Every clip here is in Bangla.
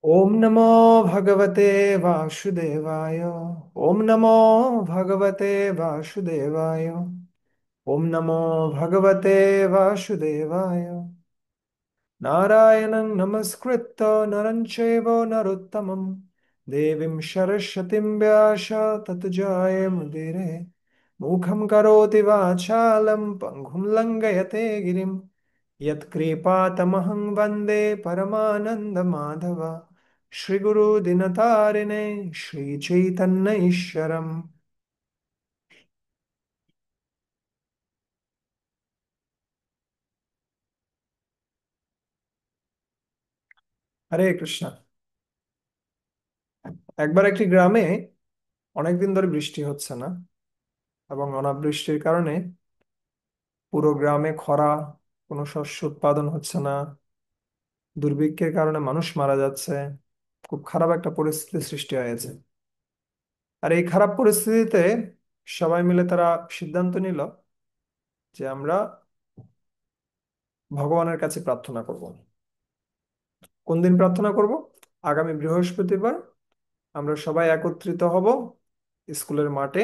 ओम नमो भगवते वासुदेवाय। ओम नमो भगवते वासुदेवाय। ओम नमो भगवते वासुदेवाय। नारायणं नमस्कृत्य नरं चैव नरोत्तमं देवीं सरस्वतीं व्यास ततो जयमुदीरये। मुखं करोति वाचालं पङ्गुं लङ्घयते गिरिं यत्कृपातमहं वन्दे परमानन्दमाधव। श्रीगुरुदिनतारिणे श्रीचैतन्य ईश्वरम्। হরে কৃষ্ণ। একবার একটি গ্রামে অনেকদিন ধরে বৃষ্টি হচ্ছে না, এবং অনাবৃষ্টির কারণে পুরো গ্রামে খরা, কোনো শস্য উৎপাদন হচ্ছে না, দুর্ভিক্ষের কারণে মানুষ মারা যাচ্ছে। খুব খারাপ একটা পরিস্থিতি সৃষ্টি হয়েছে। আর এই খারাপ পরিস্থিতিতে সবাই মিলে তারা সিদ্ধান্ত নিল যে আমরা ভগবানের কাছে প্রার্থনা করব। কোন দিন প্রার্থনা করব? আগামী বৃহস্পতিবার আমরা সবাই একত্রিত হব স্কুলের মাঠে।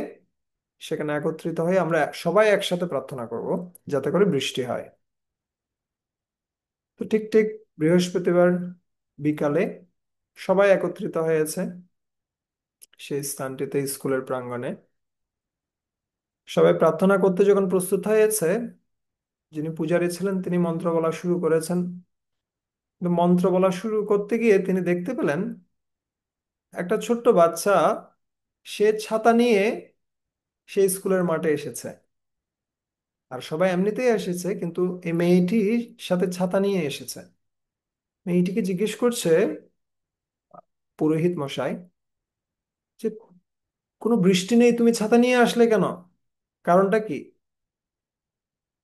সেখানে একত্রিত হয়ে আমরা সবাই একসাথে প্রার্থনা করব যাতে করে বৃষ্টি হয়। তো ঠিক ঠিক বৃহস্পতিবার বিকালে সবাই একত্রিত হয়েছে সেই স্থানটিতে, স্কুলের প্রাঙ্গণে। সবাই প্রার্থনা করতে যখন প্রস্তুত হয়েছে, যিনি পূজারী ছিলেন তিনি মন্ত্র বলা শুরু করেছেন। কিন্তু মন্ত্র বলা শুরু করতে গিয়ে তিনি দেখতে পেলেন একটা ছোট্ট বাচ্চা, সে ছাতা নিয়ে সেই স্কুলের মাঠে এসেছে। আর সবাই এমনিতেই এসেছে, কিন্তু এই মেয়েটি সাথে ছাতা নিয়ে এসেছে। মেয়েটিকে জিজ্ঞেস করছে পুরোহিত মশাই যে কোনো বৃষ্টি নেই, তুমি ছাতা নিয়ে আসলে কেন? কারণটা কি?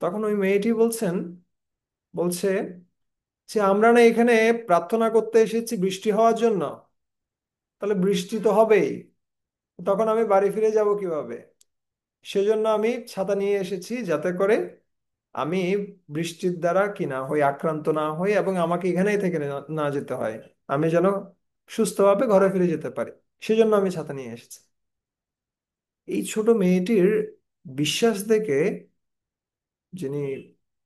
তখন ওই মেয়েটি বলছে যে আমরা না এখানে প্রার্থনা করতে এসেছি বৃষ্টি হওয়ার জন্য, তাহলে বৃষ্টি তো হবেই, তখন আমি বাড়ি ফিরে যাব কিভাবে? সেজন্য আমি ছাতা নিয়ে এসেছি যাতে করে আমি বৃষ্টির দ্বারা কি না হই, আক্রান্ত না হই, এবং আমাকে এখানেই থেকে না না যেতে হয়। আমি যেন সুস্থভাবে ঘরে ফিরে যেতে পারি, সেজন্য আমি ছাতা নিয়ে এসেছি। এই ছোট মেয়েটির বিশ্বাস দেখে যিনি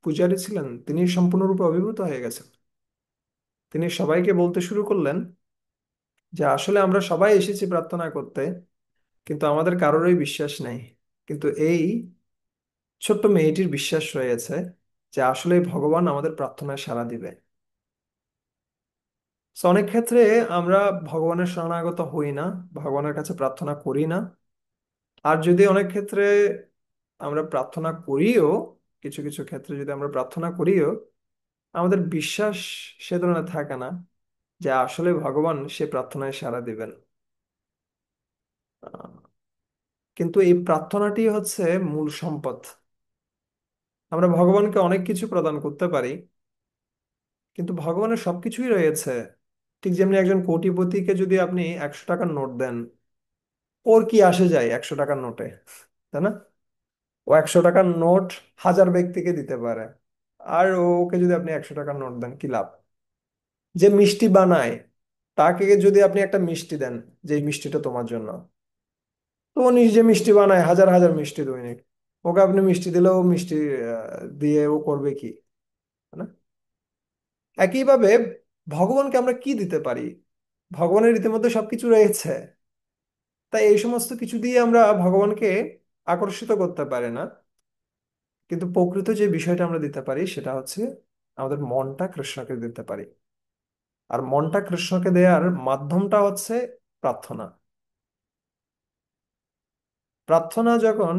পূজারী ছিলেন তিনি সম্পূর্ণরূপে অভিভূত হয়ে গেছেন। তিনি সবাইকে বলতে শুরু করলেন যে আসলে আমরা সবাই এসেছি প্রার্থনা করতে, কিন্তু আমাদের কারোরই বিশ্বাস নেই। কিন্তু এই ছোট্ট মেয়েটির বিশ্বাস রয়েছে যে আসলে ভগবান আমাদের প্রার্থনায় সাড়া দিবে। তো অনেক ক্ষেত্রে আমরা ভগবানের শরণাগত হই না, ভগবানের কাছে প্রার্থনা করি না। আর যদি অনেক ক্ষেত্রে আমরা প্রার্থনা করিও, কিছু কিছু ক্ষেত্রে যদি আমরা প্রার্থনা করিও, আমাদের বিশ্বাস সে ধরনের থাকে না যে আসলে ভগবান সে প্রার্থনায় সাড়া দিবেন। আহ, কিন্তু এই প্রার্থনাটি হচ্ছে মূল সম্পদ। আমরা ভগবানকে অনেক কিছু প্রদান করতে পারি, কিন্তু ভগবানের সবকিছুই রয়েছে। ঠিক যেমনি একজন কোটিপতিকে যদি আপনি 100 টাকার নোট দেন, ওর কি আসে যায় 100 টাকার নোটে? তাই না? ও 100 টাকার নোট হাজার ব্যক্তিকে দিতে পারে। আর ওকে যদি আপনি 100 টাকার নোট দেন, কি লাভ? যে মিষ্টি বানায় তাকে যদি আপনি একটা মিষ্টি দেন, যে এই মিষ্টিটা তোমার জন্য, তো ও নিজে মিষ্টি বানায় হাজার হাজার মিষ্টি দৈনিক, ওকে আপনি মিষ্টি দিলেও মিষ্টি দিয়ে ও করবে কি? তাই না? একইভাবে ভগবানকে আমরা কি দিতে পারি? ভগবানের ইতিমধ্যে সবকিছু রয়েছে। তাই এই সমস্ত কিছু দিয়ে আমরা ভগবানকে আকর্ষিত করতে পারি না। কিন্তু প্রকৃত যে বিষয়টা আমরা দিতে পারি সেটা হচ্ছে আমাদের মনটা কৃষ্ণকে দিতে পারি। আর মনটা কৃষ্ণকে দেওয়ার মাধ্যমটা হচ্ছে প্রার্থনা। প্রার্থনা যখন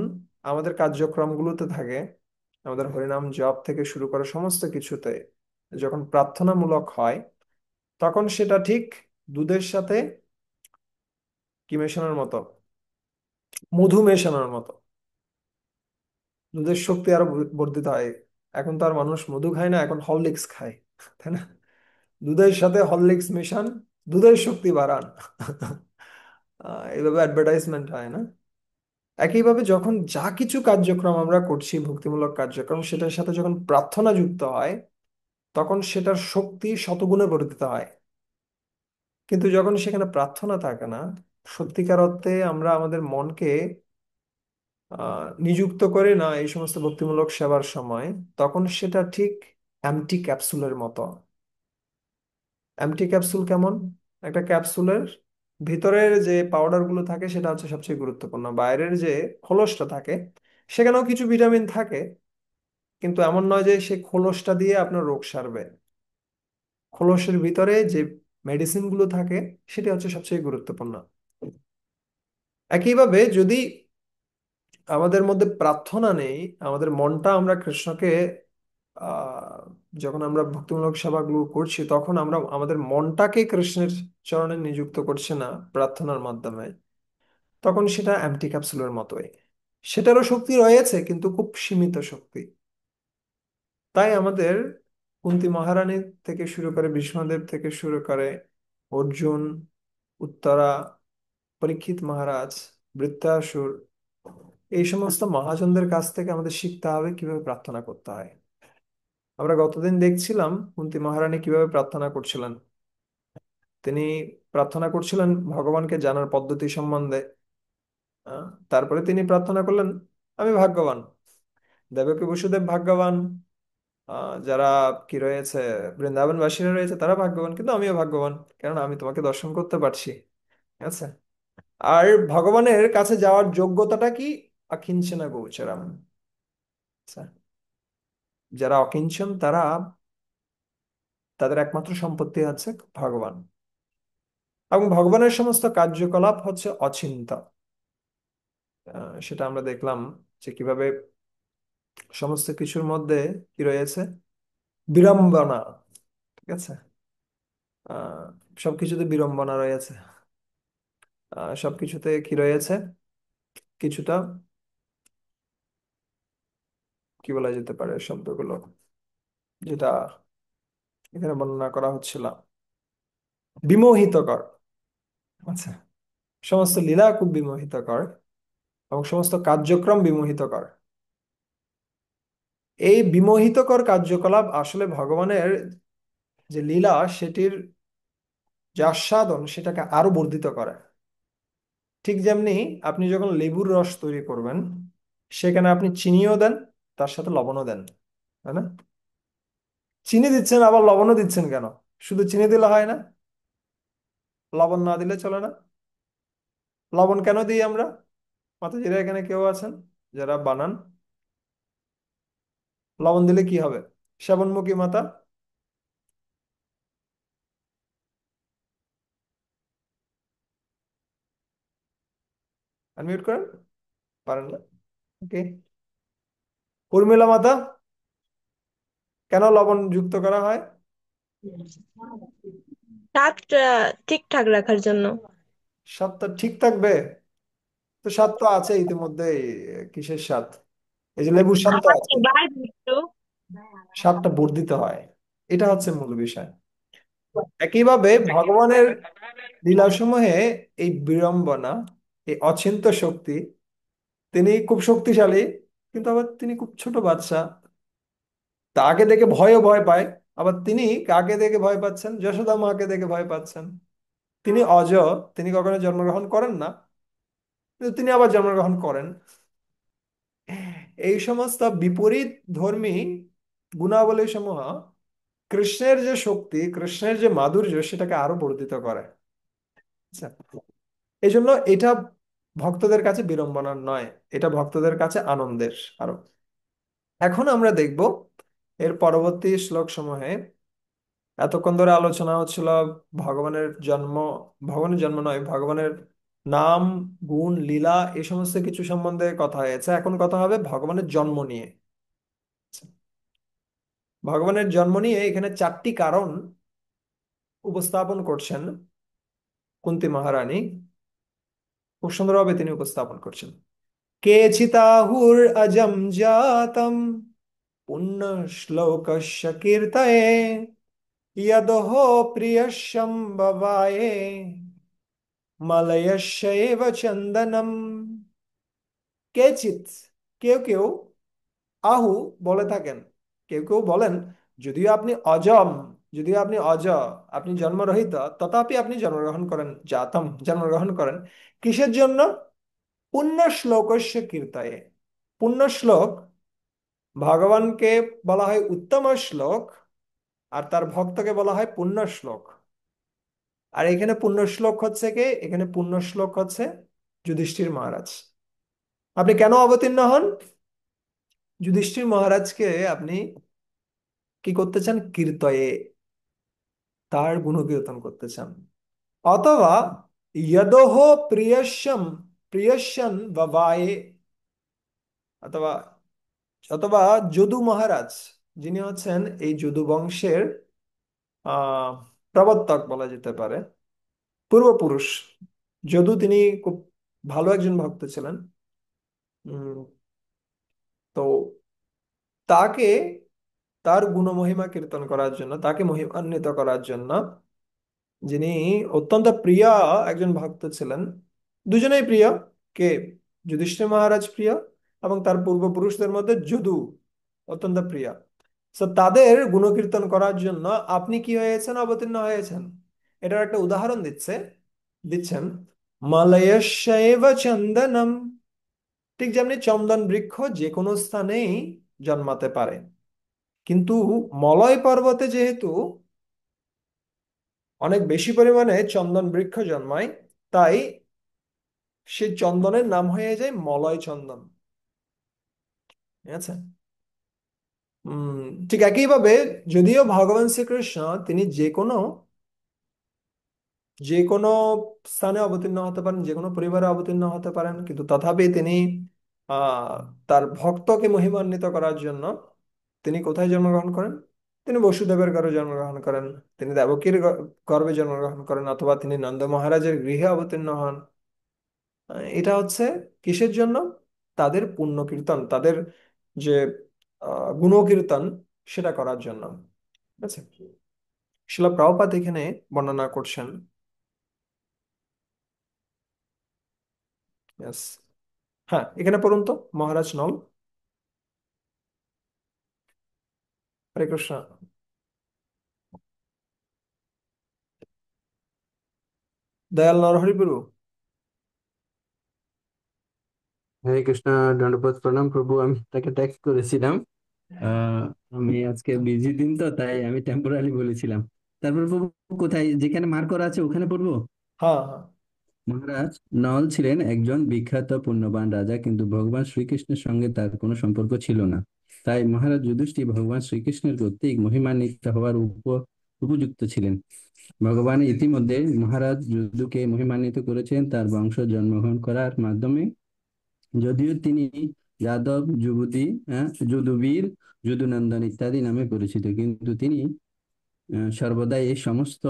আমাদের কার্যক্রমগুলোতে থাকে, আমাদের হরিনাম জপ থেকে শুরু করে সমস্ত কিছুতে যখন প্রার্থনামূলক হয়, তখন সেটা ঠিক দুধের সাথে কি মেশানোর মতো, মধু মেশানোর মতো। দুধের শক্তি আরো বর্ধিত হয়। এখন তো আর মানুষ মধু খায় না, এখন হরলিক্স খায়, তাই না? দুধের সাথে হরলিক্স মেশান, দুধের শক্তি বাড়ান। এইভাবে অ্যাডভার্টাইজমেন্ট হয় না? একইভাবে যখন যা কিছু কার্যক্রম আমরা করছি, ভক্তিমূলক কার্যক্রম, সেটার সাথে যখন প্রার্থনা যুক্ত হয়, তখন সেটার শক্তি শতগুণে বর্ধিত হয়। কিন্তু যখন সেখানে প্রার্থনা থাকে না, সত্যিকার অর্থে আমরা আমাদের মনকে নিযুক্ত করি না এই সমস্ত ভক্তিমূলক সেবার সময়, তখন সেটা ঠিক এমটি ক্যাপসুলের মতো। এমটি ক্যাপসুল কেমন? একটা ক্যাপসুলের ভিতরের যে পাউডার গুলো থাকে সেটা হচ্ছে সবচেয়ে গুরুত্বপূর্ণ, বাইরের যে খোলসটা থাকে সেখানেও কিছু ভিটামিন থাকে, কিন্তু এমন নয় যে সেই খোলসটা দিয়ে আপনার রোগ সারবে। খোলসের ভিতরে যে মেডিসিন গুলো থাকে সেটা হচ্ছে সবচেয়ে গুরুত্বপূর্ণ। একইভাবে যদি আমাদের মধ্যে প্রার্থনা নেই, আমাদের মনটা আমরা কৃষ্ণকে আহ যখন আমরা ভক্তিমূলক সেবাগুলো করছি তখন আমরা আমাদের মনটাকে কৃষ্ণের চরণে নিযুক্ত করছি না প্রার্থনার মাধ্যমে, তখন সেটা এমটি ক্যাপসুলের মতোই। সেটারও শক্তি রয়েছে কিন্তু খুব সীমিত শক্তি। তাই আমাদের কুন্তী মহারানী থেকে শুরু করে, ভীষ্মদেব থেকে শুরু করে, অর্জুন, উত্তরা, পরীক্ষিত মহারাজ, বৃত্তাসুর, এই সমস্ত মহাজনদের কাছ থেকে আমাদের শিখতে হবে কিভাবে প্রার্থনা করতে হয়। আমরা গতদিন দেখছিলাম কুন্তী মহারানী কিভাবে প্রার্থনা করছিলেন। তিনি প্রার্থনা করছিলেন ভগবানকে জানার পদ্ধতি সম্বন্ধে। তারপরে তিনি প্রার্থনা করলেন, আমি ভাগ্যবান, দেবকী বসুদেব ভাগ্যবান, যারা কি রয়েছে, বৃন্দাবনবাসীরা রয়েছে তারা ভাগ্যবান, কিন্তু আমিও ভাগ্যবান, কারণ আমি তোমাকে দর্শন করতে পারছি। ঠিক আছে? আর ভগবানের কাছে যাওয়ার যোগ্যতাটা কি? অকিঞ্চনা গোচরম। আচ্ছা, যারা অকিঞ্চন তারা, তাদের একমাত্র সম্পত্তি হচ্ছে ভগবান, এবং ভগবানের সমস্ত কার্যকলাপ হচ্ছে অচিন্ত। সেটা আমরা দেখলাম যে কিভাবে সমস্ত কিছুর মধ্যে কি রয়েছে, বিড়ম্বনা। ঠিক আছে? আহ সবকিছুতে বিড়ম্বনা রয়েছে। সবকিছুতে কি রয়েছে, কিছুটা কি বলা যেতে পারে শব্দগুলো, যেটা এখানে বর্ণনা করা হচ্ছিল, বিমোহিতকর। আচ্ছা, সমস্ত লীলা খুব বিমোহিতকর এবং সমস্ত কার্যক্রম বিমোহিতকর। এই বিমোহিতকর কার্যকলাপ আসলে ভগবানের যে লীলা সেটির যে আস্বাদন সেটাকে আরো বর্ধিত করে। ঠিক যেমনি আপনি যখন লেবুর রস তৈরি করবেন, সেখানে আপনি চিনিও দেন, তার সাথে লবণও দেন, তাই না? চিনি দিচ্ছেন আবার লবণও দিচ্ছেন কেন? শুধু চিনি দিলে হয় না? লবণ না দিলে চলে না? লবণ কেন দিই আমরা? মাতাজিরা এখানে কেউ আছেন যারা বানান? লবণ দিলে কি হবে? শ্রাবণমুখী মাতা, আনমিউট করেন। পারেন না? ওকে। উর্মিলা মাতা, কেন লবণ যুক্ত করা হয়? স্বাদটা ঠিকঠাক রাখার জন্য। স্বাদটা ঠিক থাকবে? তো স্বাদ তো আছে ইতিমধ্যে। কিসের স্বাদ? এই যে লেবুর স্বাদ তো আবার কি আছে। বাড়বে একটু? স্বাদটা বর্ধিত হয়, এটা হচ্ছে মূল বিষয়। একইভাবে ভগবানের লীলাসমূহে এই বিড়ম্বনা, এই অচিন্ত্য শক্তি, তিনি খুব শক্তিশালী কিন্তু আবার তিনি খুব ছোট বাচ্চা, তাকে দেখে ভয়ও ভয় পায়। আবার তিনি কাকে দেখে ভয় পাচ্ছেন? যশোদা মাকে দেখে ভয় পাচ্ছেন। তিনি অজ, তিনি কখনো জন্মগ্রহণ করেন না, কিন্তু তিনি আবার জন্মগ্রহণ করেন। এই সমস্ত বিপরীত ধর্মী গুণাবলী সমূহ কৃষ্ণের যে শক্তি, কৃষ্ণের যে মাধুর্য সেটাকে আরো বর্ধিত করে। আচ্ছা, এই জন্য এটা ভক্তদের কাছে বিড়ম্বনার নয়, এটা ভক্তদের কাছে আনন্দের আরো। এখন আমরা দেখব এর পরবর্তী শ্লোক সমূহে, এতক্ষণ ধরে আলোচনা হচ্ছিল ভগবানের জন্ম, ভগবানের জন্ম নয়, ভগবানের নাম, গুণ, লীলা, এই সমস্ত কিছু সম্বন্ধে কথা হয়েছে। এখন কথা হবে ভগবানের জন্ম নিয়ে। ভগবানের জন্ম নিয়ে এখানে চারটি কারণ উপস্থাপন করছেন কুন্তী মহারানী। খুব সুন্দরভাবে তিনি উপস্থাপন করছেন। কেচিতাহুর অজম জাতম পুণ্য শ্লোকস্য কীর্তয়ে यदहो प्रियशम्भवाये मलयस्यैव চন্দনম। কেচিৎ, কেউ কেউ, আহু বলে থাকেন, কেউ কেউ বলেন, যদিও আপনি অজম, যদিও আপনি অজ, আপনি জন্মরহিত, তথাপি আপনি জন্মগ্রহণ করেন, জাতম জন্মগ্রহণ করেন। কিসের জন্য? পুণ্য শ্লোকস্য কীর্তয়ে। পুণ্য শ্লোক, ভগবানকে বলা হয় উত্তম শ্লোক, আর তার ভক্তকে বলা হয় পুণ্য শ্লোক। আর এখানে পুণ্য শ্লোক হচ্ছে কে? এখানে পুণ্য শ্লোক হচ্ছে যুধিষ্ঠির মহারাজ। আপনি কেন অবতীর্ণ হন? যুধিষ্ঠির মহারাজকে আপনি কি করতে চান? কীর্তয়ে, তার গুণকীর্তন করতে চান। অথবা যদোহ প্রিয়স্যম প্রিয়স্যন বাবায়ে, অথবা অথবা যদু মহারাজ, যিনি হচ্ছেন এই যদু বংশের আহ প্রবর্তক বলা যেতে পারে, পূর্বপুরুষ। যদু তিনি খুব ভালো একজন ভক্ত ছিলেন। উম, তো তাকে, তার গুণমহিমা কীর্তন করার জন্য, তাকে মহিমান্বিত করার জন্য, যিনি অত্যন্ত প্রিয় একজন ভক্ত ছিলেন, দুজনেই প্রিয়। কে? যুধিষ্ঠির মহারাজ প্রিয়, এবং তার পূর্বপুরুষদের মধ্যে যদু অত্যন্ত প্রিয়। তো তাদের গুণকীর্তন করার জন্য আপনি কি হয়েছেন? অবতীর্ণ হয়েছেন। এটার একটা উদাহরণ দিচ্ছেন, মালয়স্যৈব চন্দনম। ঠিক যেমনি চন্দন বৃক্ষ যে কোনো স্থানেই জন্মাতে পারে, কিন্তু মলয় পর্বতে যেহেতু অনেক বেশি পরিমাণে চন্দন বৃক্ষ জন্মায়, তাই সেই চন্দনের নাম হয়ে যায় মলয় চন্দন। ঠিক আছে? উম ঠিক একইভাবে, যদিও ভগবান শ্রীকৃষ্ণ তিনি যে কোনো স্থানে অবতীর্ণ হতে পারেন, যে কোনো পরিবারে অবতীর্ণ হতে পারেন, কিন্তু তথাপি তিনি তার ভক্তকে মহিমান্বিত করার জন্য তিনি কোথায় জন্মগ্রহণ করেন? তিনি বসুদেবের গর্ভে জন্মগ্রহণ করেন, তিনি দেবকীর গর্ভে জন্মগ্রহণ করেন, অথবা তিনি নন্দ মহারাজের গৃহে অবতীর্ণ হন। এটা হচ্ছে কিসের জন্য? তাদের পুণ্য কীর্তন, তাদের যে গুণকীর্তন, সেটা করার জন্য। ঠিক আছে? শিলা প্রভুপাদ এখানে বর্ণনা করছেন। Yes. হ্যাঁ, এখানে পড়ুন তো, মহারাজ নল। হরে কৃষ্ণ। দয়াল নরহরি প্রভু। হরে কৃষ্ণ। দণ্ডবোধ প্রণাম প্রভু। আমি তাকে টেক্সট করেছিলাম। আহ আমি আজকে বিজি দিন, তো তাই আমি টেম্পোরারি বলেছিলাম। তারপর প্রভু, কোথায় যেখানে মার্ক করা আছে ওখানে পড়বো? হ্যাঁ, হ্যাঁ। মহারাজ নল ছিলেন একজন বিখ্যাত পুণ্যবান রাজা, কিন্তু ভগবান শ্রীকৃষ্ণের সঙ্গে তার কোনো সম্পর্ক ছিল না। তাই মহারাজ যুধিষ্ঠির ভগবান শ্রীকৃষ্ণের কর্তৃক মহিমান্বিত হওয়ার উপযুক্ত ছিলেন। ভগবান ইতিমধ্যে মহারাজ যদুকে মহিমান্বিত করেছেন তার বংশ জন্মগ্রহণ করার মাধ্যমে। যদিও তিনি যাদব, যদুবীর, যদুনন্দন ইত্যাদি নামে পরিচিত, কিন্তু তিনি সর্বদাই এই সমস্ত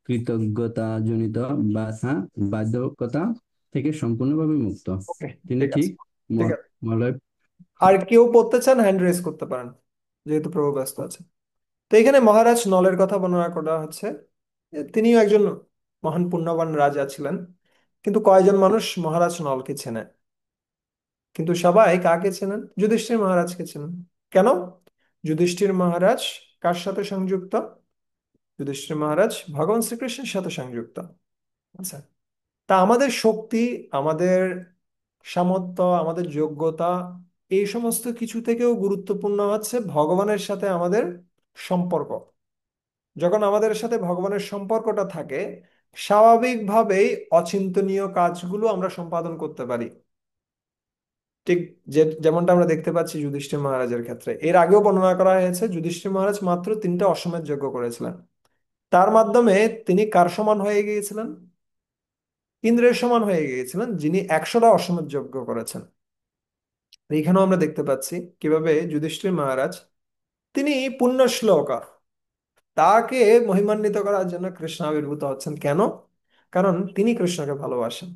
কৃতজ্ঞতাজনিত বাধ্যকতা থেকে সম্পূর্ণভাবে মুক্ত। ওকে, তিনি ঠিক ঠিক আছে। ঠিক আছে। মলয়। আর কেউ পড়তে চান, হ্যান্ড রেজ করতে পারেন, যেহেতু প্রভু ব্যস্ত আছে। তো এখানে মহারাজ নলের কথা বর্ণনা করা হচ্ছে। তিনিও একজন মহান পুণ্যবান রাজা ছিলেন, কিন্তু কয়জন মানুষ মহারাজ নলকে চেনে? কিন্তু সবাই কাকে চেনেন? যুধিষ্ঠির মহারাজকে চেনেন। কেন? যুধিষ্ঠির মহারাজ কার সাথে সংযুক্ত? যুধিষ্ঠির মহারাজ ভগবান শ্রীকৃষ্ণের সাথে সংযুক্ত। আচ্ছা, তা আমাদের শক্তি, আমাদের সামর্থ্য, আমাদের যোগ্যতা, এই সমস্ত কিছু থেকেও গুরুত্বপূর্ণ হচ্ছে ভগবানের সাথে আমাদের সম্পর্ক। যখন আমাদের সাথে ভগবানের সম্পর্কটা থাকে, স্বাভাবিকভাবেই অচিন্তনীয় কাজগুলো আমরা সম্পাদন করতে পারি। ঠিক যেমনটা আমরা দেখতে পাচ্ছি যুধিষ্ঠির মহারাজের ক্ষেত্রে। এর আগেও বর্ণনা করা হয়েছে, যুধিষ্ঠির মহারাজ মাত্র 3টা অশ্বমেধ যজ্ঞ করেছিলেন। তার মাধ্যমে তিনি কার সমান হয়ে গিয়েছিলেন? ইন্দ্রের সমান হয়ে গিয়েছিলেন, যিনি 100টা অশ্বমেধ যজ্ঞ করেছেন। এখানেও আমরা দেখতে পাচ্ছি কিভাবে যুধিষ্ঠির মহারাজ তিনি পুণ্য শ্লোকা, তাকে মহিমান্বিত করার জন্য কৃষ্ণ আবির্ভূত হচ্ছেন। কেন? কারণ তিনি কৃষ্ণকে ভালোবাসেন।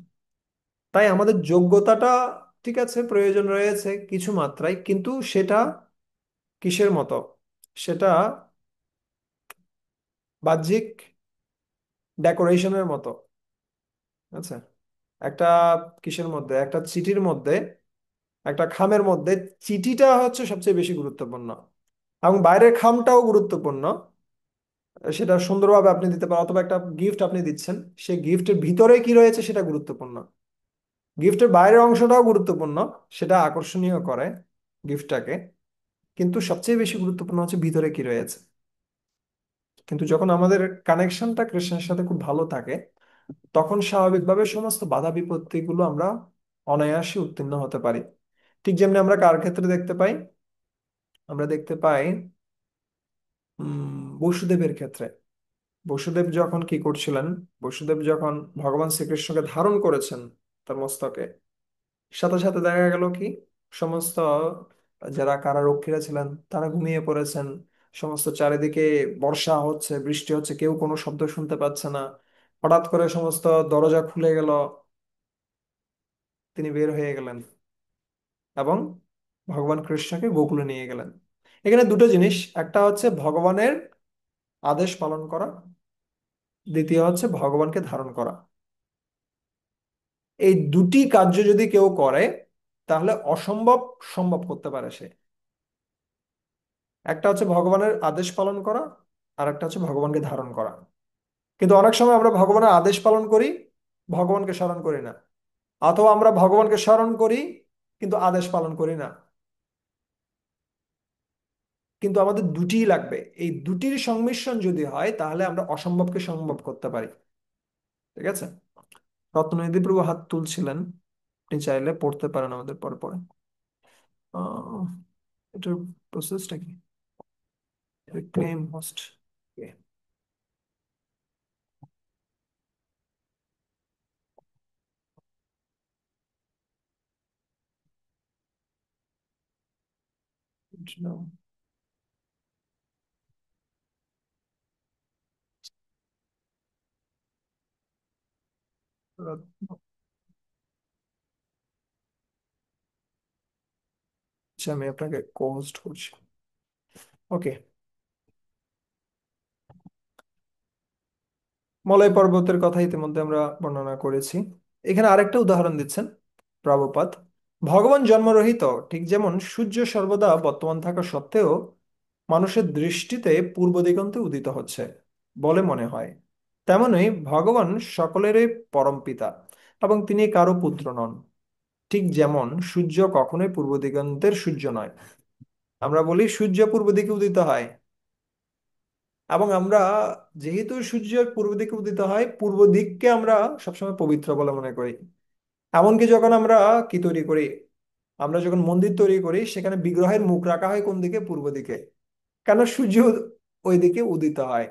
তাই আমাদের যোগ্যতাটা ঠিক আছে, প্রয়োজন রয়েছে কিছু মাত্রায়, কিন্তু সেটা কিসের মতো? সেটা বাহ্যিক ডেকোরেশনের মতো। আচ্ছা, একটা কিসের মধ্যে, একটা চিঠির মধ্যে, একটা খামের মধ্যে চিঠিটা হচ্ছে সবচেয়ে বেশি গুরুত্বপূর্ণ, এবং বাইরের খামটাও গুরুত্বপূর্ণ, সেটা সুন্দরভাবে আপনি দিতে পারেন, অথবা একটা গিফট আপনি দিচ্ছেন, সেই গিফটের ভিতরে কি রয়েছে সেটা গুরুত্বপূর্ণ। গিফটের বাইরের অংশটাও গুরুত্বপূর্ণ, সেটা আকর্ষণীয় করে গিফটটাকে, কিন্তু সবচেয়ে বেশি গুরুত্বপূর্ণ হচ্ছে ভিতরে কি রয়েছে। কিন্তু যখন আমাদের কানেকশনটা কৃষ্ণের সাথে খুব ভালো থাকে, তখন স্বাভাবিকভাবে সমস্ত বাধা বিপত্তিগুলো আমরা অনায়াসে উত্তীর্ণ হতে পারি। ঠিক যেমনি আমরা কার ক্ষেত্রে দেখতে পাই, আমরা দেখতে পাই বসুদেবের ক্ষেত্রে। বসুদেব যখন কি করছিলেন, বসুদেব যখন ভগবান শ্রীকৃষ্ণকে ধারণ করেছেন তার মস্তকে, সাথে সাথে দেখা গেল কি সমস্ত যারা কারারক্ষীরা ছিলেন তারা ঘুমিয়ে পড়েছেন। সমস্ত চারিদিকে বর্ষা হচ্ছে, বৃষ্টি হচ্ছে, কেউ কোনো শব্দ শুনতে পাচ্ছে না। হঠাৎ করে সমস্ত দরজা খুলে গেল, তিনি বের হয়ে গেলেন এবং ভগবান কৃষ্ণকে গোকুলে নিয়ে গেলেন। এখানে দুটো জিনিস, একটা হচ্ছে ভগবানের আদেশ পালন করা, দ্বিতীয় হচ্ছে ভগবানকে ধারণ করা। এই দুটি কার্য যদি কেউ করে, তাহলে অসম্ভব সম্ভব করতে পারে সে। একটা হচ্ছে ভগবানের আদেশ পালন করা, আর একটা হচ্ছে ভগবানকে ধারণ করা। কিন্তু অনেক সময় আমরা ভগবানের আদেশ পালন করি, ভগবানকে স্মরণ করি না, অথবা আমরা ভগবানকে স্মরণ করি কিন্তু আদেশ পালন করি না। কিন্তু আমাদের দুটিই লাগবে, এই দুটির সংমিশ্রণ যদি হয় তাহলে আমরা অসম্ভবকে সম্ভব করতে পারি। ঠিক আছে। রত্ননিধি প্রভু হাত তুলছিলেন, আপনি চাইলে পড়তে পারেন আমাদের পরে পরে। আহ, এটার প্রসেসটা কি? Claim host. আচ্ছা, আমি আপনাকে কোহোস্ট করছি। ওকে। মলয় পর্বতের কথা ইতিমধ্যে আমরা বর্ণনা করেছি। এখানে আরেকটা উদাহরণ দিচ্ছেন প্রভুপাদ। ভগবান জন্মরহিত, ঠিক যেমন সূর্য সর্বদা বর্তমান থাকা সত্ত্বেও মানুষের দৃষ্টিতে পূর্ব দিগন্তে উদিত হচ্ছে বলে মনে হয়, তেমনি ভগবান সকলেরই পরম পিতা এবং তিনি কারো পুত্র নন। ঠিক যেমন সূর্য কখনোই পূর্ব দিগন্তের সূর্য নয়। আমরা বলি সূর্য পূর্ব দিকে উদিত হয়, এবং আমরা যেহেতু সূর্য পূর্ব দিকে উদিত হয়, পূর্ব দিককে আমরা সবসময় পবিত্র বলে মনে করি। এমনকি যখন আমরা কি তৈরি করি, আমরা যখন মন্দির তৈরি করি সেখানে বিগ্রহের মুখ রাখা হয় কোন দিকে? পূর্ব দিকে। কেন? সূর্য ওই দিকে উদিত হয়।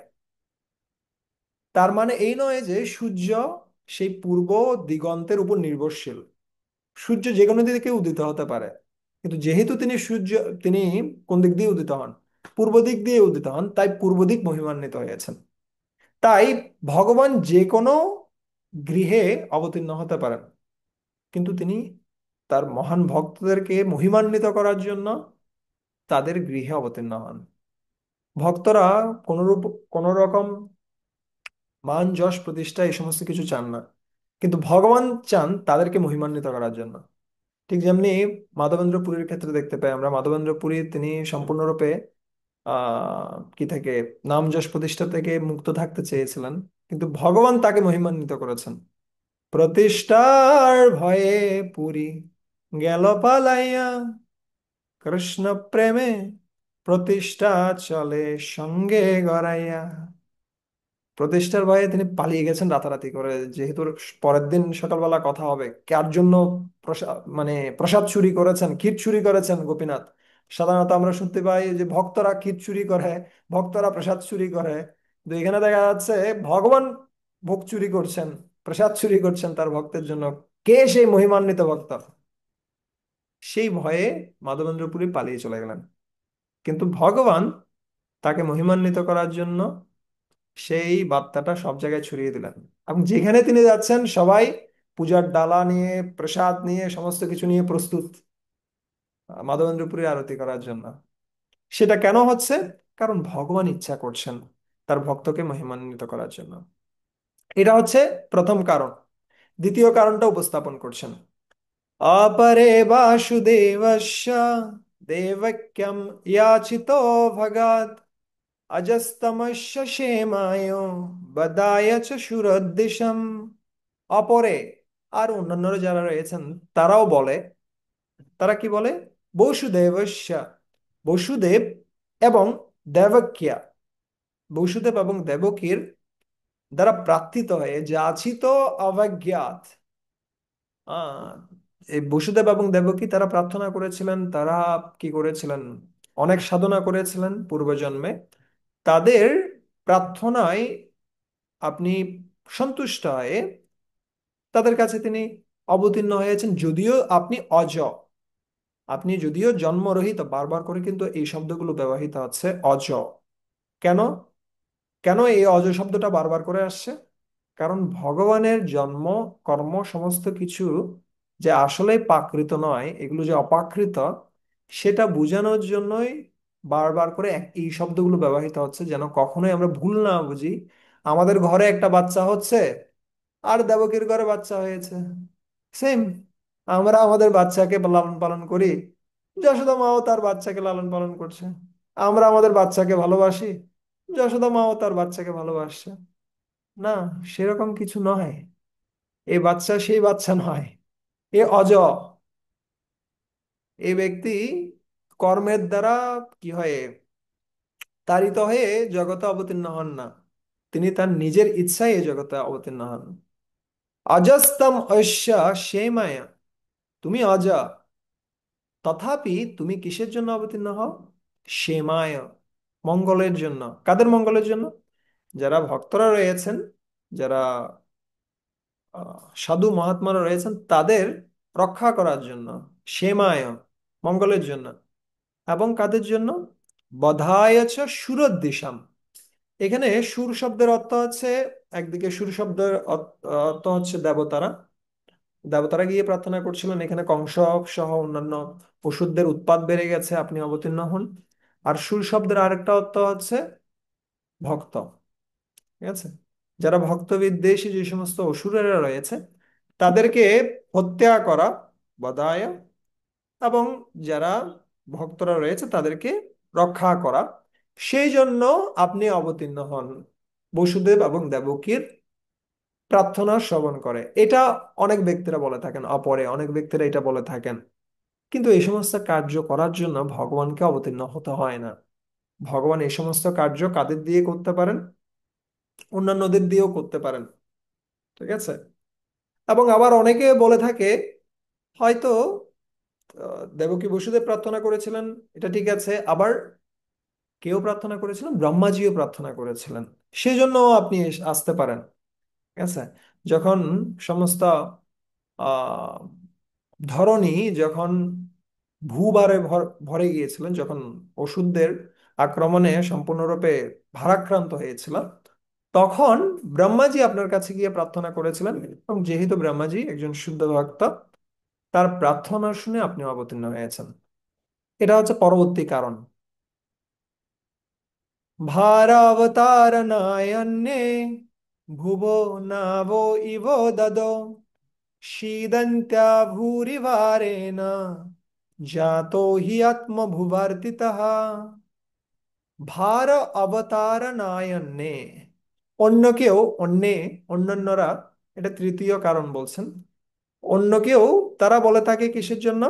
তার মানে এই নয় যে সূর্য সেই পূর্ব দিগন্তের উপর নির্ভরশীল। সূর্য যে কোনো দিকে উদিত হতে পারে, কিন্তু যেহেতু তিনি কোন দিক দিয়ে উদিত হন? পূর্ব দিক দিয়ে উদিত হন, তাই পূর্ব দিক মহিমান্বিত হয়েছেন। তাই ভগবান যে কোনো গৃহে অবতীর্ণ হতে পারেন, কিন্তু তিনি তার মহান ভক্তদেরকে মহিমান্বিত করার জন্য তাদের গৃহে অবতীর্ণ হন। ভক্তরা কোনরূপ কোন রকম মান যশ প্রতিষ্ঠা এই সমস্ত কিছু চান না, কিন্তু ভগবান চান তাদেরকে মহিমান্বিত করার জন্য। ঠিক যেমনি মাধবেন্দ্র পুরীর ক্ষেত্রে দেখতে পাই আমরা, মাধবেন্দ্র পুরী তিনি সম্পূর্ণরূপে কি থেকে নাম যশ প্রতিষ্ঠা থেকে মুক্ত থাকতে চেয়েছিলেন, কিন্তু ভগবান তাকে মহিমান্বিত করেছেন। প্রতিষ্ঠার ভয়ে পুরী গেল পালাইয়া, কৃষ্ণ প্রেমে প্রতিষ্ঠা চলে সঙ্গে গড়াইয়া। প্রতিষ্ঠার ভয়ে তিনি পালিয়ে গেছেন রাতারাতি করে, যেহেতু পরের দিন সকালবেলা কথা হবে কার জন্য প্রসাদ, মানে প্রসাদ চুরি করেছেন, ক্ষীর চুরি করেছেন গোপীনাথ। সাধারণত আমরা শুনতে পাই যে ভক্তরা ক্ষীর চুরি করে, ভক্তরা প্রসাদ চুরি করে, কিন্তু এখানে দেখা যাচ্ছে ভগবান ভোগ চুরি করছেন, প্রসাদ চুরি করছেন তার ভক্তের জন্য। কে সেই মহিমান্বিত ভক্ত? সেই ভয়ে মাধবেন্দ্র পুরী পালিয়ে চলে গেলেন, কিন্তু ভগবান তাকে মহিমান্বিত করার জন্য সেই বার্তাটা সব জায়গায় ছড়িয়ে দিলেন। এবং যেখানে তিনি যাচ্ছেন সবাই পূজার ডালা নিয়ে, প্রসাদ নিয়ে, সমস্ত কিছু নিয়ে প্রস্তুত মাধবেন্দ্রপুরী আরতি করার জন্য। সেটা কেন হচ্ছে? কারণ ভগবান ইচ্ছা করছেন তার ভক্তকে মহিমান্বিত করার জন্য। এটা হচ্ছে প্রথম কারণ। দ্বিতীয় কারণটা উপস্থাপন করছেন। अपरे वासुदेवस्य देवक्यं याचितो भगत् অজস্তমস্য সেমায় বদায় চ সুরদ্দিশম। অপরে আর অন্যান্যরা যারা রয়েছেন তারাও বলে, তারা কি বলে? বসুদেবস্য, বসুদেব এবং দেবক্যা, বসুদেব এবং দেবকীর দ্বারা প্রার্থিত হয়ে যাচিত অবজ্ঞাত। আহ এই বসুদেব এবং দেবকী তারা প্রার্থনা করেছিলেন, তারা কি করেছিলেন? অনেক সাধনা করেছিলেন পূর্বজন্মে। তাদের প্রার্থনায় আপনি সন্তুষ্ট হয়ে তাদের কাছে তিনি অবতীর্ণ হয়েছেন। যদিও আপনি অজ, আপনি যদিও জন্মরহিত, বারবার করে কিন্তু এই শব্দগুলো ব্যবহৃত হচ্ছে অজ। কেন? কেন এই অজ শব্দটা বারবার করে আসছে? কারণ ভগবানের জন্ম, কর্ম, সমস্ত কিছু যে আসলে প্রাকৃত নয়, এগুলো যে অপ্রাকৃত, সেটা বোঝানোর জন্যই বারবার করে এই শব্দগুলো ব্যবহৃত হচ্ছে, যেন কখনোই আমরা ভুল না বুঝি। আমাদের ঘরে একটা বাচ্চা হচ্ছে আর দেবকীর ঘরে বাচ্চা হয়েছে, সেম। আমরা আমাদের বাচ্চাকে লালন পালন করি, যশোদা মাও তার বাচ্চাকে লালন পালন করছে। আমরা আমাদের বাচ্চাকে ভালোবাসি, যশোদা মাও তার বাচ্চাকে ভালোবাসছে। না, সেরকম কিছু নয়। এই বাচ্চা সেই বাচ্চা নয়, এ অজ। এই ব্যক্তি কর্মের দ্বারা কি হয়, তাড়িত হয়ে জগতে অবতীর্ণ হন না, তিনি তার নিজের ইচ্ছায় এই জগতে অবতীর্ণ হন। অজস্তম ঐশ্য সেমায়া, তুমি অজ, তথাপি তুমি কিসের জন্য অবতীর্ণ হও? সেমায়, মঙ্গলের জন্য। কাদের মঙ্গলের জন্য? যারা ভক্তরা রয়েছেন, যারা সাধু মহাত্মারা রয়েছেন, তাদের রক্ষা করার জন্য। সেমায়, মঙ্গলের জন্য। এবং কাদের জন্য? বধায় চ সুরদ্দিশাম। এখানে সুর শব্দের অর্থ হচ্ছে, একদিকে সুর শব্দের অর্থ হচ্ছে দেবতারা। দেবতারা গিয়ে প্রার্থনা করছিলেন, এখানে কংস সহ অন্যান্য অসুরদের উৎপাত বেড়ে গেছে, আপনি অবতীর্ণ হন। আর সুর শব্দের আরেকটা অর্থ হচ্ছে ভক্ত। ঠিক আছে? যারা ভক্ত বিদ্বেষী যে সমস্ত অসুরেরা রয়েছে, তাদেরকে হত্যা করা, বদায়, এবং যারা ভক্তরা রয়েছে তাদেরকে রক্ষা করা, সেই জন্য আপনি অবতীর্ণ হন বসুদেব এবং দেবকীর প্রার্থনা শ্রবণ করে। এটা অনেক ব্যক্তিরা বলে থাকেন, অপরে অনেক ব্যক্তিরা এটা বলে থাকেন। কিন্তু এই সমস্ত কার্য করার জন্য ভগবানকে অবতীর্ণ হতে হয় না। ভগবান এই সমস্ত কার্য কাদের দিয়ে করতে পারেন? অন্যান্যদের দিয়েও করতে পারেন। ঠিক আছে? এবং আবার অনেকে বলে থাকে, হয়তো দেবকী বসুদেব প্রার্থনা করেছিলেন, এটা ঠিক আছে। আবার কেউ প্রার্থনা করেছিলেন, ব্রহ্মাজিও প্রার্থনা করেছিলেন, সেই জন্য আপনি আসতে পারেন। ঠিক আছে? যখন সমস্ত আহ ধরণী যখন ভূভারে ভরে গিয়েছিলেন, যখন অসুরদের আক্রমণে সম্পূর্ণরূপে ভারাক্রান্ত হয়েছিল, তখন ব্রহ্মাজি আপনার কাছে গিয়ে প্রার্থনা করেছিলেন। এবং যেহেতু ব্রহ্মাজি একজন শুদ্ধ ভক্ত, তার প্রার্থনা শুনে আপনি অবতীর্ণ হয়েছেন। এটা হচ্ছে পরবর্তী কারণ। ভারাবতারনায়ন্যে ভুবো নাভো ইভো দদো शीदन्त्या भूरिवारेण जातो हि आत्मभुवर्तितः। ভার অবতারণায়ন্যে, অন্য কেউ, অন্যে, অন্যান্যরা, এটা তৃতীয় কারণ বলছেন। অন্য কেউ তারা বলে থাকে কিসের জন্য?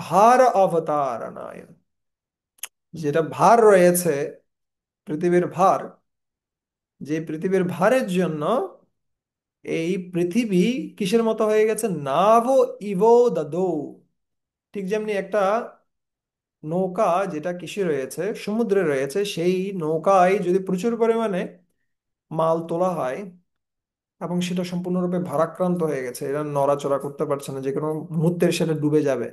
ভার অবতারণায়, যেটা ভার রয়েছে, পৃথিবীর ভার, যে পৃথিবীর ভারের জন্য এই পৃথিবী কিসের মতো হয়ে গেছে? নাভো ইভো দাদো। ঠিক যেমনি একটা নৌকা যেটা কিসে রয়েছে, সমুদ্রে রয়েছে, সেই নৌকায় যদি প্রচুর পরিমাণে মাল তোলা হয় এবং সেটা সম্পূর্ণরূপে ভারাক্রান্ত হয়ে গেছে, এরা নড়াচড়া করতে পারছে না, যে কোনো মুহূর্তে সেটা ডুবে যাবে,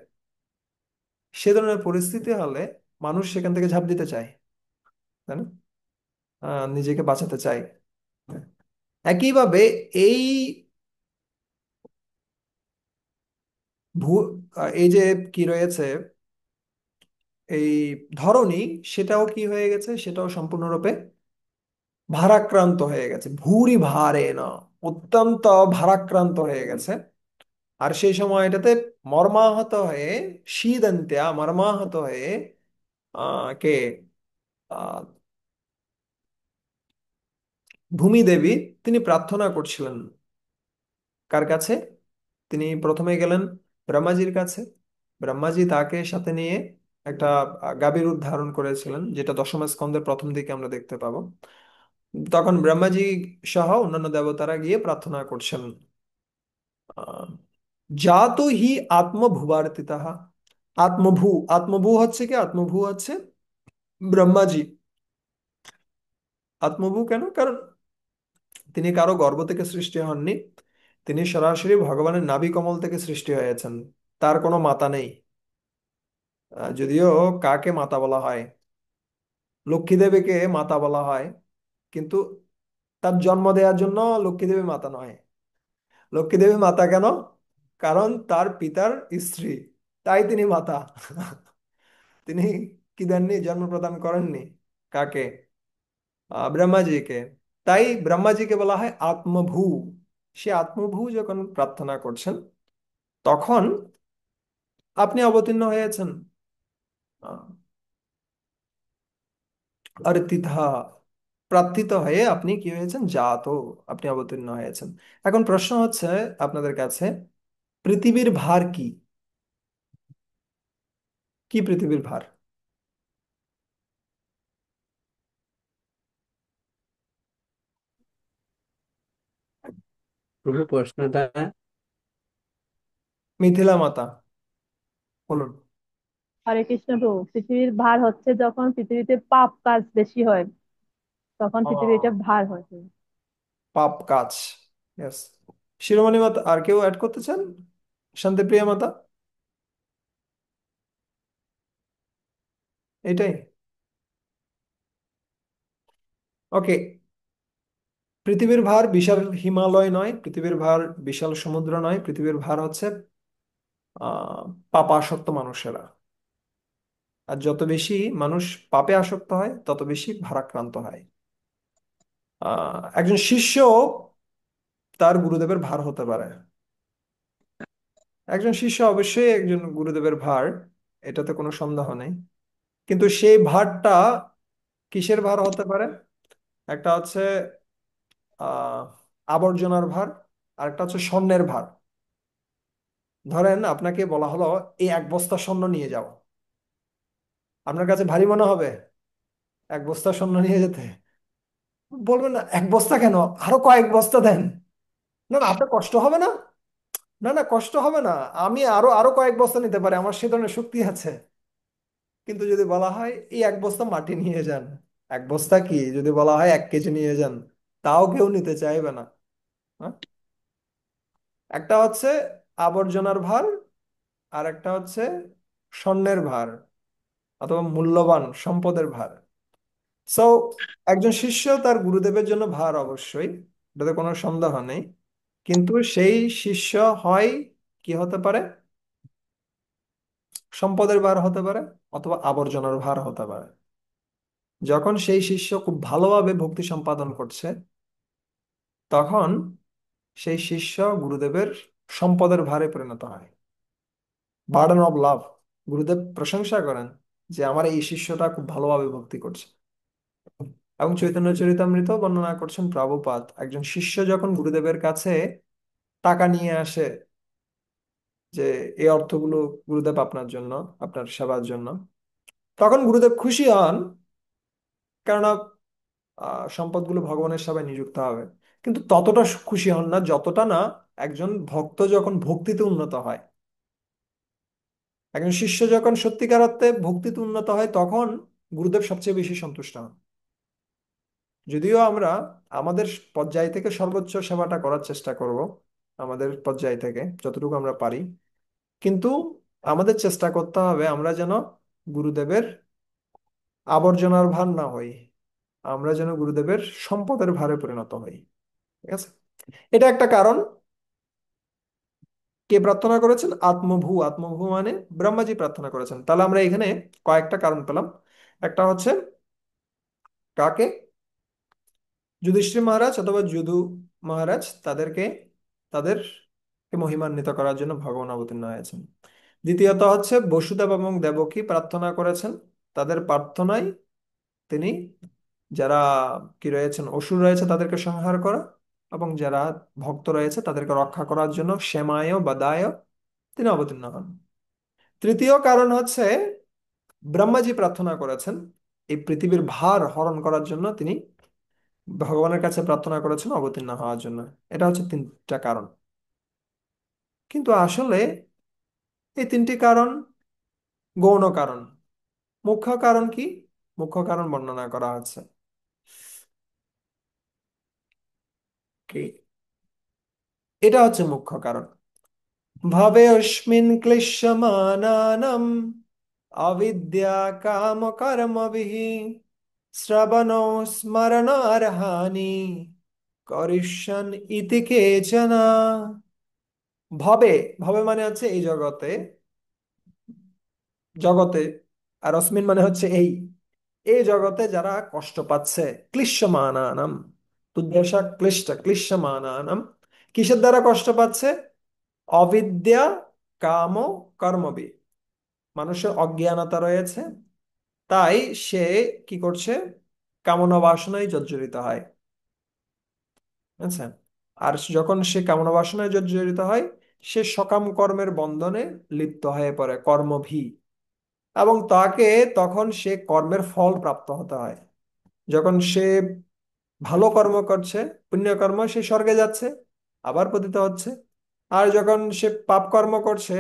সে ধরনের পরিস্থিতি হলে মানুষ সেখান থেকে ঝাঁপ দিতে চায়, তাই না? নিজেকে বাঁচাতে চায়। একইভাবে এই ভূ এই যে কি রয়েছে, এই ধরনী, সেটাও কি হয়ে গেছে? সেটাও সম্পূর্ণরূপে ভারাক্রান্ত হয়ে গেছে, ভূরি ভারে না, অত্যন্ত ভারাক্রান্ত হয়ে গেছে। আর সেই সময় এটাতে মর্মাহত হয়ে, শীদন্ত্য়া, মর্মাহত হয়ে কে ভূমি দেবী তিনি প্রার্থনা করছিলেন কার কাছে? তিনি প্রথমে গেলেন ব্রহ্মাজির কাছে। ব্রহ্মাজি তাকে সাথে নিয়ে একটা গাভীর রূপ ধারণ করেছিলেন, যেটা দশম স্কন্ধের প্রথম দিকে আমরা দেখতে পাবো। তখন ব্রহ্মাজি সহ অন্যান্য দেবতারা গিয়ে প্রার্থনা করছেন, আহ, জাতো হি আত্মভুবার্তিতাহ। আত্মভূ, আত্মভূ হচ্ছে কি? আত্মভূ হচ্ছে ব্রহ্মাজি। আত্মভূ কেন? কারণ তিনি কারো গর্ভ থেকে সৃষ্টি হননি, তিনি সরাসরি ভগবানের নাভি কমল থেকে সৃষ্টি হয়েছেন। তার কোনো মাতা নেই। যদিও কাকে মাতা বলা হয়, লক্ষ্মী দেবীকে মাতা বলা হয়, কিন্তু তার জন্ম দেওয়ার জন্য লক্ষ্মী দেবী মাতা নয়। লক্ষ্মী দেবী মাতা কেন? কারণ তার পিতার স্ত্রী, তাই তিনি মাতা। তিনি কি দেননি? জন্ম প্রদান করেননি। কাকে? ব্রহ্মাজিকে। তাই ব্রহ্মাজিকে বলা হয় আত্মভূ। সে আত্মভূ যখন প্রার্থনা করছেন, তখন আপনি অবতীর্ণ হয়েছেন। আহ, আর তিথা, প্রার্থিত হয়ে আপনি কি হয়েছেন? জাত, আপনি অবতীর্ণ হয়েছেন। এখন প্রশ্ন হচ্ছে আপনাদের কাছে, পৃথিবীর ভার কি? কি পৃথিবীর ভার? প্রভু প্রশ্নটা। মিথিলা মাতা, বলুন। হরে কৃষ্ণ প্রভু, পৃথিবীর ভার হচ্ছে যখন পৃথিবীতে পাপ কাজ বেশি হয়, তখন পৃথিবীটা ও, ভার হয়। পাপ কাজ। ইয়েস। শিরোমণি মাতা, আর কেউ অ্যাড করতে চান? শান্তিপ্রিয়া মাতা, এটাই। ওকে। পৃথিবীর ভার বিশাল হিমালয় নয়, পৃথিবীর ভার বিশাল সমুদ্র নয়, পৃথিবীর ভার হচ্ছে পাপাসক্ত মানুষেরা। আর যত বেশি মানুষ পাপে আসক্ত হয়, তত বেশি ভারাক্রান্ত হয়। একজন শিষ্য তার গুরুদেবের ভার হতে পারে। একজন শিষ্য অবশ্যই একজন গুরুদেবের ভার, এটাতে কোনো সন্দেহ নেই। কিন্তু সেই ভারটা কিসের ভার হতে পারে? একটা হচ্ছে আহ আবর্জনার ভার, আর একটা হচ্ছে স্বর্ণের ভার। ধরেন আপনাকে বলা হলো এই এক বস্তা স্বর্ণ নিয়ে যাও, আপনার কাছে ভারী মনে হবে এক বস্তা স্বর্ণ নিয়ে যেতে? বলবেন না এক বস্তা কেন, আরো কয়েক বস্তা দেন। না না, আপনার কষ্ট হবে না? না না, কষ্ট হবে না, আমি আরো আরো কয়েক বস্তা নিতে পারি, আমার সে ধরনের শক্তি আছে। কিন্তু যদি বলা হয় এই এক বস্তা মাটি নিয়ে যান, এক বস্তা কি, যদি বলা হয় 1 কেজি নিয়ে যান, তাও কেউ নিতে চাইবে না। হ্যাঁ? একটা হচ্ছে আবর্জনার ভার, আর একটা হচ্ছে স্বর্ণের ভার, অথবা মূল্যবান সম্পদের ভার। সো একজন শিষ্য তার গুরুদেবের জন্য ভার অবশ্যই, এটাতে কোনো সন্দেহ নেই। কিন্তু সেই শিষ্য হয়, কি হতে পারে? সম্পদের ভার হতে পারে, অথবা আবর্জনার ভার হতে পারে। যখন সেই শিষ্য খুব ভালোভাবে ভক্তি সম্পাদন করছে, তখন সেই শিষ্য গুরুদেবের সম্পদের ভারে পরিণত হয়। Burden of love. গুরুদেব প্রশংসা করেন যে আমার এই শিষ্যটা খুব ভালোভাবে ভক্তি করছে। এবং চৈতন্য চরিতামৃত বর্ণনা করছেন প্রভুপাদ, একজন শিষ্য যখন গুরুদেবের কাছে টাকা নিয়ে আসে যে এই অর্থগুলো গুরুদেব আপনার জন্য, আপনার সেবার জন্য, তখন গুরুদেব খুশি হন, কেননা সম্পদগুলো ভগবানের সেবায় নিযুক্ত হবে। কিন্তু ততটা খুশি হন না যতটা না একজন ভক্ত যখন ভক্তিতে উন্নত হয়। একজন শিষ্য যখন সত্যিকার অর্থে ভক্তিতে উন্নত হয়, তখন গুরুদেব সবচেয়ে বেশি সন্তুষ্ট হন। যদিও আমরা আমাদের পর্যায় থেকে সর্বোচ্চ সেবাটা করার চেষ্টা করব, আমাদের পর্যায় থেকে যতটুকু আমরা পারি, কিন্তু আমাদের চেষ্টা করতে হবে আমরা যেন গুরুদেবের আবর্জনার ভার না হই, আমরা যেন গুরুদেবের সম্পদের ভারে পরিণত হই। ঠিক আছে? এটা একটা কারণ। কে প্রার্থনা করেছেন? আত্মভূ। আত্মভূ মানে ব্রহ্মাজি প্রার্থনা করেছেন। তাহলে আমরা এখানে কয়েকটা কারণ পেলাম। একটা হচ্ছে কাকে? যুধিষ্ঠির মহারাজ অথবা যদু মহারাজ, তাদেরকে মহিমান্বিত করার জন্য ভগবান অবতীর্ণ হয়েছেন। দ্বিতীয়ত হচ্ছে বসুদেব এবং দেবকী প্রার্থনা করেছেন, তাদের প্রার্থনায় তিনি যারা কি রয়েছেন, অসুর রয়েছে তাদেরকে সংহার করা, এবং যারা ভক্ত রয়েছে তাদেরকে রক্ষা করার জন্য সেমায় বা দায় তিনি অবতীর্ণ হন। তৃতীয় কারণ হচ্ছে ব্রহ্মাজি প্রার্থনা করেছেন এই পৃথিবীর ভার হরণ করার জন্য, তিনি ভগবানের কাছে প্রার্থনা করেছেন অবতীর্ণ হওয়ার জন্য। এটা হচ্ছে তিনটা কারণ। কিন্তু আসলে এই তিনটি কারণ গৌণ কারণ। মুখ্য কারণ কি? মুখ্য কারণ বর্ণনা করা হচ্ছে কি, এটা হচ্ছে মুখ্য কারণ। ভবেऽস্মিन् ক্লিশ্যমানানাम् অবিদ্যা কাম কর্মভিঃ শ্রবণো স্মরণার্হানি করিষ্যন ইতি কেচন। ভবে, ভবে মানে হচ্ছে এই জগতে, জগতে, আর অস্মিন মানে হচ্ছে এই, এই জগতে যারা কষ্ট পাচ্ছে, ক্লিশ্যমানানাম, তুদ্দেশা ক্লিষ্ট, ক্লিশ্যমানানাম, কিসের দ্বারা কষ্ট পাচ্ছে? অবিদ্যা কাম কর্মবি, মানুষের অজ্ঞানতা রয়েছে, তাই সে কি করছে? কামনা বাসনায় জর্জরিত হয়। আচ্ছা, আর যখন সে কামনা বাসনায় জর্জরিত হয়, সে সকাম কর্মের বন্ধনে লিপ্ত হয়ে পড়ে, কর্মভী, এবং তাকে তখন সে কর্মের ফল প্রাপ্ত হতে হয়। যখন সে ভালো কর্ম করছে, পুণ্যকর্ম, সে স্বর্গে যাচ্ছে, আবার পতিত হচ্ছে। আর যখন সে পাপ কর্ম করছে,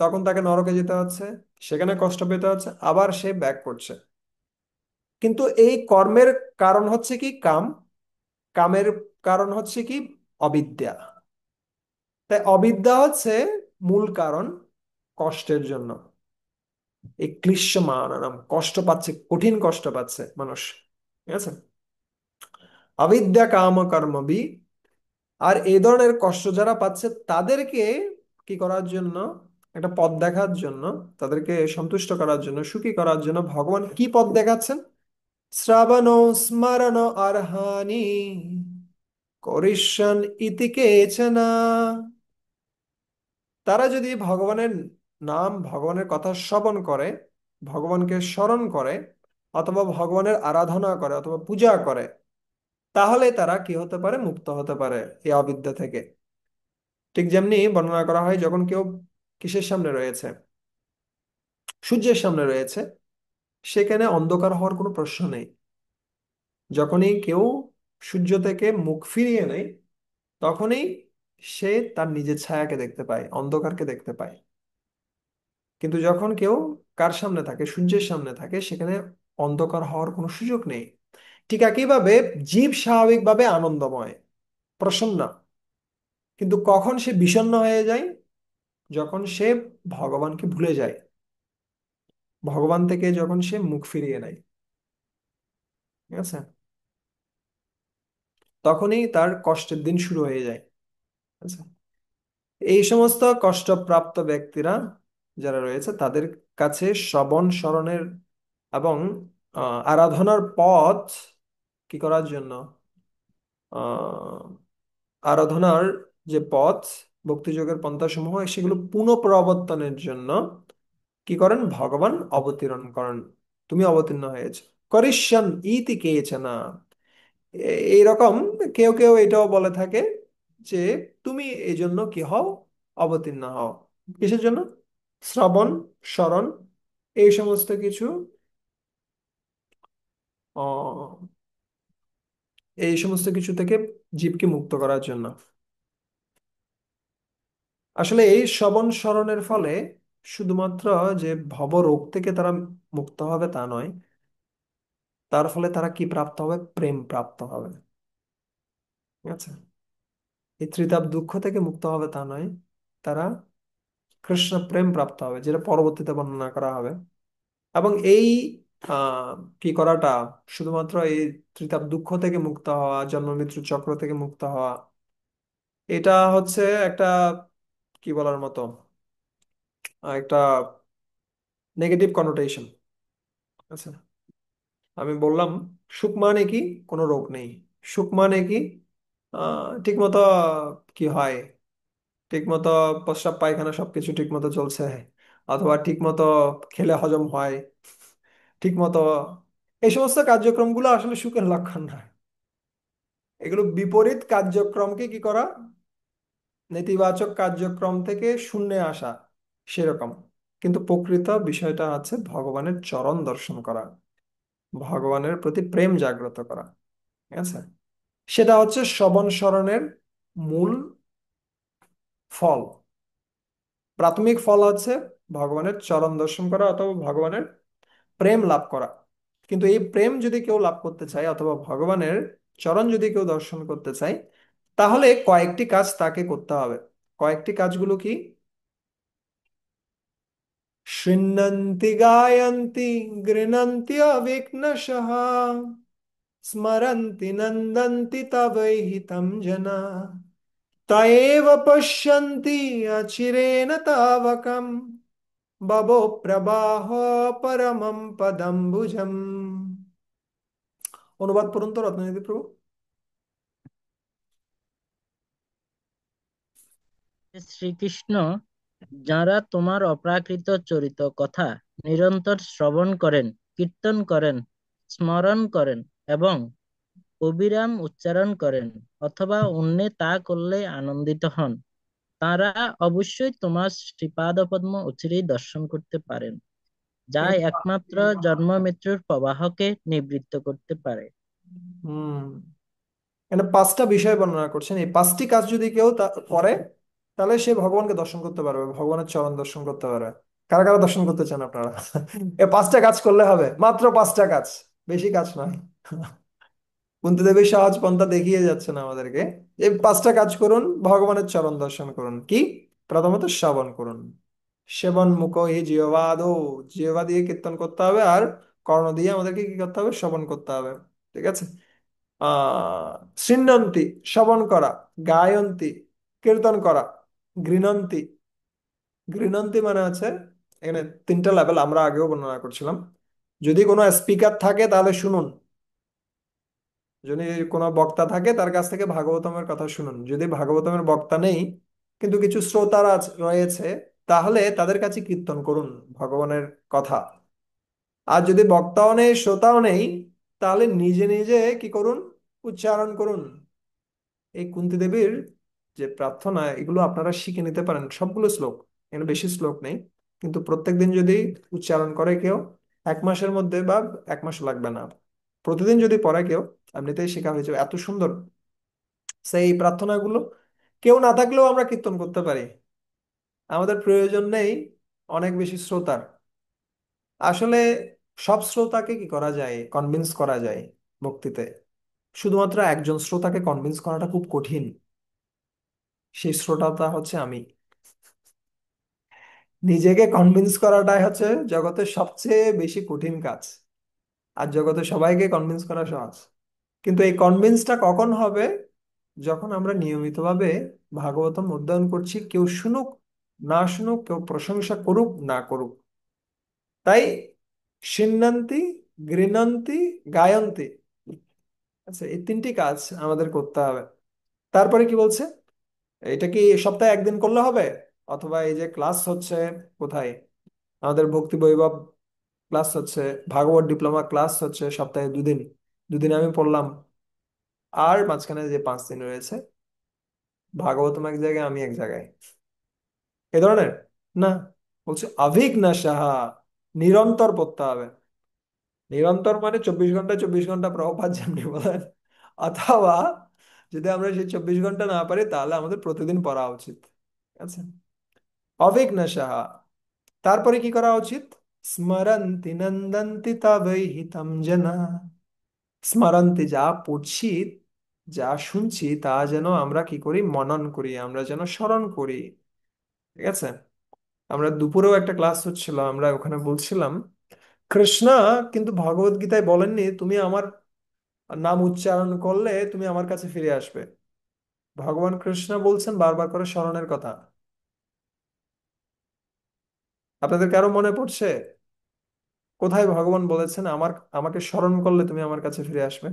তখন তাকে নরকে যেতে হচ্ছে, সেখানে কষ্ট পেতে হচ্ছে, আবার সে ব্যাক করছে। কিন্তু এই কর্মের কারণ হচ্ছে কি? কাম। কামের কারণ হচ্ছে কি? অবিদ্যা। তাই অবিদ্যা হচ্ছে মূল কারণ কষ্টের জন্য। এই ক্লিশ্যমানানাম, কষ্ট পাচ্ছে, কঠিন কষ্ট পাচ্ছে মানুষ। ঠিক আছে? অবিদ্যা কাম কর্মবি। আর এই ধরনের কষ্ট যারা পাচ্ছে তাদেরকে কি করার জন্য, একটা পথ দেখার জন্য, তাদেরকে সন্তুষ্ট করার জন্য, সুখী করার জন্য ভগবান কি পথ দেখাচ্ছেন? শ্রাবণ স্মরণ আরহানি করিষ্যন ইতি কেচন। তারা যদি ভগবানের নাম, ভগবানের কথা শ্রবণ করে, ভগবানকে স্মরণ করে, অথবা ভগবানের আরাধনা করে, অথবা পূজা করে, তাহলে তারা কি হতে পারে? মুক্ত হতে পারে এই অবিদ্যা থেকে। ঠিক যেমনি বর্ণনা করা হয়, যখন কেউ কিসের সামনে রয়েছে, সূর্যের সামনে রয়েছে, সেখানে অন্ধকার হওয়ার কোনো প্রশ্ন নেই। যখনই কেউ সূর্য থেকে মুখ ফিরিয়ে নেয়, তখনই সে তার নিজের ছায়াকে দেখতে পায়, অন্ধকারকে দেখতে পায়। কিন্তু যখন কেউ কার সামনে থাকে, সূর্যের সামনে থাকে, সেখানে অন্ধকার হওয়ার কোনো সুযোগ নেই। ঠিক একইভাবে জীব স্বাভাবিকভাবে আনন্দময়, প্রসন্ন, কিন্তু কখন সে বিষণ্ণ হয়ে যায়? যখন সে ভগবানকে ভুলে যায়, ভগবান থেকে যখন সে মুখ ফিরিয়ে নেয়। ঠিক আছে? তখনই তার কষ্টের দিন শুরু হয়ে যায়। আচ্ছা, এই সমস্ত কষ্টপ্রাপ্ত ব্যক্তিরা যারা রয়েছে, তাদের কাছে শ্রবণ শরণের এবং আরাধনার পথ কি করার জন্য, আহ আরাধনার যে পথ, ভক্তিযোগের পন্থাসমূহ, সেগুলো পুনঃপ্রবর্তনের জন্য কি করেন? ভগবান অবতীর্ণ করেন। তুমি অবতীর্ণ হয়েছে, করিষ্যান ইতি কেচন। এইরকম কেউ কেউ এটাও বলে থাকে যে তুমি এই জন্য কি হও? অবতীর্ণ হও। কিসের জন্য? শ্রবণ, শরণ, এই সমস্ত কিছু, আহ, এই সমস্ত কিছু থেকে জীবকে মুক্ত করার জন্য। আসলে এই শ্রবণ শরণের ফলে শুধুমাত্র যে ভবরোগ থেকে তারা মুক্ত হবে তা নয়, তার ফলে তারা কি প্রাপ্ত হবে? প্রেম প্রাপ্ত হবে। ঠিক আছে? এই ত্রিতাপ দুঃখ থেকে মুক্ত হবে তা নয়, তারা কৃষ্ণ প্রেম প্রাপ্ত হবে, যেটা পরবর্তীতে বর্ণনা করা হবে। এবং এই কি করাটা, শুধুমাত্র এই ত্রিতাপ দুঃখ থেকে মুক্ত হওয়া, জন্ম মৃত্যু চক্র থেকে মুক্ত হওয়া, এটা হচ্ছে একটা কি বলার মতো, একটা নেগেটিভ কনোটেশন। আচ্ছা, আমি বললাম সুখ মানে কি? কোনো রোগ নেই। সুখ মানে কি? ঠিক মতো কি হয়, ঠিক মতো প্রস্রাব পায়খানা সবকিছু ঠিক মতো চলছে, অথবা ঠিক মতো খেলে হজম হয়, ঠিক মতো এই সমস্ত কার্যক্রমগুলো আসলে সুখের লক্ষণ নয়। এগুলো বিপরীত কার্যক্রমকে কি করা, নেতিবাচক কার্যক্রম থেকে শূন্যে আসা, সেরকম। কিন্তু প্রকৃত বিষয়টা আছে ভগবানের চরণ দর্শন করা, ভগবানের প্রতি প্রেম জাগ্রত করা। ঠিক আছে? সেটা হচ্ছে শ্রবণ শরণের মূল ফল। প্রাথমিক ফল হচ্ছে ভগবানের চরণ দর্শন করা অথবা ভগবানের প্রেম লাভ করা। কিন্তু এই প্রেম যদি কেউ লাভ করতে চায় অথবা ভগবানের চরণ যদি কেউ দর্শন করতে চায়, তাহলে কয়েকটি কাজ তাকে করতে হবে। কয়েকটি কাজগুলো কি? শৃণ্বন্তি গায়ন্তি গৃণন্তি অবিঘ্নশঃ স্মরন্তি নন্দন্তি তবৈহিতম জনা তয়েব পশ্যন্তি অচিরেণ তাবকম বভো প্রবাহ পরমম পদম্বুজম। অনুবাদ পড়ুন তো রত্নজ্যোতি প্রভু। শ্রীকৃষ্ণ, যাঁরা তোমার অপ্রাকৃত চরিত কথা নিরন্তর শ্রবণ করেন, কীর্তন করেন, স্মরণ করেন এবং অবিরাম উচ্চারণ করেন অথবা অন্যে তা করলে আনন্দিত হন, তাঁরা অবশ্যই তোমার শ্রীপাদপদ্ম অচিরেই দর্শন করতে পারেন, যা একমাত্র জন্ম মৃত্যুর প্রবাহকে নিবৃত্ত করতে পারে। হুম, এখানে পাঁচটা বিষয় বর্ণনা করছেন। এই পাঁচটি কাজ যদি কেউ করে, তাহলে সে ভগবানকে দর্শন করতে পারবে, ভগবানের চরণ দর্শন করতে পারবে। কারা কারা দর্শন করতে চান আপনারা? এই পাঁচটা কাজ করলে হবে, মাত্র পাঁচটা কাজ, বেশি কাজ নয়। কুন্তি দেবী সহজ পন্থা দেখিয়ে যাচ্ছেন আমাদেরকে। এই পাঁচটা কাজ করুন, ভগবানের চরণ দর্শন করুন। কি? প্রথমত শ্রবণ করুন। সেবন মুখ হি জিহ্বাদো, জিহ্বা দিয়ে কীর্তন করতে হবে, আর কর্ণ দিয়ে আমাদেরকে কি করতে হবে? শ্রবণ করতে হবে। ঠিক আছে? আহ শৃণ্বন্তি, শ্রবণ করা। গায়ন্তি, কীর্তন করা। গৃণন্তি, গৃণন্তি মানে আছে, এখানে তিনটা লেভেল আমরা আগেও বর্ণনা করছিলাম। যদি কোনো স্পিকার থাকে তাহলে শুনুন, যদি কোনো বক্তা থাকে তার কাছ থেকে ভাগবতমের কথা শুনুন। যদি ভাগবতমের বক্তা নেই কিন্তু কিছু শ্রোতারা রয়েছে, তাহলে তাদের কাছে কীর্তন করুন ভগবানের কথা। আর যদি বক্তাও নেই, শ্রোতাও নেই, তাহলে নিজে নিজে কি করুন? উচ্চারণ করুন। এই কুন্তি দেবীর যে প্রার্থনা, এগুলো আপনারা শিখে নিতে পারেন, সবগুলো শ্লোক, এখানে বেশি শ্লোক নেই। কিন্তু প্রত্যেকদিন যদি উচ্চারণ করে কেউ, 1 মাসের মধ্যে, বা 1 মাস লাগবে না, প্রতিদিন যদি পড়ে কেউ, এমনিতেই শেখা হয়ে যাবে। এত সুন্দর সেই প্রার্থনাগুলো। কেউ না থাকলেও আমরা কীর্তন করতে পারি, আমাদের প্রয়োজন নেই অনেক বেশি শ্রোতার। আসলে সব শ্রোতাকে কি করা যায়? কনভিন্স করা যায় ভক্তিতে। শুধুমাত্র একজন শ্রোতাকে কনভিন্স করাটা খুব কঠিন। সেই শ্রোতাটা হচ্ছে আমি। নিজেকে কনভিন্স করাটাই হচ্ছে জগতের সবচেয়ে বেশি কঠিন কাজ। আর জগতে সবাইকে কনভিন্স করা সহজ। কিন্তু এই কনভিন্সটা কখন হবে? যখন আমরা নিয়মিতভাবে ভাগবতম অধ্যয়ন করছি, কেউ শুনুক না শুনুক, কেউ প্রশংসা করুক না করুক। তাই সিন্নান্তি, গৃণন্তি, গায়ন্তি, আচ্ছা, এই তিনটি কাজ আমাদের করতে হবে। তারপরে কি বলছে? এটা কি সপ্তাহে একদিন করলে হবে? অথবা এই যে ক্লাস হচ্ছে কোথায়, আমাদের ভক্তি বৈভব ক্লাস হচ্ছে, ভাগবত ডিপ্লোমা ক্লাস হচ্ছে সপ্তাহে 2 দিন, 2 দিনে আমি পড়লাম, আর মাঝখানে যে 5 দিন রয়েছে ভাগবতম এক জায়গায় আমি এক জায়গায়, এ ধরনের না। বলছে অভিঘ্ন সাহা, নিরন্তর পড়তে হবে। নিরন্তর মানে 24 ঘন্টা 24 ঘন্টা, প্রভুপাদ যেমনি বলেন। অথবা যদি আমরা সেই 24 ঘন্টা না পারি, তাহলে আমাদের প্রতিদিন পড়া উচিত। ঠিক আছে? অভিঘ্ন সাহা। তারপরে কি করা উচিত? স্মরন্তি নন্দন্তি তবৈহিতম জনা। স্মরন্তি, যা পড়ছি, যা শুনছি, তা যেন আমরা কি করি? মনন করি, আমরা যেন স্মরণ করি। ঠিক আছে? আমরা দুপুরেও একটা ক্লাস হচ্ছিল, আমরা ওখানে বলছিলাম কৃষ্ণ কিন্তু ভগবত গীতায় বলেননি তুমি আমার নাম উচ্চারণ করলে তুমি আমার কাছে ফিরে আসবে। ভগবান কৃষ্ণ বলছেন বারবার করে স্মরণের কথা। আপনাদের কারো মনে পড়ছে কোথায় ভগবান বলেছেন আমাকে স্মরণ করলে তুমি আমার কাছে ফিরে আসবে?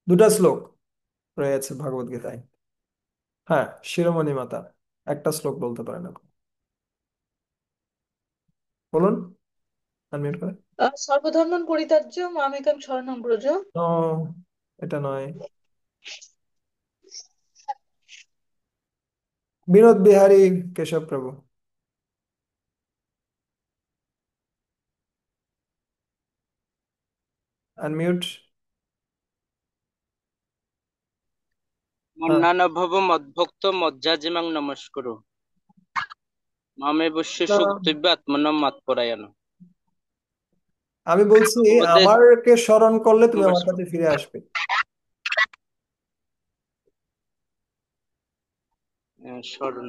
দুটা শ্লোক রয়েছে ভগবত গীতায়। হ্যাঁ, শিরোমণি মাতা একটা শ্লোক বলতে পারেন আপনি। বলুন, আনমিউট করে। সর্বধর্মান পরিত্যাজ্য মামেকং শরণং ব্রজ। ও, এটা নয়। বিনোদ বিহারী কেশব প্রভু। আনমিউট। হ্যাঁ। মন্নানভব মদ্ভক্ত মজ্জাজিমাং নমস্কুরু মামেবস্য সুগতব্য আত্মনম মাৎপরায়ণ। আমি বলছি উপদেশ আমারকে স্মরণ করলে তুমি আমার নমস্কার। কাছে ফিরে আসবে। স্মরণ।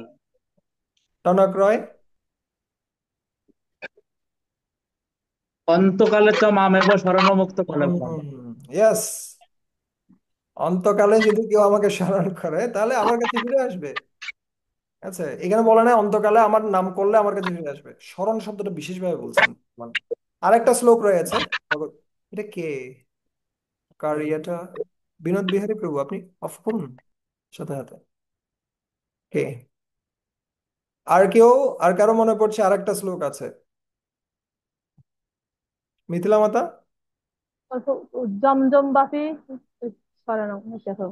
টনক রয়। অন্তকালে তো মামেব শরণমুক্ত কালে। ইয়েস, অন্তকালে যদি কেউ আমাকে স্মরণ করে তাহলে আমার কাছে ফিরে আসবে। আচ্ছা, এখানে বলে না অন্তকালে আমার নাম করলে আমার কাছে ফিরে আসবে, স্মরণ শব্দটা বিশেষভাবে বলছেন ভগবান। আরেকটা শ্লোক রয়েছে এটা কে, কার ইয়েটা? বিনোদ বিহারী প্রভু, আপনি অফ করুন সাথে সাথে। কে, আর কেউ, আর কারো মনে পড়ছে আরেকটা শ্লোক আছে? মিথিলা মাতা। জমজম বাপি সরানো দেখো।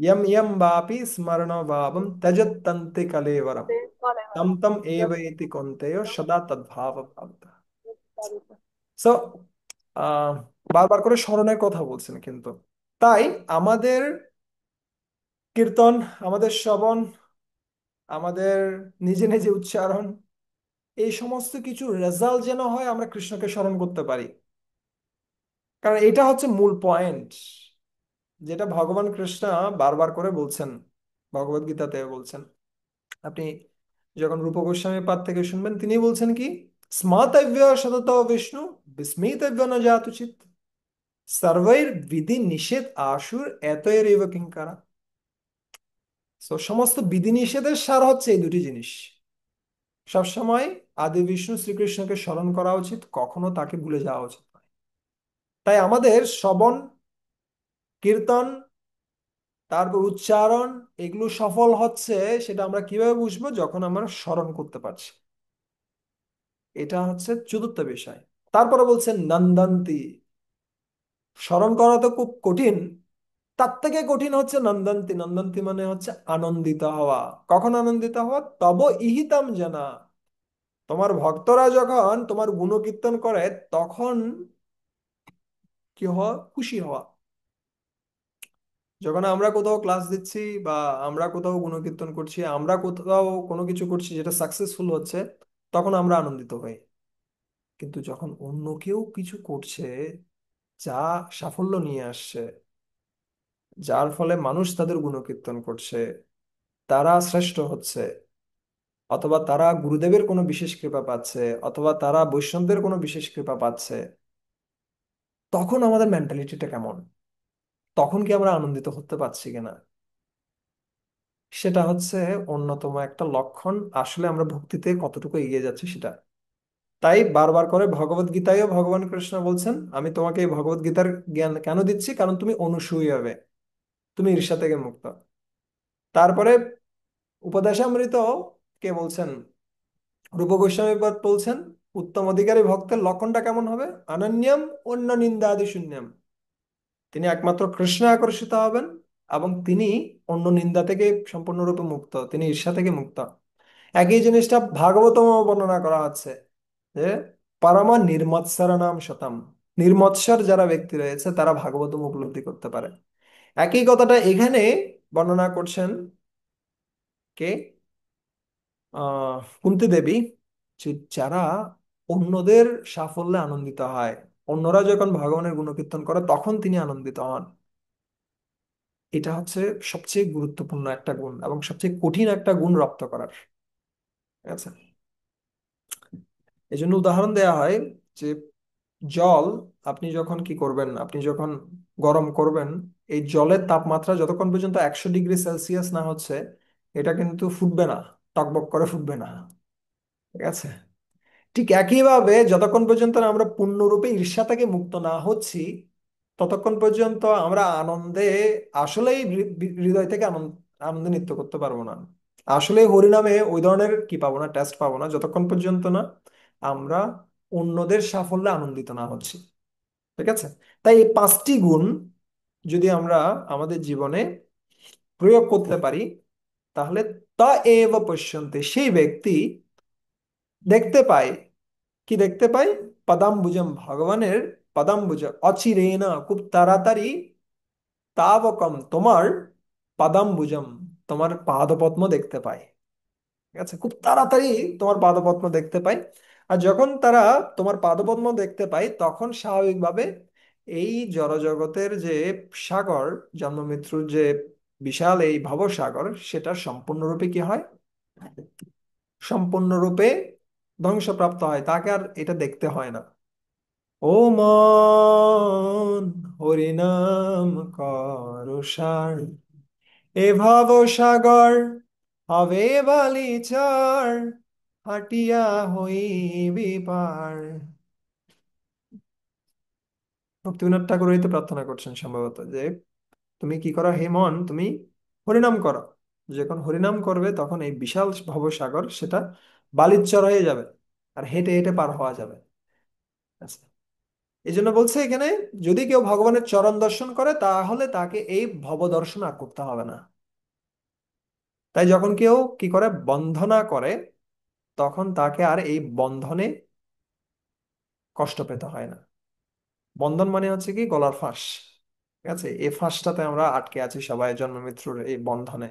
यम यम वापि स्मरण भावम त्यजतन्ते कलेवरम तम तम एव इति कौन्तेय सदा तद्भाव भावता। সো বারবার করে স্মরণের কথা বলছেন কিন্তু। তাই আমাদের কীর্তন, আমাদের শ্রবণ, আমাদের নিজে নিজে উচ্চারণ, এই সমস্ত কিছু রেজাল্ট যেন হয় আমরা কৃষ্ণকে স্মরণ করতে পারি। কারণ এটা হচ্ছে মূল পয়েন্ট, যেটা ভগবান কৃষ্ণ বারবার করে বলছেন, ভগবদ গীতাতে বলছেন। আপনি যখন রূপ গোস্বামী পাদ থেকে শুনবেন, তিনি বলছেন কি, স্মাতব্য সতত বিষ্ণু বিস্মিতব্য ন জাতুচিত সর্বৈর বিধি নিষেধ আসুর এতএব কিঙ্করা। তো সমস্ত বিধি নিষেধের সার হচ্ছে এই দুটি জিনিস। সবসময় আদি বিষ্ণু শ্রীকৃষ্ণকে স্মরণ করা উচিত, কখনো তাকে ভুলে যাওয়া উচিত নয়। তাই আমাদের শ্রবণ, কীর্তন, তারপর উচ্চারণ, এগুলো সফল হচ্ছে সেটা আমরা কিভাবে বুঝবো? যখন আমরা স্মরণ করতে পারছি। এটা হচ্ছে চতুর্থ বিষয়। তারপরে বলছেন নন্দন্তি, স্মরণ করা তো খুব কঠিন, তার থেকে কঠিন হচ্ছে নন্দন্তি। নন্দন্তি মানে হচ্ছে আনন্দিত হওয়া। কখন আনন্দিত হওয়া? তব ইহিতাম জানা, তোমার ভক্তরা যখন তোমার গুণকীর্তন করে তখন কি হওয়া? খুশি হওয়া। যখন আমরা কোথাও ক্লাস দিচ্ছি বা আমরা কোথাও গুণকীর্তন করছি, আমরা কোথাও কোনো কিছু করছি যেটা সাকসেসফুল হচ্ছে, তখন আমরা আনন্দিত হই। কিন্তু যখন অন্য কেউ কিছু করছে যা সাফল্য নিয়ে আসছে, যার ফলে মানুষ তাদের গুণকীর্তন করছে, তারা শ্রেষ্ঠ হচ্ছে, অথবা তারা গুরুদেবের কোনো বিশেষ কৃপা পাচ্ছে, অথবা তারা বৈষ্ণবদের কোনো বিশেষ কৃপা পাচ্ছে, তখন আমাদের মেন্টালিটিটা কেমন? তখন কি আমরা আনন্দিত হতে পারছি কিনা? সেটা হচ্ছে অন্যতম একটা লক্ষণ আসলে আমরা ভক্তিতে কতটুকু এগিয়ে যাচ্ছি সেটা। তাই বারবার করে ভগবত গীতায়ও ভগবান কৃষ্ণ বলছেন, আমি তোমাকে এই ভগবত গীতার জ্ঞান কেন দিচ্ছি? কারণ তুমি অনুসূয়ী হবে, তুমি ঈর্ষা থেকে মুক্ত। তারপরে উপদেশামৃত কে বলছেন? রূপ গোস্বামী পাদ বলছেন, উত্তম অধিকারী ভক্তের লক্ষণটা কেমন হবে? অনন্যম অন্য নিন্দাদি শূন্যম, তিনি একমাত্র কৃষ্ণে আকর্ষিত হবেন এবং তিনি অন্য নিন্দা থেকে সম্পূর্ণরূপে মুক্ত, তিনি ঈর্ষা থেকে মুক্ত। একই জিনিসটা ভাগবতম বর্ণনা করা হচ্ছে যে পরমা নির্মৎসর নাম শতম, নির্মৎসর যারা ব্যক্তি রয়েছে তারা ভাগবতম উপলব্ধি করতে পারে। একই কথাটা এখানে বর্ণনা করছেন কে? কুন্তি দেবী, যে যারা অন্যদের সাফল্যে আনন্দিত হয়, অন্যরা যখন ভগবানের গুণকীর্তন করে তখন তিনি আনন্দিত হন। এটা হচ্ছে সবচেয়ে গুরুত্বপূর্ণ একটা গুণ এবং সবচেয়ে কঠিন একটা গুণ রপ্ত করার। ঠিক আছে, এই জন্য উদাহরণ দেয়া হয় যে জল, আপনি যখন কি করবেন, আপনি যখন গরম করবেন, এই জলের তাপমাত্রা যতক্ষণ পর্যন্ত 100 ডিগ্রি সেলসিয়াস না হচ্ছে, এটা কিন্তু ফুটবে না, টকবক করে ফুটবে না। ঠিক আছে, ঠিক একইভাবে যতক্ষণ পর্যন্ত না আমরা পূর্ণরূপে ঈর্ষা থেকে মুক্ত না হচ্ছি, ততক্ষণ পর্যন্ত আমরা আনন্দে আসলেই হৃদয় থেকে আনন্দ আনন্দে নৃত্য করতে পারবো না। আসলে হরিনামে ওই ধরনের কি পাবো না, টেস্ট পাবো না, যতক্ষণ পর্যন্ত না আমরা অন্যদের সাফল্যে আনন্দিত না হচ্ছি। ঠিক আছে? তাই এই 5টি গুণ যদি আমরা আমাদের জীবনে প্রয়োগ করতে পারি, তাহলে তা এব পশ্যন্তে, সেই ব্যক্তি দেখতে পায়, কি দেখতে পায়? পদাম্বুজম, ভগবানের পদাম্বুজ, অচিরেনা, খুব তাড়াতাড়ি, তাবকম, তোমার পদাম্বুজম, তোমার পাদপদ্ম দেখতে পায়। ঠিক আছে? খুব তাড়াতাড়ি তোমার পাদপদ্ম দেখতে পায়। আর যখন তারা তোমার পাদপদ্ম দেখতে পায়, তখন স্বাভাবিকভাবে এই জড়জগতের যে সাগর, জন্ম মৃত্যুর যে বিশাল এই ভবসাগর, সেটা সম্পূর্ণরূপে কি হয়? সম্পূর্ণরূপে ধ্বংসপ্রাপ্ত হয়, তাকে আর এটা দেখতে হয় না। ও মন, হরিনাম কর সার, এ ভবসাগর হবে বালিচর, হাটিয়া হইবি পার। ভক্তিবিনোদ ঠাকুর এই তো প্রার্থনা করছেন সম্ভবত, যে তুমি কি করো হে মন, তুমি হরিনাম করো। যখন হরিনাম করবে তখন এই বিশাল ভবসাগর সেটা বালিচর হয়ে যাবে, আর হেঁটে হেঁটে পার হওয়া যাবে। আচ্ছা, এই জন্য বলছে এখানে, যদি কেউ ভগবানের চরণ দর্শন করে তাহলে তাকে এই ভব দর্শন আর করতে হবে না। তাই যখন কেউ কি করে, বন্ধনা করে, তখন তাকে আর এই বন্ধনে কষ্ট পেতে হয় না। বন্ধন মানে হচ্ছে কি, গলার ফাঁস। ঠিক আছে? এই ফাঁসটাতে আমরা আটকে আছি সবাই, জন্ম মৃত্যুর এই বন্ধনে।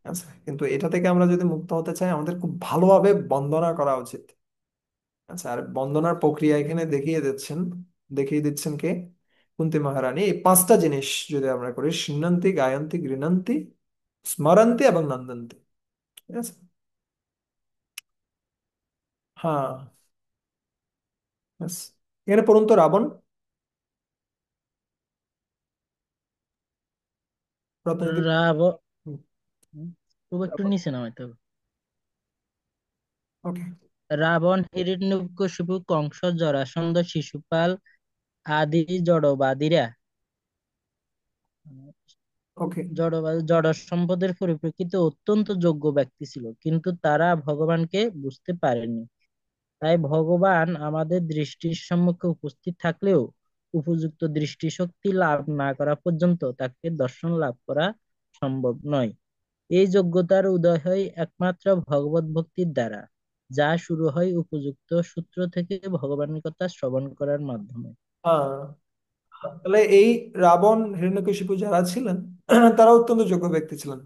আচ্ছা, কিন্তু এটা থেকে আমরা যদি মুক্ত হতে চাই, আমাদের খুব ভালোভাবে বন্দনা করা উচিত। আচ্ছা, আর বন্দনার প্রক্রিয়া এখানে দেখিয়ে দিচ্ছেন কে? কুন্তী মহারানী। এই 5টা জিনিস যদি আমরা করি, সিন্নন্তি, গায়ন্তি, গৃণন্তি, স্মরন্তি এবং নন্দন্তি। ঠিক আছে? হ্যাঁ, ব্যাস। এখানে পড়ুন তো রাবণ, রত্নজ্যোতি। রাব খুব একটু নিচে নামাইতে হবে। ওকে। রাবণ, হিরণ্যকশিপু, কংস, জরাসন্ধ, শিশুপাল আদি জড়বাদীরা ওকে। জড় সম্পদের পরিপ্রেক্ষিতে অত্যন্ত যোগ্য ব্যক্তি ছিল, কিন্তু তারা ভগবানকে বুঝতে পারেনি। তাই ভগবান আমাদের দৃষ্টির সম্মুখে উপস্থিত থাকলেও উপযুক্ত দৃষ্টিশক্তি লাভ না করা পর্যন্ত তাকে দর্শন লাভ করা সম্ভব নয়। এই যোগ্যতার উদয় হয় একমাত্র ভগবত ভক্তির দ্বারা, যা শুরু হয় উপযুক্ত সূত্র থেকে ভগবানের কথা শ্রবণ করার মাধ্যমে। হ্যাঁ, তাহলে এই রাবণ, হিরণ্যকশিপু যারা ছিলেন, তারা অত্যন্ত যোগ্য ব্যক্তি ছিলেন,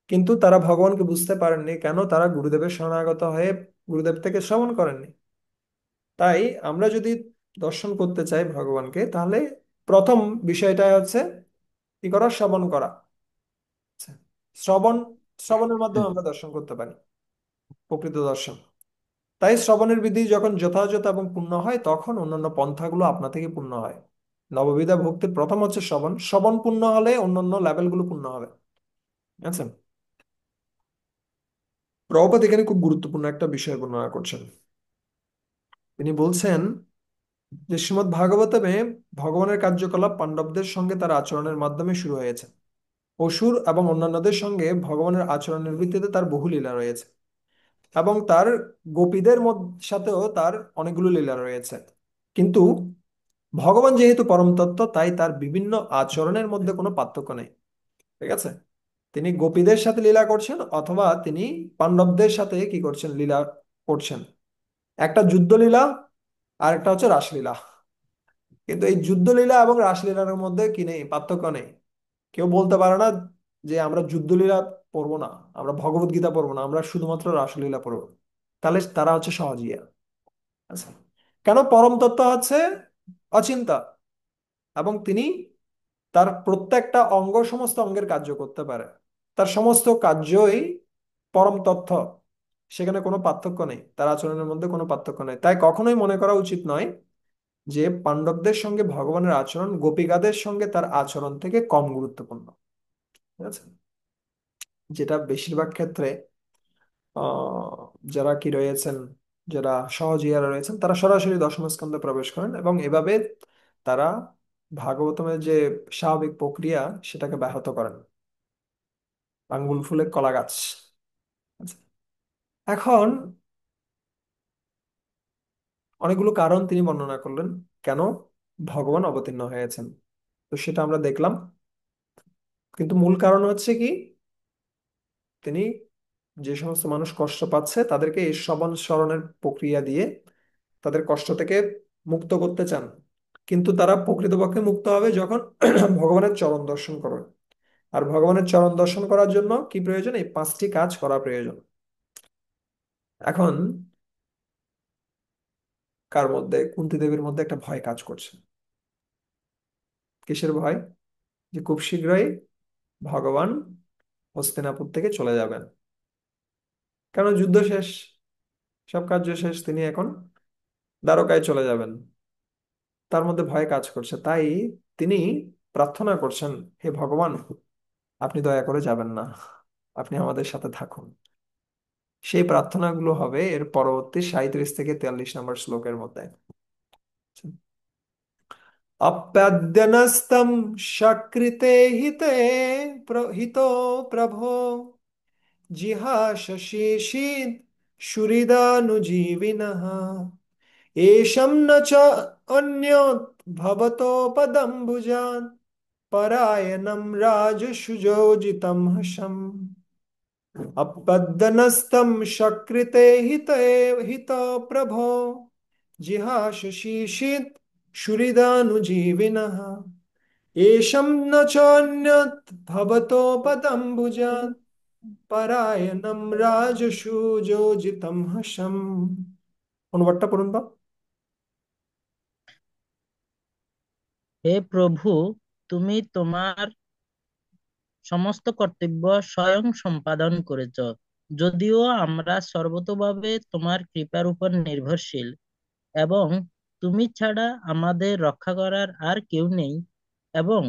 কিন্তু তারা ভগবানকে বুঝতে পারেননি। কেন? তারা গুরুদেবের শরণাগত হয়ে গুরুদেব থেকে শ্রবণ করেননি। তাই আমরা যদি দর্শন করতে চাই ভগবানকে, তাহলে প্রথম বিষয়টা হচ্ছে কি করা? শ্রবণ করা। আচ্ছা, শ্রবণ, শ্রবণের মাধ্যমে আমরা দর্শন করতে পারি, প্রকৃত দর্শন। তাই শ্রবণের বিধি যখন যথাযথ এবং পূর্ণ হয়, তখন অন্যান্য পন্থাগুলো আপনা থেকে পূর্ণ হয়। নববিধা ভক্তির প্রথম হচ্ছে শ্রবণ। শ্রবণ পূর্ণ হলে অন্যান্য লেভেলগুলো পূর্ণ হবে। আচ্ছা, প্রভুপাদ এখানে খুব গুরুত্বপূর্ণ একটা বিষয় বর্ণনা করছেন। তিনি বলছেন যে শ্রীমদ্ ভাগবতমে ভগবানের কার্যকলাপ পাণ্ডবদের সঙ্গে তার আচরণের মাধ্যমে শুরু হয়েছে। অসুর এবং অন্যান্যদের সঙ্গে ভগবানের আচরণের ভিত্তিতে তার বহু লীলা রয়েছে, এবং তার গোপীদের সাথেও তার অনেকগুলো লীলা রয়েছে। কিন্তু ভগবান যেহেতু পরম তত্ত্ব, তাই তার বিভিন্ন আচরণের মধ্যে কোনো পার্থক্য নেই। ঠিক আছে? তিনি গোপীদের সাথে লীলা করছেন, অথবা তিনি পাণ্ডবদের সাথে কি করছেন, লীলা করছেন। একটা যুদ্ধলীলা, আর একটা হচ্ছে রাসলীলা। কিন্তু এই যুদ্ধলীলা এবং রাসলীলার মধ্যে কি নেই? পার্থক্য নেই। কেউ বলতে পারে না যে আমরা যুদ্ধলীলা পড়বো না, আমরা ভগবত গীতা পড়বো না, আমরা শুধুমাত্র রাসলীলা পড়বো। তাহলে তারা হচ্ছে সহজিয়া। আচ্ছা, কেন? পরম তত্ত্ব হচ্ছে অচিন্তা, এবং তিনি তার প্রত্যেকটা অঙ্গ সমস্ত অঙ্গের কার্য করতে পারে। তার সমস্ত কার্যই পরম তথ্য, সেখানে কোনো পার্থক্য নেই, তার আচরণের মধ্যে কোনো পার্থক্য নেই। তাই কখনোই মনে করা উচিত নয় যে পাণ্ডবদের সঙ্গে ভগবানের আচরণ গোপিকাদের সঙ্গে তার আচরণ থেকে কম গুরুত্বপূর্ণ। ঠিক আছে? যেটা বেশিরভাগ ক্ষেত্রে আহ যারা কি রয়েছেন, যারা সহজিয়ারা রয়েছেন, তারা সরাসরি দশম স্কন্ধে প্রবেশ করেন, এবং এভাবে তারা ভাগবতমের যে স্বাভাবিক প্রক্রিয়া সেটাকে ব্যাহত করেন। আঙ্গুল ফুলে কলা গাছ। এখন অনেকগুলো কারণ তিনি বর্ণনা করলেন কেন ভগবান অবতীর্ণ হয়েছেন, তো সেটা আমরা দেখলাম। কিন্তু মূল কারণ হচ্ছে কি, তিনি যে সমস্ত মানুষ কষ্ট পাচ্ছে তাদেরকে এই শ্রবণ শরণের প্রক্রিয়া দিয়ে তাদের কষ্ট থেকে মুক্ত করতে চান। কিন্তু তারা প্রকৃতপক্ষে মুক্ত হবে যখন ভগবানের চরণ দর্শন করবে। আর ভগবানের চরণ দর্শন করার জন্য কি প্রয়োজন? এই পাঁচটি কাজ করা প্রয়োজন। এখন কার মধ্যে, কুন্তী দেবীর মধ্যে একটা ভয় কাজ করছে। কিসের ভয়? যে খুব শীঘ্রই ভগবান হস্তিনাপুর থেকে চলে যাবেন, কারণ যুদ্ধ শেষ, সব কার্য শেষ, তিনি এখন দ্বারকায় চলে যাবেন। তার মধ্যে ভয় কাজ করছে, তাই তিনি প্রার্থনা করছেন, হে ভগবান, আপনি দয়া করে যাবেন না, আপনি আমাদের সাথে থাকুন। সেই প্রার্থনাগুলো হবে এর পরবর্তী 37 থেকে 43 নম্বর শ্লোকের মধ্যে। अप्यद्यनस्तं शकृते हिते हितो प्रभो जिहाशशीर्षीद् शुरिदानुजीविनः एषं न च अन्योत् भवतोपदम्बुजान् परायणं राजसुयोजितं हशम् अपद्दनस्तं शकृते हितो प्रभो जिहाशशीर्षीत् शुरिदानुजीविनः एषं न चान्यत् भवतोपदम्बुजात् परायणं राजसूयोजितं हशम्। অনুবাদটা পড়ুন তো। হে প্রভু, তুমি তোমার সমস্ত কর্তব্য স্বয়ং সম্পাদন করেছ। যদিও আমরা সর্বতোভাবে তোমার কৃপার উপর নির্ভরশীল এবং তুমি ছাড়া আমাদের রক্ষা করার আর কেউ নেই, এবং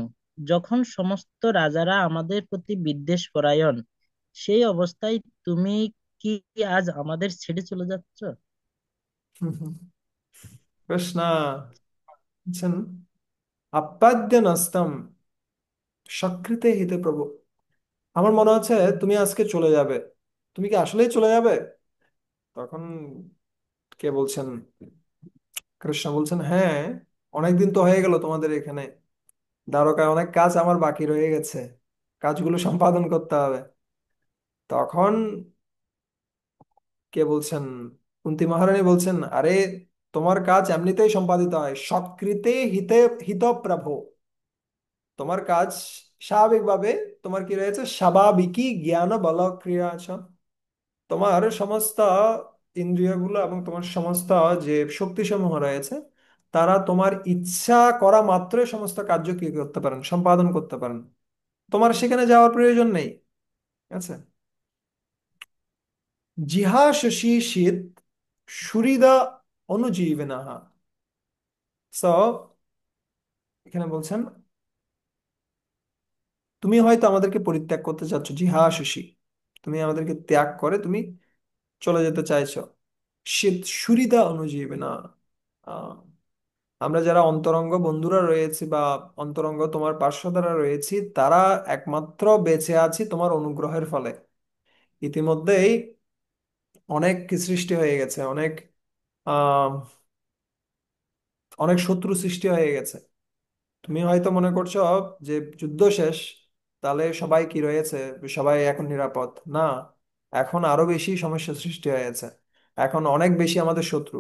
যখন সমস্ত রাজারা আমাদের প্রতি বিদ্বেষ পরায়ণ, সেই অবস্থায় তুমি কি আজ আমাদের ছেড়ে চলে যাচ্ছ? কৃষ্ণ বলছেন, আপাদ্য নস্তম সকৃতে হিতে প্রভু, আমার মনে হচ্ছে তুমি আজকে চলে যাবে। তুমি কি আসলেই চলে যাবে? তখন কে বলছেন? কৃষ্ণ বলছেন, হ্যাঁ, অনেকদিন তো হয়ে গেল তোমাদের এখানে, দ্বারকায় অনেক কাজ আমার বাকি রয়ে গেছে, কাজগুলো সম্পাদন করতে হবে। তখন কে বলছেন? কুন্তী মহারানী বলছেন, আরে তোমার কাজ এমনিতেই সম্পাদিত হয়, সৎকৃতে হিতে হিতপ্রভ। তোমার কাজ স্বাভাবিকভাবে, তোমার কি রয়েছে? স্বাভাবিকই জ্ঞান বল ক্রিয়া আছে। তোমার সমস্ত ইন্দ্রিয়গুলো এবং তোমার সমস্ত যে শক্তিসমূহ রয়েছে, তারা তোমার ইচ্ছা করা মাত্রই সমস্ত কার্য কি করতে পারেন? সম্পাদন করতে পারেন। তোমার সেখানে যাওয়ার প্রয়োজন নেই। ঠিক আছে? জিহাশী শীত সুহৃদা অনুজীবনাহ। সো এখানে বলছেন, তুমি হয়তো আমাদেরকে পরিত্যাগ করতে চাচ্ছ, জিহাশী, তুমি আমাদেরকে ত্যাগ করে তুমি চলে যেতে চাইছো। শীত সুহৃদা অনুজীবনা। আহ আমরা যারা অন্তরঙ্গ বন্ধুরা রয়েছি বা অন্তরঙ্গ তোমার পার্শ্বদারা রয়েছি, তারা একমাত্র বেঁচে আছি তোমার অনুগ্রহের ফলে। ইতিমধ্যেই অনেক সৃষ্টি হয়ে গেছে, অনেক আহ অনেক শত্রু সৃষ্টি হয়ে গেছে। তুমি হয়তো মনে করছো যে যুদ্ধ শেষ, তাহলে সবাই কি রয়েছে, সবাই এখন নিরাপদ না। এখন আরো বেশি সমস্যা সৃষ্টি হয়েছে, এখন অনেক বেশি আমাদের শত্রু।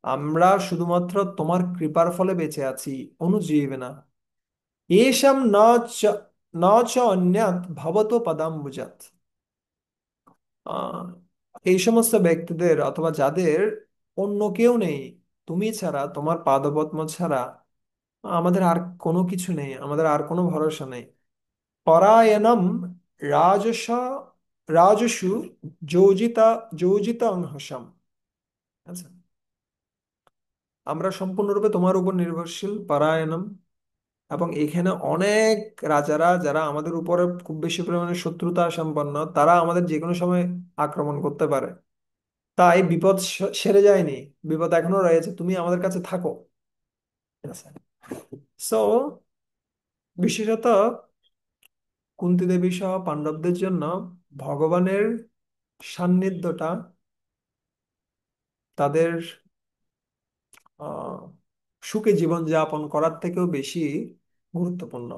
আমরা শুধুমাত্র তোমার কৃপার ফলে বেঁচে আছি, অনুজীবনা। এসব ন চ ন চ অন্যাৎ ভবতো পদাম্বুজাত। আহ এই সমস্ত ব্যক্তিদের অথবা যাদের অন্য কেউ নেই, তুমি ছাড়া, তোমার পাদপদ্ম ছাড়া আমাদের আর কোনো কিছু নেই, আমাদের আর কোনো ভরসা নেই। পরায়ণম রাজস রাজসু যোজিতা যোজিত অংহসম। আচ্ছা, আমরা সম্পূর্ণরূপে তোমার উপর নির্ভরশীল, পরায়ণম। এবং এখানে অনেক রাজারা যারা আমাদের উপরে খুব বেশি পরিমাণে শত্রুতা সম্পন্ন, তারা আমাদের যে কোনো সময় আক্রমণ করতে পারে। তাই বিপদ সেরে যায়নি, বিপদ এখনো রয়েছে, তুমি আমাদের কাছে থাকো। ঠিক আছে? সো বিশেষত কুন্তী দেবী সহ পাণ্ডবদের জন্য ভগবানের সান্নিধ্যটা তাদের আহ সুখে জীবন যাপন করার থেকেও বেশি গুরুত্বপূর্ণ।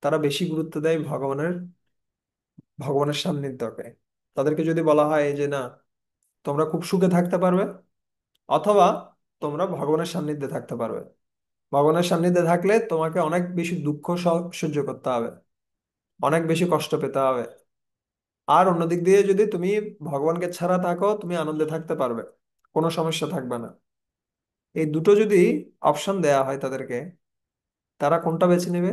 তারা বেশি গুরুত্ব দেয় ভগবানের সান্নিধ্যকে। তাদেরকে যদি বলা হয় যে না, তোমরা খুব সুখে থাকতে পারবে, অথবা তোমরা ভগবানের সান্নিধ্যে থাকতে পারবে, ভগবানের সান্নিধ্যে থাকলে তোমাকে অনেক বেশি দুঃখ সহ্য করতে হবে, অনেক বেশি কষ্ট পেতে হবে। আর অন্যদিক দিয়ে যদি তুমি ভগবানকে ছাড়া থাকো, তুমি আনন্দে থাকতে পারবে, কোনো সমস্যা থাকবে না। এই দুটো যদি অপশন দেয়া হয় তাদেরকে, তারা কোনটা বেছে নেবে?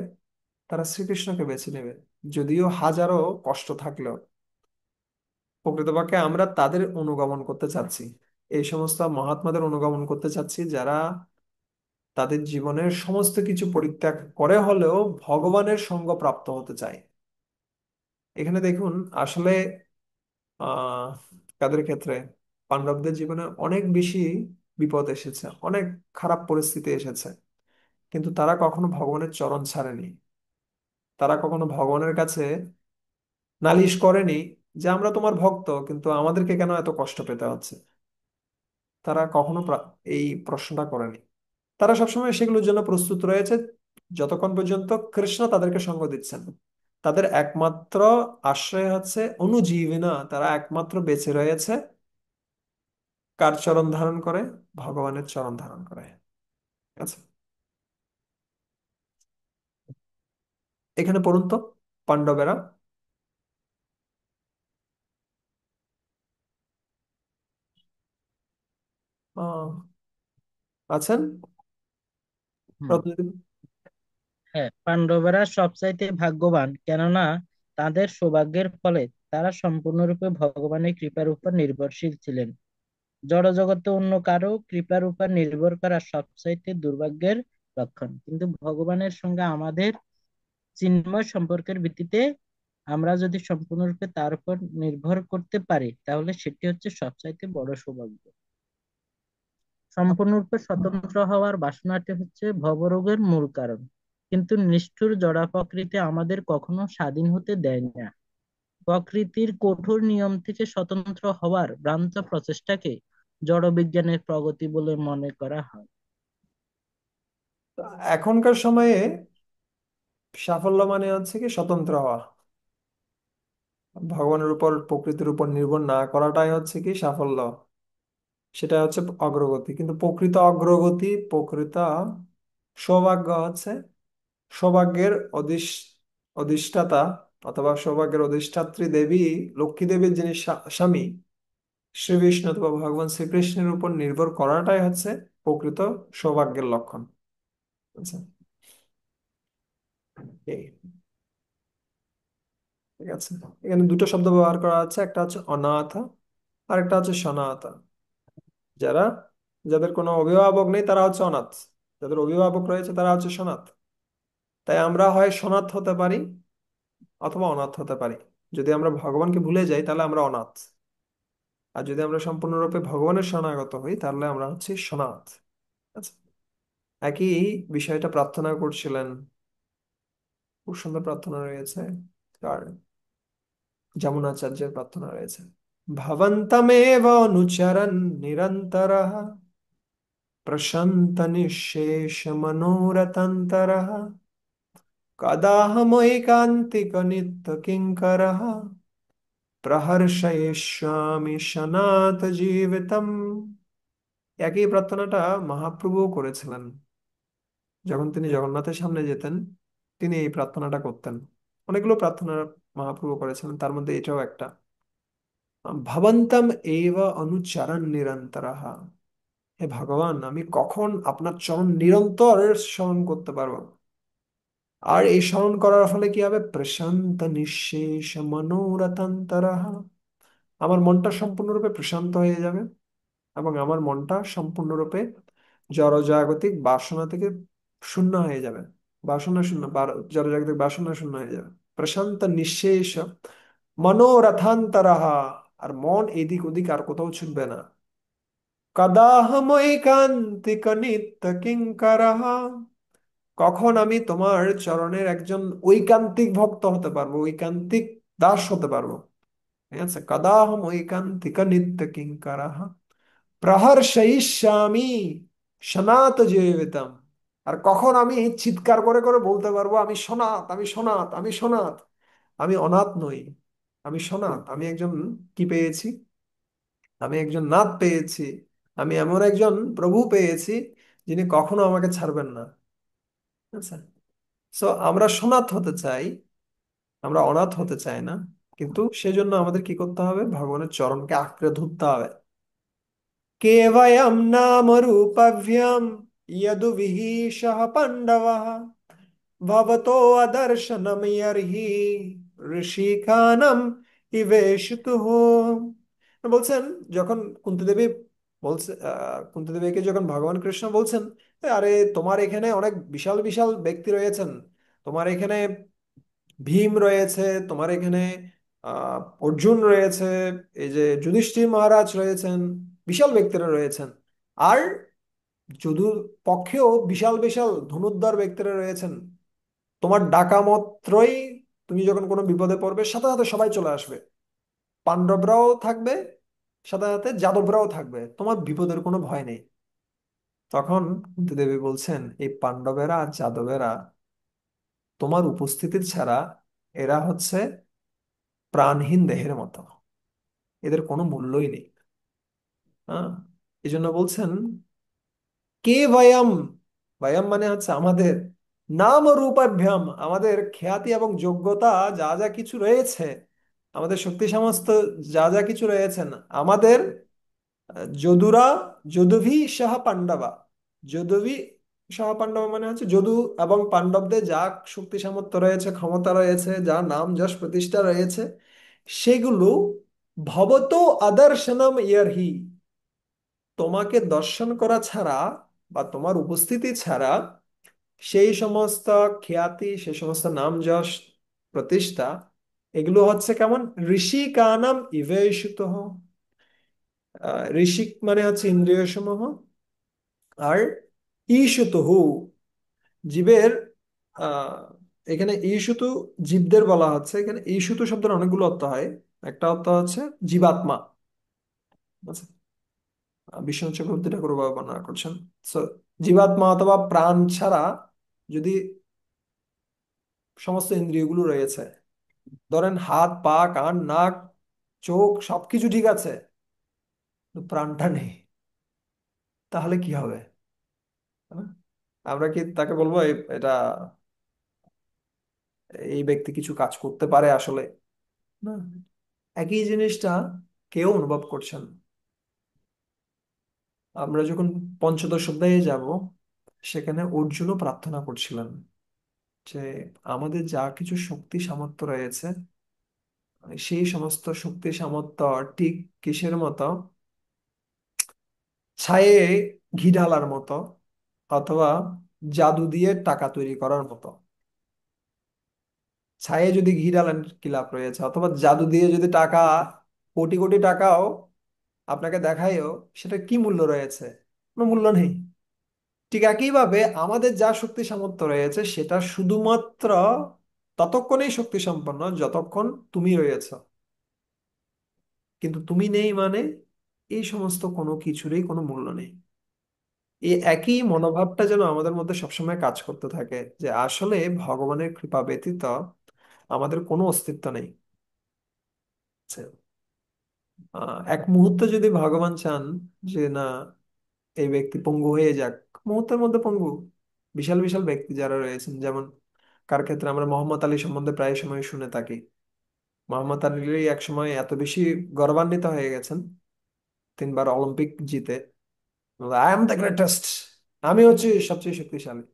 তারা শ্রীকৃষ্ণকে বেছে নেবে, যদিও হাজারো কষ্ট থাকলেও। প্রকৃতপক্ষে আমরা তাদের অনুগমন করতে চাচ্ছি, এই সমস্ত মহাত্মাদের অনুগমন করতে চাচ্ছি, যারা তাদের জীবনের সমস্ত কিছু পরিত্যাগ করে হলেও ভগবানের সঙ্গ প্রাপ্ত হতে চায়। এখানে দেখুন, আসলে আহ কাদের ক্ষেত্রে, পাণ্ডবদের জীবনে অনেক বেশি বিপদ এসেছে, অনেক খারাপ পরিস্থিতি এসেছে, কিন্তু তারা কখনো ভগবানের চরণ ছাড়েনি। তারা কখনো ভগবানের কাছে নালিশ করেনি যে আমরা তোমার ভক্ত, কিন্তু আমাদেরকে কেন এত কষ্ট পেতে হচ্ছে। তারা কখনো এই প্রশ্নটা করেনি। তারা সবসময় সেগুলোর জন্য প্রস্তুত রয়েছে, যতক্ষণ পর্যন্ত কৃষ্ণ তাদেরকে সঙ্গ দিচ্ছেন। তাদের একমাত্র আশ্রয় হচ্ছে অনুজীবনা, তারা একমাত্র বেঁচে রয়েছে কার চরণ ধারণ করে? ভগবানের চরণ ধারণ করে। আচ্ছা, এখানে পড়ুন তো, পাণ্ডবেরা। আহ, আছেন হুম। প্রতিনিধি? হ্যাঁ, পাণ্ডবরা সবচাইতে ভাগ্যবান, কেননা তাদের সৌভাগ্যের ফলে তারা সম্পূর্ণরূপে ভগবানের কৃপার উপর নির্ভরশীল ছিলেন। জড়জগতে অন্য কারো কৃপার উপর নির্ভর করা সবচাইতে দুর্ভাগ্যের লক্ষণ, কিন্তু ভগবানের সঙ্গে আমাদের চিন্ময় সম্পর্কের ভিত্তিতে আমরা যদি সম্পূর্ণরূপে তার উপর নির্ভর করতে পারি, তাহলে সেটি হচ্ছে সবচাইতে বড় সৌভাগ্য। সম্পূর্ণরূপে স্বতন্ত্র হওয়ার বাসনাটি হচ্ছে ভবরোগের মূল কারণ, কিন্তু নিষ্ঠুর জড়া প্রকৃতি আমাদের কখনো স্বাধীন হতে দেয় না। প্রকৃতির কঠোর নিয়ম থেকে স্বতন্ত্র হওয়ার ভ্রান্ত প্রচেষ্টাকে জড়বিজ্ঞানের প্রগতি বলে মনে করা হয়। এখনকার সময়ে সাফল্য মানে হচ্ছে কি স্বতন্ত্র হওয়া, ভগবানের উপর প্রকৃতির উপর নির্ভর না করাটাই হচ্ছে কি সাফল্য, সেটা হচ্ছে অগ্রগতি। কিন্তু প্রকৃত অগ্রগতি, প্রকৃত সৌভাগ্য হচ্ছে সৌভাগ্যের অধিষ্ঠাতা, অথবা সৌভাগ্যের অধিষ্ঠাত্রী দেবী লক্ষ্মী দেবীর যিনি স্বামী শ্রী বিষ্ণু অথবা ভগবান শ্রীকৃষ্ণের উপর নির্ভর করাটাই হচ্ছে প্রকৃত সৌভাগ্যের লক্ষণ। আচ্ছা, এই ঠিক আছে। এখানে দুটো শব্দ ব্যবহার করা আছে, একটা হচ্ছে অনাথা আর একটা হচ্ছে সনাথা। যারা, যাদের কোনো অভিভাবক নেই তারা হচ্ছে অনাথ, যাদের অভিভাবক রয়েছে তারা হচ্ছে সনাথ। তাই আমরা হয় সনাথ হতে পারি অথবা অনাথ হতে পারি। যদি আমরা ভগবানকে ভুলে যাই তাহলে আমরা অনাথ, আর যদি আমরা সম্পূর্ণরূপে ভগবানের শরণাগত হই তাহলে আমরা হচ্ছি সনাথ। আচ্ছা, একই বিষয়টা প্রার্থনা করছিলেন, খুব সুন্দর প্রার্থনা রয়েছে, আর যমুনাচার্যের প্রার্থনা রয়েছে। ভবন্তমেব অনুচরन् নিরন্তরः প্রশন্ত নিঃশেষ মনোরতন্তরः কদাহমৈকান্তিক নিত্য কিঙ্করः প্রহর্ষয়িষ্যামি সনাত জীবিতম। একই প্রার্থনাটা মহাপ্রভু করেছিলেন। যখন তিনি জগন্নাথের সামনে যেতেন, তিনি এই প্রার্থনাটা করতেন। অনেকগুলো প্রার্থনা মহাপ্রভু করেছিলেন, তার মধ্যে এটাও একটা। ভবন্তম এব অনুচরণ নিরন্তরঃ। হে ভগবান, আমি কখন আপনার চরণ নিরন্তর স্মরণ করতে পারবো? আর এই স্মরণ করার ফলে কি হবে? প্রশান্ত নিঃশেষ মনোরথান্তরঃ। আমার মনটা সম্পূর্ণরূপে প্রশান্ত হয়ে যাবে, এবং আমার মনটা সম্পূর্ণরূপে জড়জাগতিক বাসনা থেকে শূন্য হয়ে যাবে। বাসনা শূন্য, জড়জাগতিক বাসনা শূন্য হয়ে যাবে। প্রশান্ত নিঃশেষ মনোরথান্তরঃ। আর মন এদিক ওদিক আর কোথাও ছুটবে না। কদাহমৈকান্তিক নিত্য কিঙ্করঃ। কখন আমি তোমার চরণের একজন ঐকান্তিক ভক্ত হতে পারবো, ঐকান্তিক দাস হতে পারবো? ঠিক আছে, কদাহম ঐকান্তিক নিত্য কিঙ্করঃ প্রহর্ষয়িষ্যামি সনাত জীবিতম। আর কখন আমি চিৎকার করে করে বলতে পারবো আমি সনাত, আমি সনাত, আমি সনাত, আমি অনাথ নই, আমি সনাত, আমি একজন কি পেয়েছি, আমি একজন নাথ পেয়েছি, আমি এমন একজন প্রভু পেয়েছি যিনি কখনো আমাকে ছাড়বেন না। আচ্ছা, সো আমরা সনাত হতে চাই, আমরা অনাথ হতে চাই না, কিন্তু সেজন্য আমাদের কি করতে হবে, ভগবানের চরণকে আঁকড়ে ধরতে হবে। केवयं नामरूपभ्यं यदुविहीशः पाण्डवः भवतो अदर्शनं यर्हि ঋষিকানম ইবেশিতুঃ। বলছেন, যখন কুন্তি দেবী বলছে, কুন্তি দেবীকে যখন ভগবান কৃষ্ণ বলছেন, আরে তোমার এখানে অনেক বিশাল বিশাল ব্যক্তি রয়েছেন, তোমার এখানে ভীম রয়েছে, তোমার এখানে অর্জুন রয়েছে, এই যে যুধিষ্ঠির মহারাজ রয়েছেন, বিশাল ব্যক্তিরা রয়েছেন, আর যদু পক্ষেও বিশাল বিশাল ধনুর্ধর ব্যক্তিরা রয়েছেন। তোমার ডাকা মাত্রই তুমি যখন কোনো বিপদে পড়বে সাথে সাথে সবাই চলে আসবে, পাণ্ডবরাও থাকবে, সাথে সাথে যাদবরাও থাকবে, তোমার বিপদের কোনো ভয় নেই। তখন কুন্তি দেবী বলছেন, এই পাণ্ডবেরা আর যাদবেরা তোমার উপস্থিতি ছাড়া এরা হচ্ছে প্রাণহীন দেহের মতো, এদের কোনো মূল্যই নেই। হ্যাঁ, এই জন্য বলছেন কে বয়ম, বয়ম মানে হচ্ছে আমাদের, নাম রূপাভ্যাম আমাদের খ্যাতি এবং যোগ্যতা যা যা কিছু রয়েছে, আমাদের শক্তি সমস্ত যা যা কিছু রয়েছেন, আমাদের যদুরা, যদুভি সহ পাণ্ডবা, যদুভি সহ পাণ্ডবা মানে হচ্ছে যদু এবং পাণ্ডবদের যা শক্তি সামর্থ্য রয়েছে, ক্ষমতা রয়েছে, যা নাম যশ প্রতিষ্ঠা রয়েছে, সেগুলো ভবত আদর্শনম ইয়ারহি, তোমাকে দর্শন করা ছাড়া বা তোমার উপস্থিতি ছাড়া সেই সমস্ত খ্যাতি, সেই সমস্ত নাম যশ প্রতিষ্ঠা, এগুলো হচ্ছে কেমন, ঋষি কানাম ইবেশিত। ঋষিক মানে হচ্ছে ইন্দ্রিয় সমূহ, আর ঈশুত, জীবের, আহ এখানে ঈশুতু জীবদের বলা হচ্ছে, এখানে ঈশুতু শব্দের অনেকগুলো অর্থ হয়। একটা অর্থ হচ্ছে জীবাত্মা, আচ্ছা, বিশ্বনাথ চক্রবর্তী ঠাকুর বাবা বর্ণনা করছেন। So, জীবাত্মা অথবা প্রাণ ছাড়া যদি সমস্ত ইন্দ্রিয়গুলো রয়েছে, ধরেন হাত পা কান নাক চোখ সবকিছু ঠিক আছে, কিন্তু প্রাণটা নেই, তাহলে কি হবে? হ্যাঁ? আমরা কি তাকে বলবো এটা, এই ব্যক্তি কিছু কাজ করতে পারে আসলে? না। একই জিনিসটা কেউ অনুভব করছেন। আমরা যখন পঞ্চদশ অধ্যায়ে যাব, সেখানে অর্জুনও প্রার্থনা করছিলেন যে আমাদের যা কিছু শক্তি সামর্থ্য রয়েছে, সেই সমস্ত শক্তি সামর্থ্য ঠিক কিসের মতো, ছায়ে ঘি ঢালার মতো, অথবা জাদু দিয়ে টাকা তৈরি করার মতো। ছায়ে যদি ঘি ঢালেন কি লাভ রয়েছে, অথবা জাদু দিয়ে যদি টাকা, কোটি কোটি টাকাও আপনাকে দেখায়ও, সেটা কি মূল্য রয়েছে? কোনো মূল্য নেই। ঠিক একইভাবে আমাদের যা শক্তি সামর্থ্য রয়েছে সেটা শুধুমাত্র ততক্ষণই শক্তি সম্পন্ন যতক্ষণ তুমি রয়েছ, কিন্তু তুমি নেই মানে এই সমস্ত কোনো কিছুরই কোনো মূল্য নেই। এই একই মনোভাবটা যেন আমাদের মধ্যে সবসময় কাজ করতে থাকে, যে আসলে ভগবানের কৃপা ব্যতীত আমাদের কোনো অস্তিত্ব নেই। আচ্ছা, এক মুহূর্তে যদি ভগবান চান যে না, এই ব্যক্তি পঙ্গু হয়ে যাক, মুহূর্তের মধ্যে পঙ্গু, বিশাল বিশাল ব্যক্তি যারা রয়েছেন, যেমন কার ক্ষেত্রে আমরা মোহাম্মদ আলী সম্বন্ধে প্রায় সময় শুনে থাকি। মোহাম্মদ আলী এক সময় এত বেশি গর্বান্বিত হয়ে গেছেন, 3বার অলিম্পিক জিতে, আই এম দ্য গ্রেটেস্ট, আমি হচ্ছি সবচেয়ে শক্তিশালী।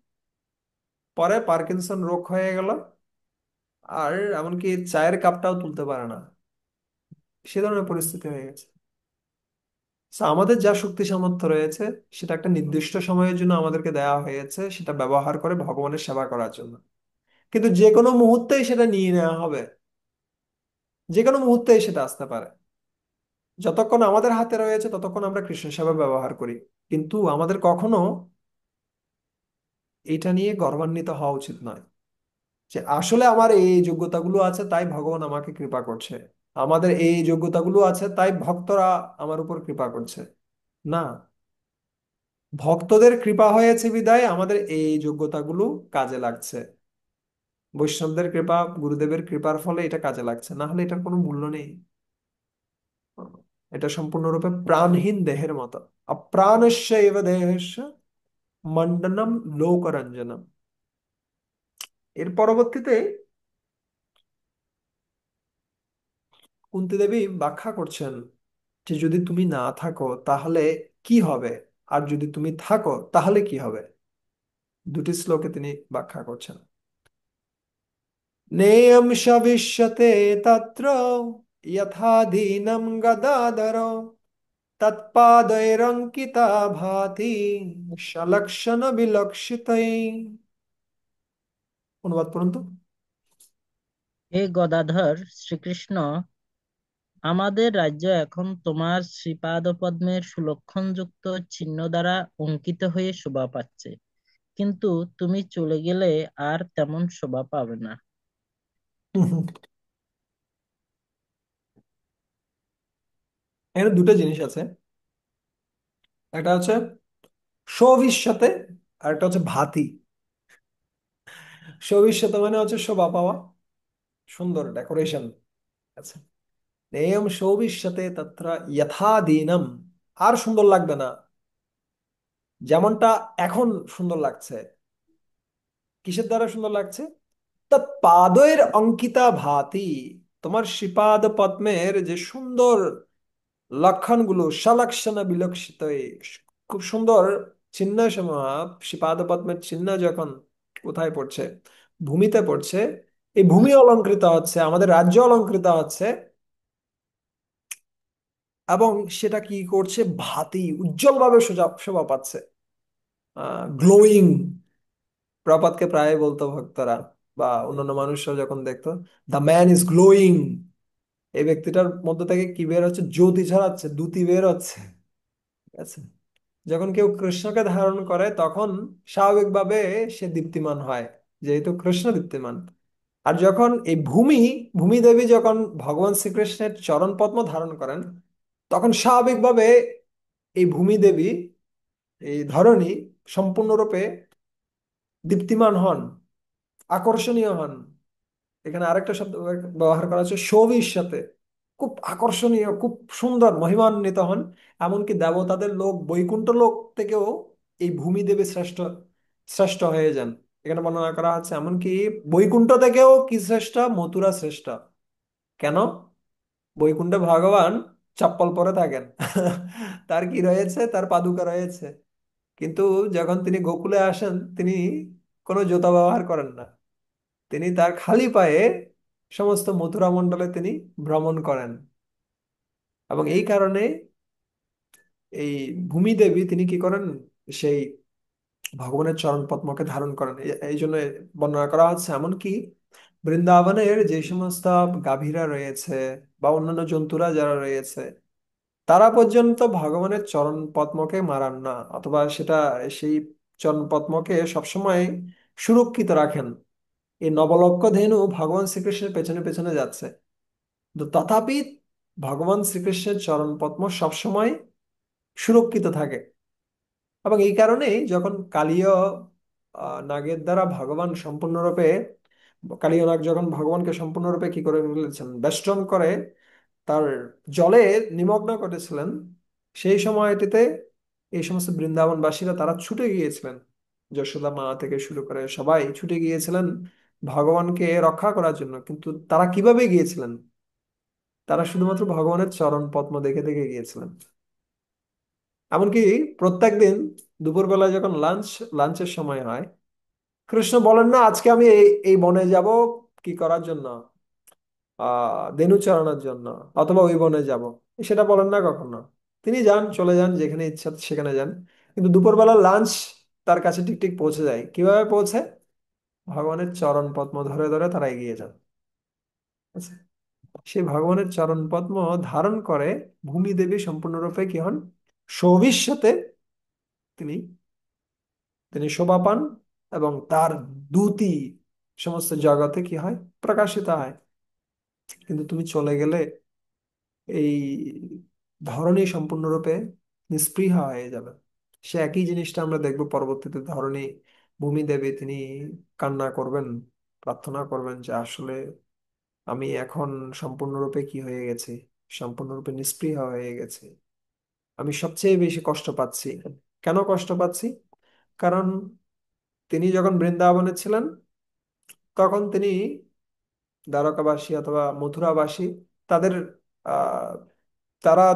পরে পার্কিনসন রোগ হয়ে গেল, আর এমনকি চায়ের কাপটাও তুলতে পারে না, সে ধরনের পরিস্থিতি হয়ে গেছে। So, আমাদের যা শক্তি সামর্থ্য রয়েছে সেটা একটা নির্দিষ্ট সময়ের জন্য আমাদেরকে দেওয়া হয়েছে, সেটা ব্যবহার করে ভগবানের সেবা করার জন্য। কিন্তু যে কোনো মুহূর্তেই সেটা নিয়ে নেওয়া হবে, যে কোনো মুহূর্তেই সেটা আসতে পারে। যতক্ষণ আমাদের হাতে রয়েছে ততক্ষণ আমরা কৃষ্ণ সেবা ব্যবহার করি, কিন্তু আমাদের কখনো এটা নিয়ে গর্বান্বিত হওয়া উচিত নয় যে আসলে আমার এই যোগ্যতাগুলো আছে তাই ভগবান আমাকে কৃপা করছে। আমাদের এই যোগ্যতাগুলো আছে তাই ভক্তরা আমার উপর কৃপা করছে। না, ভক্তদের কৃপা হয়েছে বিধায় আমাদের এই যোগ্যতাগুলো কাজে লাগছে। বৈষ্ণবদের কৃপা, গুরুদেবের কৃপার ফলে এটা কাজে লাগছে, না হলে এটার কোনো মূল্য নেই। এটা সম্পূর্ণরূপে প্রাণহীন দেহের মতো। অপ্রাণস্য এব দেহস্য মণ্ডনম লোকরঞ্জনম। এর পরবর্তীতে কুন্তী দেবী ব্যাখ্যা করছেন যে যদি তুমি না থাকো তাহলে কি হবে, আর যদি তুমি থাকো তাহলে কি হবে। দুটি শ্লোকে তিনি ব্যাখ্যা করছেন। নেয়ম শবিষ্যতে তত্র যথা দীনম গদাধর তৎপাদৈরঙ্কিতা ভাতি সলক্ষণ বিলক্ষিতৈ। অনুবাদ করুন তো। হে গদাধর শ্রীকৃষ্ণ, আমাদের রাজ্য এখন তোমার শ্রীপাদপদ্মের সুলক্ষণযুক্ত চিহ্ন দ্বারা অঙ্কিত হয়ে শোভা পাচ্ছে, কিন্তু তুমি চলে গেলে আর তেমন শোভা পাবে না। এখানে দুটো জিনিস আছে, একটা হচ্ছে সবিষ্যতে আর একটা হচ্ছে ভাতি। সবিষ্যতে মানে হচ্ছে শোভা পাওয়া, সুন্দর ডেকোরেশন আছে। নেয়ম সৌবিষ্যতে তত্র যথা দীনম, আর সুন্দর লাগবে না, যেমনটা এখন সুন্দর লাগছে। কিসের দ্বারা সুন্দর লাগছে? তৎ পাদয়ের অঙ্কিতা ভাতি, তোমার শ্রীপাদ পদ্মের যে সুন্দর লক্ষণগুলো, সলক্ষণ বিলক্ষিত, খুব সুন্দর চিহ্ন সমূহ, শ্রীপাদ পদ্মের চিহ্ন যখন কোথায় পড়ছে, ভূমিতে পড়ছে, এই ভূমি অলঙ্কৃত হচ্ছে, আমাদের রাজ্য অলঙ্কৃত হচ্ছে, এবং সেটা কি করছে, ভাতি উজ্জ্বল ভাবে শোভা পাচ্ছে, গ্লোয়িং। প্রপাতকে প্রায় বলতো ভক্তরা বা অন্যান্য মানুষরা যখন দেখতো, দ্য ম্যান ইজ গ্লোয়িং, এই ব্যক্তিটার মধ্যে থেকে কি বের হচ্ছে, জ্যোতি ছড়াচ্ছে, দ্যুতি বের হচ্ছে। ঠিক আছে, যখন কেউ কৃষ্ণকে ধারণ করে তখন স্বাভাবিকভাবে সে দীপ্তিমান হয়, যেহেতু কৃষ্ণ দীপ্তিমান। আর যখন এই ভূমি দেবী যখন ভগবান শ্রীকৃষ্ণের চরণ পদ্ম ধারণ করেন, তখন স্বাভাবিকভাবে এই ভূমি দেবী, এই ধরনী সম্পূর্ণরূপে দীপ্তিমান হন, আকর্ষণীয় হন। এখানে আরেকটা শব্দ ব্যবহার করা হচ্ছে সবিষ্যতে, খুব আকর্ষণীয়, খুব সুন্দর, মহিমান্বিত হন। এমনকি দেবতাদের লোক, বৈকুণ্ঠ লোক থেকেও এই ভূমি দেবী শ্রেষ্ঠ শ্রেষ্ঠ হয়ে যান। এখানে বর্ণনা করা হচ্ছে এমনকি বৈকুণ্ঠ থেকেও কি শ্রেষ্ঠ, মথুরা শ্রেষ্ঠ। কেন? বৈকুণ্ঠে ভগবান চপ্পল পরে থাকেন, তার কি রয়েছে, তার পাদুকা রয়েছে। কিন্তু যখন তিনি গোকুলে আসেন, তিনি কোনো জুতা ব্যবহার করেন না, তিনি তার খালি পায়ে সমস্ত মথুরা মণ্ডলে তিনি ভ্রমণ করেন। এবং এই কারণে এই ভূমি দেবী তিনি কি করেন, সেই ভগবানের চরণ পদ্মকে ধারণ করেন। এই জন্য বর্ণনা করা হচ্ছে এমনকি বৃন্দাবনের যে সমস্ত গাভীরা রয়েছে বা অন্যান্য জন্তুরা যারা রয়েছে, তারা পর্যন্ত ভগবানের চরণ পদ্মকে মারান না, অথবা সেটা, সেই চরণ পদ্মকে সবসময় সুরক্ষিত রাখেন। এই নবলক্ষ ধেনু ভগবান শ্রীকৃষ্ণের পেছনে পেছনে যাচ্ছে, তো তথাপি ভগবান শ্রীকৃষ্ণের চরণ পদ্ম সবসময় সুরক্ষিত থাকে। এবং এই কারণেই যখন কালীয় নাগের দ্বারা ভগবান সম্পূর্ণরূপে, কালীয় নাগ যখন ভগবানকে সম্পূর্ণরূপে কি করে ফেলেছেন, বেষ্টন করে তার জলে নিমগ্ন করেছিলেন, সেই সময়টিতে এই সমস্ত বৃন্দাবনবাসীরা তারা ছুটে গিয়েছিলেন, যশোদা মা থেকে শুরু করে সবাই ছুটে গিয়েছিলেন ভগবানকে রক্ষা করার জন্য। কিন্তু তারা কিভাবে গিয়েছিলেন? তারা শুধুমাত্র ভগবানের চরণ পদ্ম দেখে দেখে গিয়েছিলেন। এমনকি প্রত্যেকদিন দুপুরবেলা যখন লাঞ্চের সময় হয়, কৃষ্ণ বলেন না আজকে আমি এই এই বনে যাব কি করার জন্য, ধেনু চরানোর জন্য, অথবা ওই বনে যাব, সেটা বলেন না কখনো। তিনি যান, চলে যান, যেখানে ইচ্ছা সেখানে যান। কিন্তু দুপুরবেলা লাঞ্চ তার কাছে ঠিক ঠিক পৌঁছে যায়, কিভাবে পৌঁছে? ভগবানের চরণ পদ্ম ধরে ধরে তারা এগিয়ে যান। আচ্ছা, সেই ভগবানের চরণ পদ্ম ধারণ করে ভূমি দেবী সম্পূর্ণরূপে কি হন, সবিষ্যতে তিনি তিনি শোভা পান, এবং তার দ্যুতি সমস্ত জগতে কি হয়, প্রকাশিত হয়। কিন্তু তুমি চলে গেলে এই ধরনী সম্পূর্ণরূপে নিস্পৃহা হয়ে যাবে। সে একই জিনিসটা আমরা দেখবো পরবর্তীতে। ধরনী ভূমি দেবী তিনি কান্না করবেন, প্রার্থনা করবেন যে আসলে আমি এখন সম্পূর্ণরূপে কি হয়ে গেছি, সম্পূর্ণরূপে নিস্পৃহা হয়ে গেছি। আমি সবচেয়ে বেশি কষ্ট পাচ্ছি। কেন কষ্ট পাচ্ছি? কারণ তিনি যখন বৃন্দাবনে ছিলেন তখন তিনি দ্বারকাবাসী অথবা মথুরাবাসী তাদের আহ তারা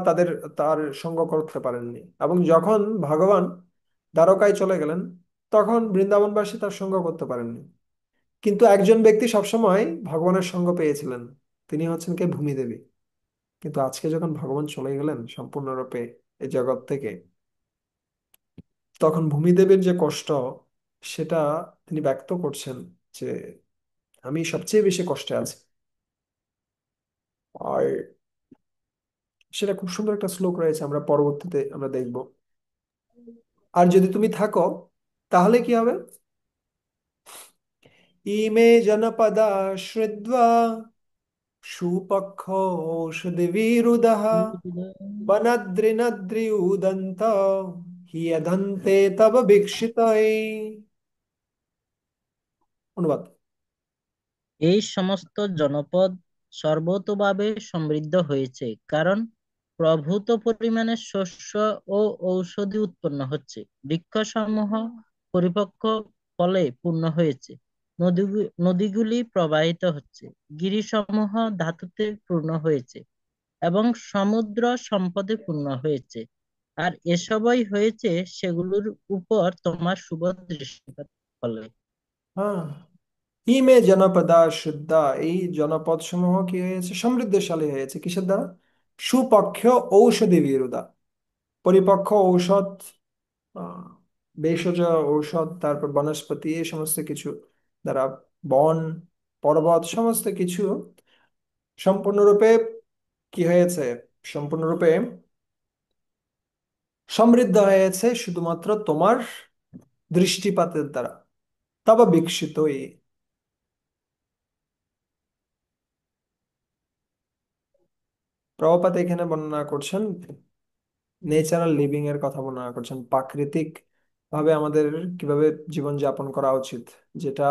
তার সঙ্গ করতে পারেননি, এবং যখন ভগবান দ্বারকায় চলে গেলেন তখন বৃন্দাবনবাসী তার সঙ্গ করতে পারেননি। কিন্তু একজন ব্যক্তি সবসময় ভগবানের সঙ্গ পেয়েছিলেন, তিনি হচ্ছেন কে? ভূমিদেবী। কিন্তু আজকে যখন ভগবান চলে গেলেন সম্পূর্ণরূপে এই জগৎ থেকে, তখন ভূমিদেবীর যে কষ্ট সেটা তিনি ব্যক্ত করছেন যে আমি সবচেয়ে বেশি কষ্টে আছি। আর সেটা খুব সুন্দর একটা শ্লোক রয়েছে, আমরা পরবর্তীতে আমরা দেখব। আর যদি তুমি থাকো তাহলে কি হবে? ইমে জনপদা শ্রিদ্বা সুপক্ষোষধিভিরুদः বনদ্রিনদ্রিউদন্ত হিয়ধন্তে তব ভিক্ষিতয়ে। অনুবাদ। এই সমস্ত জনপদ সর্বতোভাবে সমৃদ্ধ হয়েছে, কারণ প্রভূত পরিমাণে শস্য ও ঔষধি উৎপন্ন হচ্ছে। বৃক্ষসমূহ পরিপক্ক ফলে পূর্ণ হয়েছে, নদীগুলি প্রবাহিত হচ্ছে, গিরিসমূহ ধাতুতে পূর্ণ হয়েছে এবং সমুদ্র সম্পদে পূর্ণ হয়েছে। আর এসবই হয়েছে সেগুলোর উপর তোমার শুভ দৃষ্টিপাত ফলে। হ্যাঁ, ইমে জনপদা শুদ্ধা, এই জনপদ সমূহ কি হয়েছে? সমৃদ্ধশালী হয়েছে কিসের দ্বারা? সুপক্ষ ঔষধি বিরুদা, পরিপক্ক ঔষধ, আহ, ভেষজ ঔষধ, তারপর বনস্পতি, এই সমস্ত কিছু দ্বারা বন, পর্বত সমস্ত কিছু সম্পূর্ণরূপে কি হয়েছে? সম্পূর্ণরূপে সমৃদ্ধ হয়েছে শুধুমাত্র তোমার দৃষ্টিপাতের দ্বারা। তবে বিকশিতই। প্রভুপাদ এখানে বর্ণনা করছেন নেচারাল লিভিং এর কথা, বর্ণনা করছেন প্রাকৃতিক ভাবে আমাদের কিভাবে জীবন যাপন করা উচিত, যেটা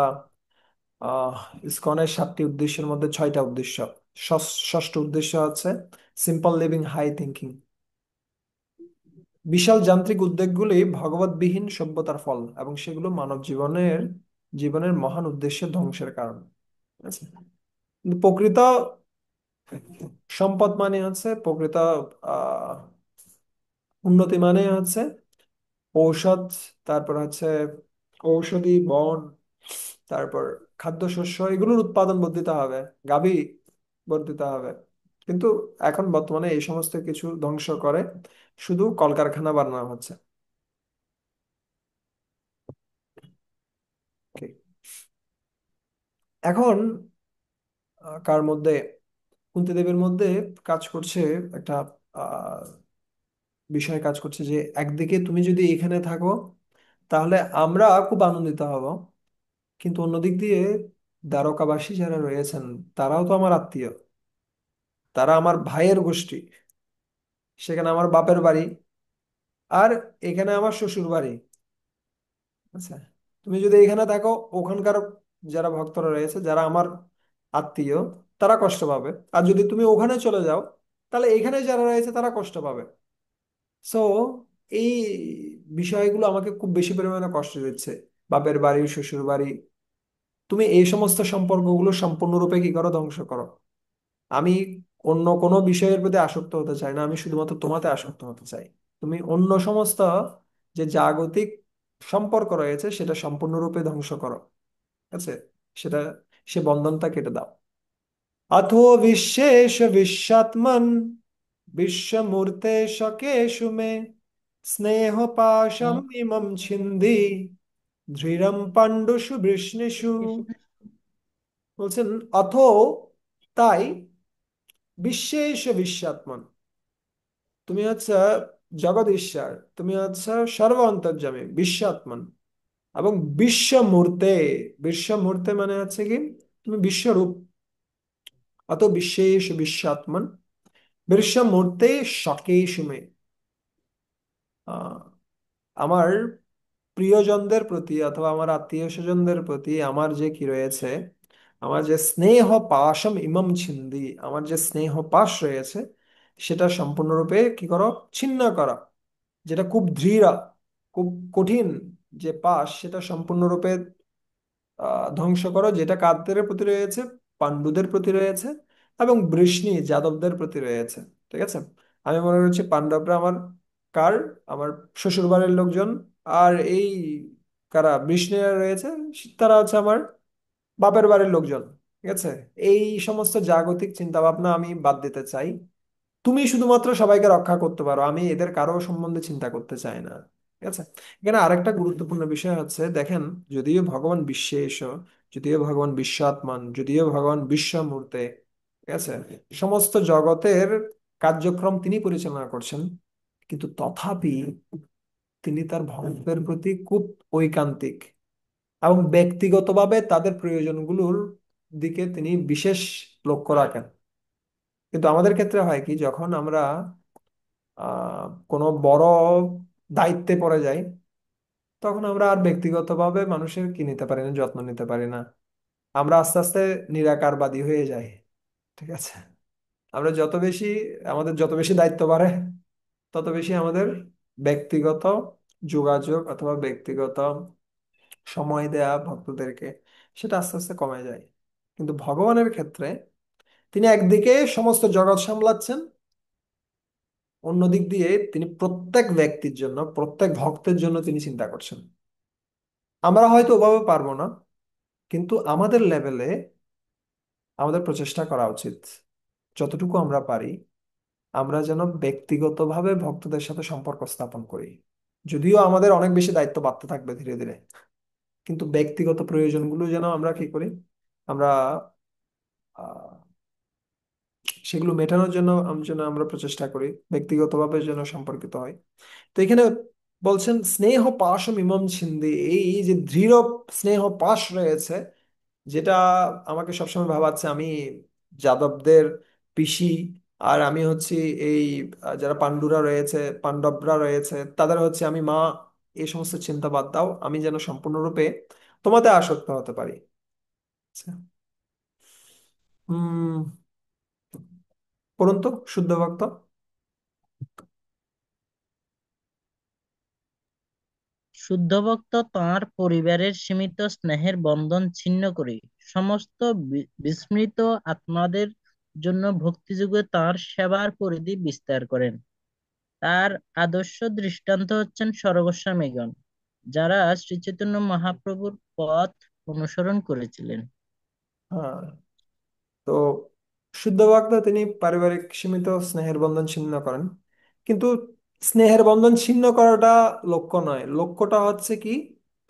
আহ ইসকনের 7টি উদ্দেশ্যের মধ্যে 6টা উদ্দেশ্য। ষষ্ঠ উদ্দেশ্য হচ্ছে সিম্পল লিভিং, হাই থিঙ্কিং। বিশাল যান্ত্রিক উদ্যোগগুলি ভগবৎবিহীন সভ্যতার ফল, এবং সেগুলো মানব জীবনের মহান উদ্দেশ্যের ধ্বংসের কারণ। ঠিক আছে? কিন্তু প্রকৃত সম্পদ মানে হচ্ছে, প্রকৃত আহ উন্নতি মানে হচ্ছে ঔষধ, তারপর হচ্ছে ঔষধি বন, তারপর খাদ্যশস্য, এগুলোর উৎপাদন বর্ধিত হবে, গাভী বর্ধিত হবে। কিন্তু এখন বর্তমানে এই সমস্ত কিছু ধ্বংস করে শুধু কলকারখানা বানানো হচ্ছে। Okay. এখন কার মধ্যে? কুন্তী দেবীর মধ্যে কাজ করছে একটা আহ বিষয় কাজ করছে যে একদিকে তুমি যদি এখানে থাকো তাহলে আমরা খুব আনন্দিত হব, কিন্তু অন্যদিক দিয়ে দ্বারকাবাসী যারা রয়েছেন তারাও তো আমার আত্মীয়, তারা আমার ভাইয়ের গোষ্ঠী। সেখানে আমার বাপের বাড়ি, আর এখানে আমার শ্বশুর বাড়ি। আচ্ছা, তুমি যদি এখানে থাকো, ওখানকার যারা ভক্তরা রয়েছে, যারা আমার আত্মীয়, তারা কষ্ট পাবে। আর যদি তুমি ওখানে চলে যাও তাহলে এখানে যারা রয়েছে তারা কষ্ট পাবে। সো এই বিষয়গুলো আমাকে খুব বেশি পরিমাণে কষ্ট দিচ্ছে। বাপের বাড়ি, শ্বশুর বাড়ি, তুমি এই সমস্ত সম্পর্কগুলো সম্পূর্ণরূপে কি করো? ধ্বংস করো। আমি অন্য কোনো বিষয়ের প্রতি আসক্ত হতে চাই না, আমি শুধুমাত্র তোমাতে আসক্ত হতে চাই। তুমি অন্য সমস্ত যে জাগতিক সম্পর্ক রয়েছে সেটা সম্পূর্ণরূপে ধ্বংস করো। ঠিক আছে? সেটা, সে বন্ধনটা কেটে দাও। अथो विशेष विश्वात्मन विश्वमूर्ते शकेषु मे स्नेह पाशम इमं छिन्धि ধীরম পাণ্ডুষু বৃষ্ণিষু। বলছেন অথ, তাই, বিশেষ বিশ্বাত্মন, তুমি হচ্ছে জগৎ ঈশ্বর, তুমি হচ্ছে সর্ব অন্তর্যামী বিশ্বাত্মন, এবং বিশ্বমূর্তে। বিশ্বমূর্তে মানে হচ্ছে কি? তুমি বিশ্বরূপ। অত বিশ্বেষু বিশ্বাত্মন বিশ্বমূর্তে শকেষু মে। আহ, আমার প্রিয়জনদের প্রতি অথবা আমার আত্মীয় স্বজনদের প্রতি আমার যে কি রয়েছে, আমার যে স্নেহ পাশম ইমম ছিন্দি, আমার যে স্নেহ পাশ রয়েছে সেটা সম্পূর্ণরূপে কি করো, ছিন্ন করো। যেটা খুব দৃঢ়, খুব কঠিন যে পাশ, সেটা সম্পূর্ণরূপে ধ্বংস করো। যেটা কাদের প্রতি রয়েছে, পাণ্ডুদের প্রতি রয়েছে এবং বৃষ্ণি যাদবদের প্রতি রয়েছে। ঠিক আছে, আমি মনে করছি পাণ্ডবরা আমার কার, আমার শ্বশুর বাড়ির লোকজন। আর এই কারা বৃষ্ণিরা রয়েছে, তারা হচ্ছে আমার বাপের বাড়ির লোকজন। ঠিক আছে, এই সমস্ত জাগতিক চিন্তা ভাবনা আমি বাদ দিতে চাই। তুমি শুধুমাত্র সবাইকে রক্ষা করতে পারো, আমি এদের কারো সম্বন্ধে চিন্তা করতে চাই না। ঠিক আছে, এখানে আরেকটা গুরুত্বপূর্ণ বিষয় হচ্ছে, দেখেন, যদিও ভগবান বিশ্বেশ, যদিও ভগবান বিশ্বাত্মান, যদিও ভগবান বিশ্বমূর্তে, ঠিক আছে, সমস্ত জগতের কার্যক্রম তিনি পরিচালনা করছেন, কিন্তু তথাপি তিনি তার ভক্তের প্রতি খুব ঐকান্তিক এবং ব্যক্তিগতভাবে তাদের প্রয়োজনগুলোর দিকে তিনি বিশেষ লক্ষ্য রাখেন। কিন্তু আমাদের ক্ষেত্রে হয় কি, যখন আমরা কোনো বড় দায়িত্বে পড়ে যাই, তখন আমরা আর ব্যক্তিগতভাবে মানুষের কি নিতে পারি না, যত্ন নিতে পারি না। আমরা আস্তে আস্তে নিরাকারবাদী হয়ে যাই। ঠিক আছে, আমরা যত বেশি, আমাদের যত বেশি দায়িত্ব বাড়ে, তত বেশি আমাদের ব্যক্তিগত যোগাযোগ অথবা ব্যক্তিগত সময় দেয়া ভক্তদেরকে, সেটা আস্তে আস্তে কমে যায়। কিন্তু ভগবানের ক্ষেত্রে তিনি একদিকে সমস্ত জগৎ সামলাচ্ছেন, অন্য দিক দিয়ে তিনি প্রত্যেক ব্যক্তির জন্য, প্রত্যেক ভক্তের জন্য তিনি চিন্তা করছেন। আমরা হয়তো ওভাবে পারবো না, কিন্তু আমাদের লেভেলে আমাদের প্রচেষ্টা করা উচিত, যতটুকু আমরা পারি আমরা যেন ব্যক্তিগতভাবে ভক্তদের সাথে সম্পর্ক স্থাপন করি। যদিও আমাদের অনেক বেশি দায়িত্ব বাড়তে থাকবে ধীরে ধীরে, কিন্তু ব্যক্তিগত প্রয়োজনগুলো যেন আমরা কি করি, আমরা আহ, সেগুলো মেটানোর জন্য যেন আমরা প্রচেষ্টা করি, ব্যক্তিগতভাবে যেন সম্পর্কিত হয়। তো এখানে বলছেন স্নেহ পাশম ইমম ছিন্দি, এই যে দৃঢ় স্নেহ পাশ রয়েছে, যেটা আমাকে সবসময় ভাবাচ্ছে আমি যাদবদের পিসি, আর আমি হচ্ছি এই যারা পাণ্ডুরা রয়েছে, পাণ্ডবরা রয়েছে, তাদের হচ্ছে আমি মা। এই সমস্ত চিন্তা বাদ দাও, আমি যেন সম্পূর্ণরূপে তোমাতে আসক্ত হতে পারি। আচ্ছা। হম, পড়ুন তো শুদ্ধ ভক্ত। শুদ্ধভক্ত তাঁর পরিবারের সীমিত স্নেহের বন্ধন ছিন্ন করে সমস্ত বিস্মৃত আত্মাদের জন্য ভক্তিযোগে তাঁর সেবার পরিধি বিস্তার করেন। তার আদর্শ দৃষ্টান্ত হচ্ছেন সর্বস্বামীগণ, যারা শ্রী চৈতন্য মহাপ্রভুর পথ অনুসরণ করেছিলেন। হ্যাঁ, তো শুদ্ধ ভক্ত তিনি পারিবারিক সীমিত স্নেহের বন্ধন ছিন্ন করেন, কিন্তু স্নেহের বন্ধন ছিন্ন করাটা লক্ষ্য নয়, লক্ষ্যটা হচ্ছে কি,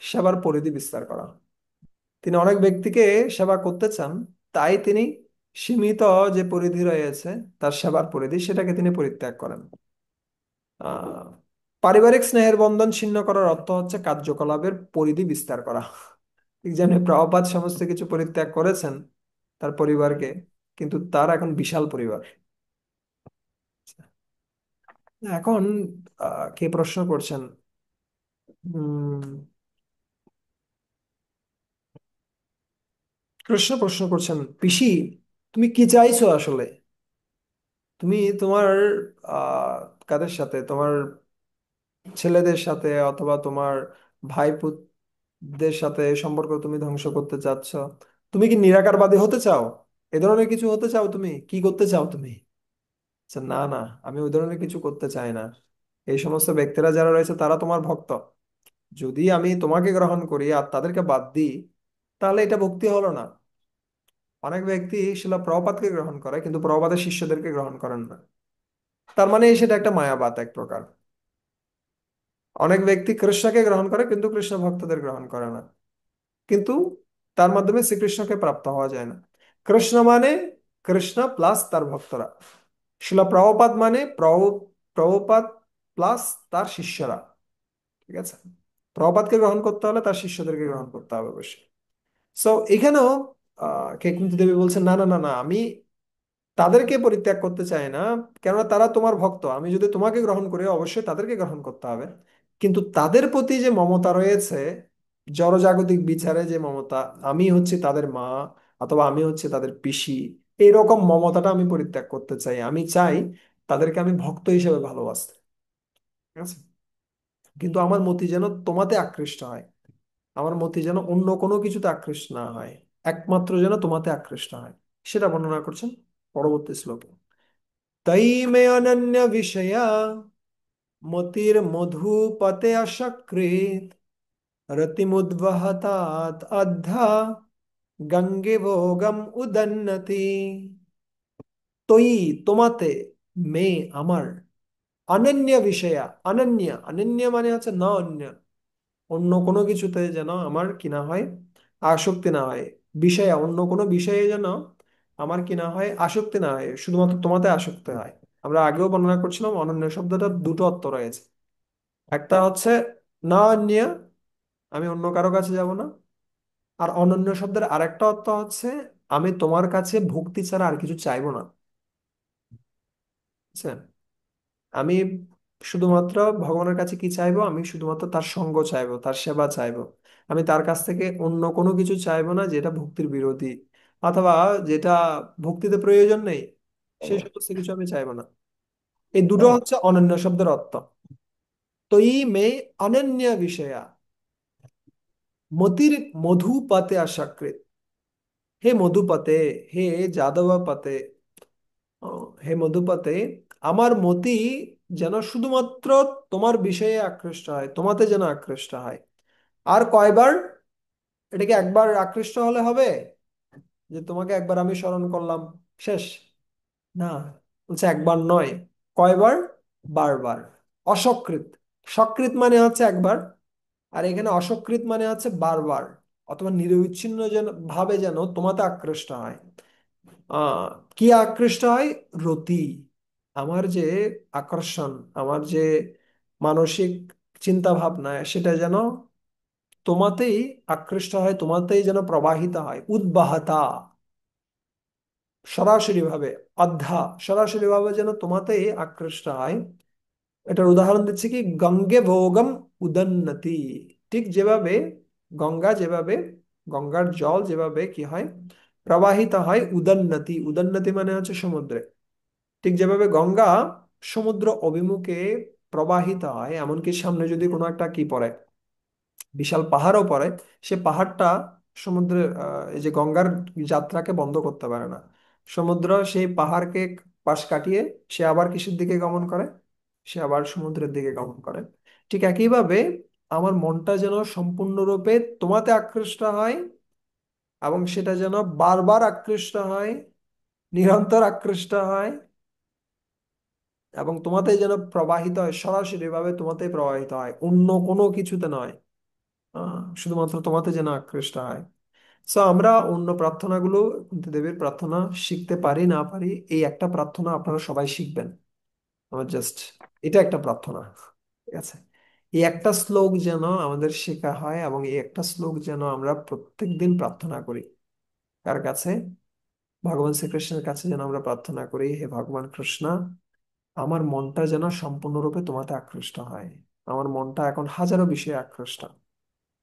সেবার পরিধি বিস্তার করা। তিনি অনেক ব্যক্তিকে সেবা করতে চান, তাই তিনি সীমিত যে পরিধি রয়েছে তার সেবার পরিধি, সেটাকে তিনি পরিত্যাগ করেন। আহ পারিবারিক স্নেহের বন্ধন ছিন্ন করার অর্থ হচ্ছে কার্যকলাপের পরিধি বিস্তার করা। ঠিক যেমনি প্রভুপাদ সমস্ত কিছু পরিত্যাগ করেছেন তার পরিবারকে, কিন্তু তার এখন বিশাল পরিবার। এখন কে প্রশ্ন করছেন, উম কৃষ্ণ প্রশ্ন করছেন, পিসি তুমি কি চাইছো আসলে? তুমি তোমার আহ কাদের সাথে, তোমার ছেলেদের সাথে অথবা তোমার ভাইপুতদের সাথে সম্পর্ক তুমি ধ্বংস করতে চাচ্ছ? তুমি কি নিরাকারবাদী হতে চাও? এ ধরনের কিছু হতে চাও? তুমি কি করতে চাও তুমি? আচ্ছা, না না, আমি ওই ধরনের কিছু করতে চাই না। এই সমস্ত ব্যক্তিরা যারা রয়েছে তারা তোমার ভক্ত। যদি আমি তোমাকে গ্রহণ করি আর তাদেরকে বাদ দিই, তাহলে এটা ভক্তি হলো না। অনেক ব্যক্তি শিলা প্রভুপাদকে গ্রহণ করে কিন্তু প্রভুপাদের শিষ্যদেরকে গ্রহণ করেন না, তার মানে সেটা একটা মায়াবাদ এক প্রকার। অনেক ব্যক্তি কৃষ্ণকে গ্রহণ করে কিন্তু কৃষ্ণ ভক্তদের গ্রহণ করে না, কিন্তু তার মাধ্যমে শ্রীকৃষ্ণকে প্রাপ্ত হওয়া যায় না। কৃষ্ণ মানে কৃষ্ণ প্লাস তার ভক্তরা, শিলা প্রভুপাদ মানে প্রভুপাদ প্লাস তার শিষ্যরা। ঠিক আছে, প্রভুপাদকে গ্রহণ করতে হলে তার শিষ্যদেরকে গ্রহণ করতে হবে অবশ্যই। সো এখানেও কেকুন্তী দেবী বলছেন, না না না না, আমি তাদেরকে পরিত্যাগ করতে চাই না, কেননা তারা তোমার ভক্ত। আমি যদি তোমাকে গ্রহণ করি অবশ্যই তাদেরকে গ্রহণ করতে হবে। কিন্তু তাদের প্রতি যে মমতা রয়েছে, জড়জাগতিক বিচারে যে মমতা, আমি হচ্ছে তাদের মা অথবা আমি হচ্ছে তাদের পিসি, এইরকম মমতাটা আমি পরিত্যাগ করতে চাই। আমি চাই তাদেরকে আমি ভক্ত হিসেবে ভালোবাসতে। ঠিক আছে? কিন্তু আমার মতি যেন তোমাতে আকৃষ্ট হয়, আমার মতি যেন অন্য কোনো কিছুতে আকৃষ্ট না হয়, একমাত্র যেন তোমাতে আকৃষ্ট হয়। সেটা বর্ণনা করছেন পরবর্তী শ্লোকে। তৈ মে অনন্য বিষয়া মতির্মধুপতে অসক্রিত রতিমুদ্বহতাৎ অদ্ধা গঙ্গে ভোগম উদন্নতি। তৈ, তোমাতে, মে, আমার, অনন্য বিষয়া, অনন্য, অনন্য মানে হচ্ছে না অন্য, অন্য কোনো কিছুতে যেন আমার কি না হয়, আসক্তি না হয়। বিষয়া, অন্য কোনো বিষয়ে যেন আমার কি না হয়, আসক্তি না হয়, শুধুমাত্র তোমাতে আসক্তি হয়। আমরা আগেও বর্ণনা করছিলাম অনন্য শব্দটার দুটো অর্থ রয়েছে। একটা হচ্ছে না অন্য, আমি অন্য কারো কাছে যাব না। আর অনন্য শব্দের আরেকটা অর্থ হচ্ছে আমি তোমার কাছে ভক্তি ছাড়া আর কিছু চাইবো না। বুঝছেন? আমি শুধুমাত্র ভগবানের কাছে কি চাইবো, আমি শুধুমাত্র তার সঙ্গ চাইবো, তার সেবা চাইবো। আমি তার কাছ থেকে অন্য কোনো কিছু চাইবো না যেটা ভক্তির বিরোধী, অথবা যেটা ভক্তিতে প্রয়োজন নেই, সেই সমস্ত কিছু আমি চাইবো না। এই দুটো হচ্ছে অনন্য শব্দের অর্থ। তো এই মে অনন্য বিষয়া মতির মধুপতে আসাকৃত। হে মধুপতে, হে যাদবপতে, ও, হে মধুপতে, আমার মতি যেন শুধুমাত্র তোমার বিষয়ে আকৃষ্ট হয়, তোমাতে যেন আকৃষ্ট হয়। আর কয়বার? এটাকে একবার আকৃষ্ট হলে হবে যে তোমাকে একবার আমি স্মরণ করলাম, শেষ? না, বলছে একবার নয়। কয়বার? বারবার। অসকৃত, সকৃত মানে হচ্ছে একবার, আর এখানে অসকৃত মানে হচ্ছে বারবার, অথবা নিরবিচ্ছিন্ন যেন ভাবে যেন তোমাতে আকৃষ্ট হয়। আহ কি আকৃষ্ট হয়? রতি, আমার যে আকর্ষণ, আমার যে মানসিক চিন্তা ভাবনা, সেটা যেন তোমাতেই আকৃষ্ট হয়, তোমাতেই যেন প্রবাহিত হয়। উদ্বাহতা, সরাসরি ভাবে। অধ্যা, সরাসরি ভাবে যেন তোমাতেই আকৃষ্ট হয়। এটার উদাহরণ দিচ্ছে কি, গঙ্গে ভোগম উদন্নতি। ঠিক যেভাবে গঙ্গা, যেভাবে গঙ্গার জল যেভাবে কি হয়, প্রবাহিত হয়, উদন্নতি, উদন্নতি মানে হচ্ছে সমুদ্রে। ঠিক যেভাবে গঙ্গা সমুদ্র অভিমুখে প্রবাহিত হয়, এমনকি সামনে যদি কোনো একটা কি পড়ে, বিশাল পাহাড়ও পড়ে, সে পাহাড়টা সমুদ্রের এই যে গঙ্গার যাত্রাকে বন্ধ করতে পারে না। সমুদ্র সেই পাহাড়কে পাশ কাটিয়ে সে আবার কিসের দিকে গমন করে? সে আবার সমুদ্রের দিকে গমন করে। ঠিক একইভাবে আমার মনটা যেন সম্পূর্ণরূপে তোমাতে আকৃষ্ট হয়, এবং সেটা যেন বারবার আকৃষ্ট হয়, নিরন্তর আকৃষ্ট হয়, এবং তোমাতেই যেন প্রবাহিত হয়, সরাসরি ভাবে তোমাতেই প্রবাহিত হয়, অন্য কোনো কিছুতে নয়। শুধুমাত্র তোমাতে যেন আকৃষ্ট হয়। সো আমরা অন্য প্রার্থনাগুলো, কুন্তী দেবীর প্রার্থনা শিখতে পারি না পারি, এই একটা প্রার্থনা আপনারা সবাই শিখবেন। আমার জাস্ট এটা একটা প্রার্থনা। ঠিক আছে? এই একটা শ্লোক যেন আমাদের শেখা হয়, এবং এই একটা শ্লোক যেন আমরা প্রত্যেক দিন প্রার্থনা করি। কার কাছে? ভগবান শ্রীকৃষ্ণের কাছে যেন আমরা প্রার্থনা করি, হে ভগবান কৃষ্ণ, আমার মনটা যেন সম্পূর্ণরূপে তোমাতে আকৃষ্ট হয়। আমার মনটা এখন হাজারো বিষয়ে আকৃষ্ট,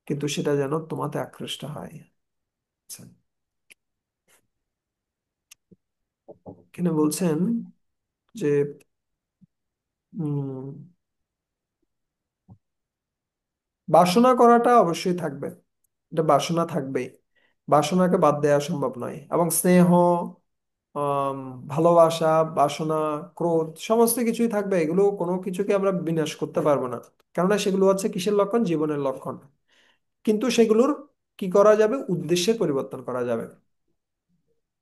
কিন্তু সেটা যেন তোমাতে আকৃষ্ট হয়। আচ্ছা, এখানে বলছেন যে উম বাসনা করাটা অবশ্যই থাকবে, এটা বাসনা থাকবেই, বাসনাকে বাদ দেওয়া সম্ভব নয়। এবং স্নেহ, আম, ভালোবাসা, বাসনা, ক্রোধ, সমস্ত কিছুই থাকবে। এগুলো কোনো কিছুকে আমরা বিনাশ করতে পারবো না, কেননা সেগুলো হচ্ছে কিসের লক্ষণ? জীবনের লক্ষণ। কিন্তু সেগুলোর কি করা যাবে? উদ্দেশ্যের পরিবর্তন করা যাবে।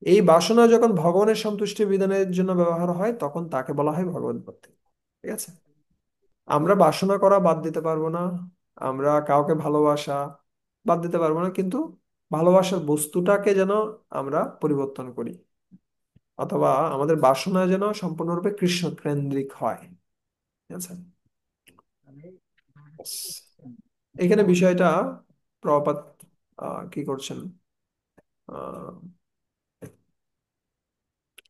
এই বাসনা যখন ভগবানের সন্তুষ্টি বিধানের জন্য ব্যবহার হয়, তখন তাকে বলা হয় ভগবত ভক্তি। ঠিক আছে? আমরা বাসনা করা বাদ দিতে পারবো না, আমরা কাউকে ভালোবাসা বাদ দিতে পারবো না, কিন্তু ভালোবাসার বস্তুটাকে যেন আমরা পরিবর্তন করি, অথবা আমাদের বাসনা যেন সম্পূর্ণরূপে কৃষ্ণ কেন্দ্রিক হয়। ঠিক আছে? ব্যাস। এখানে বিষয়টা প্রপাত কি করছেন, আহ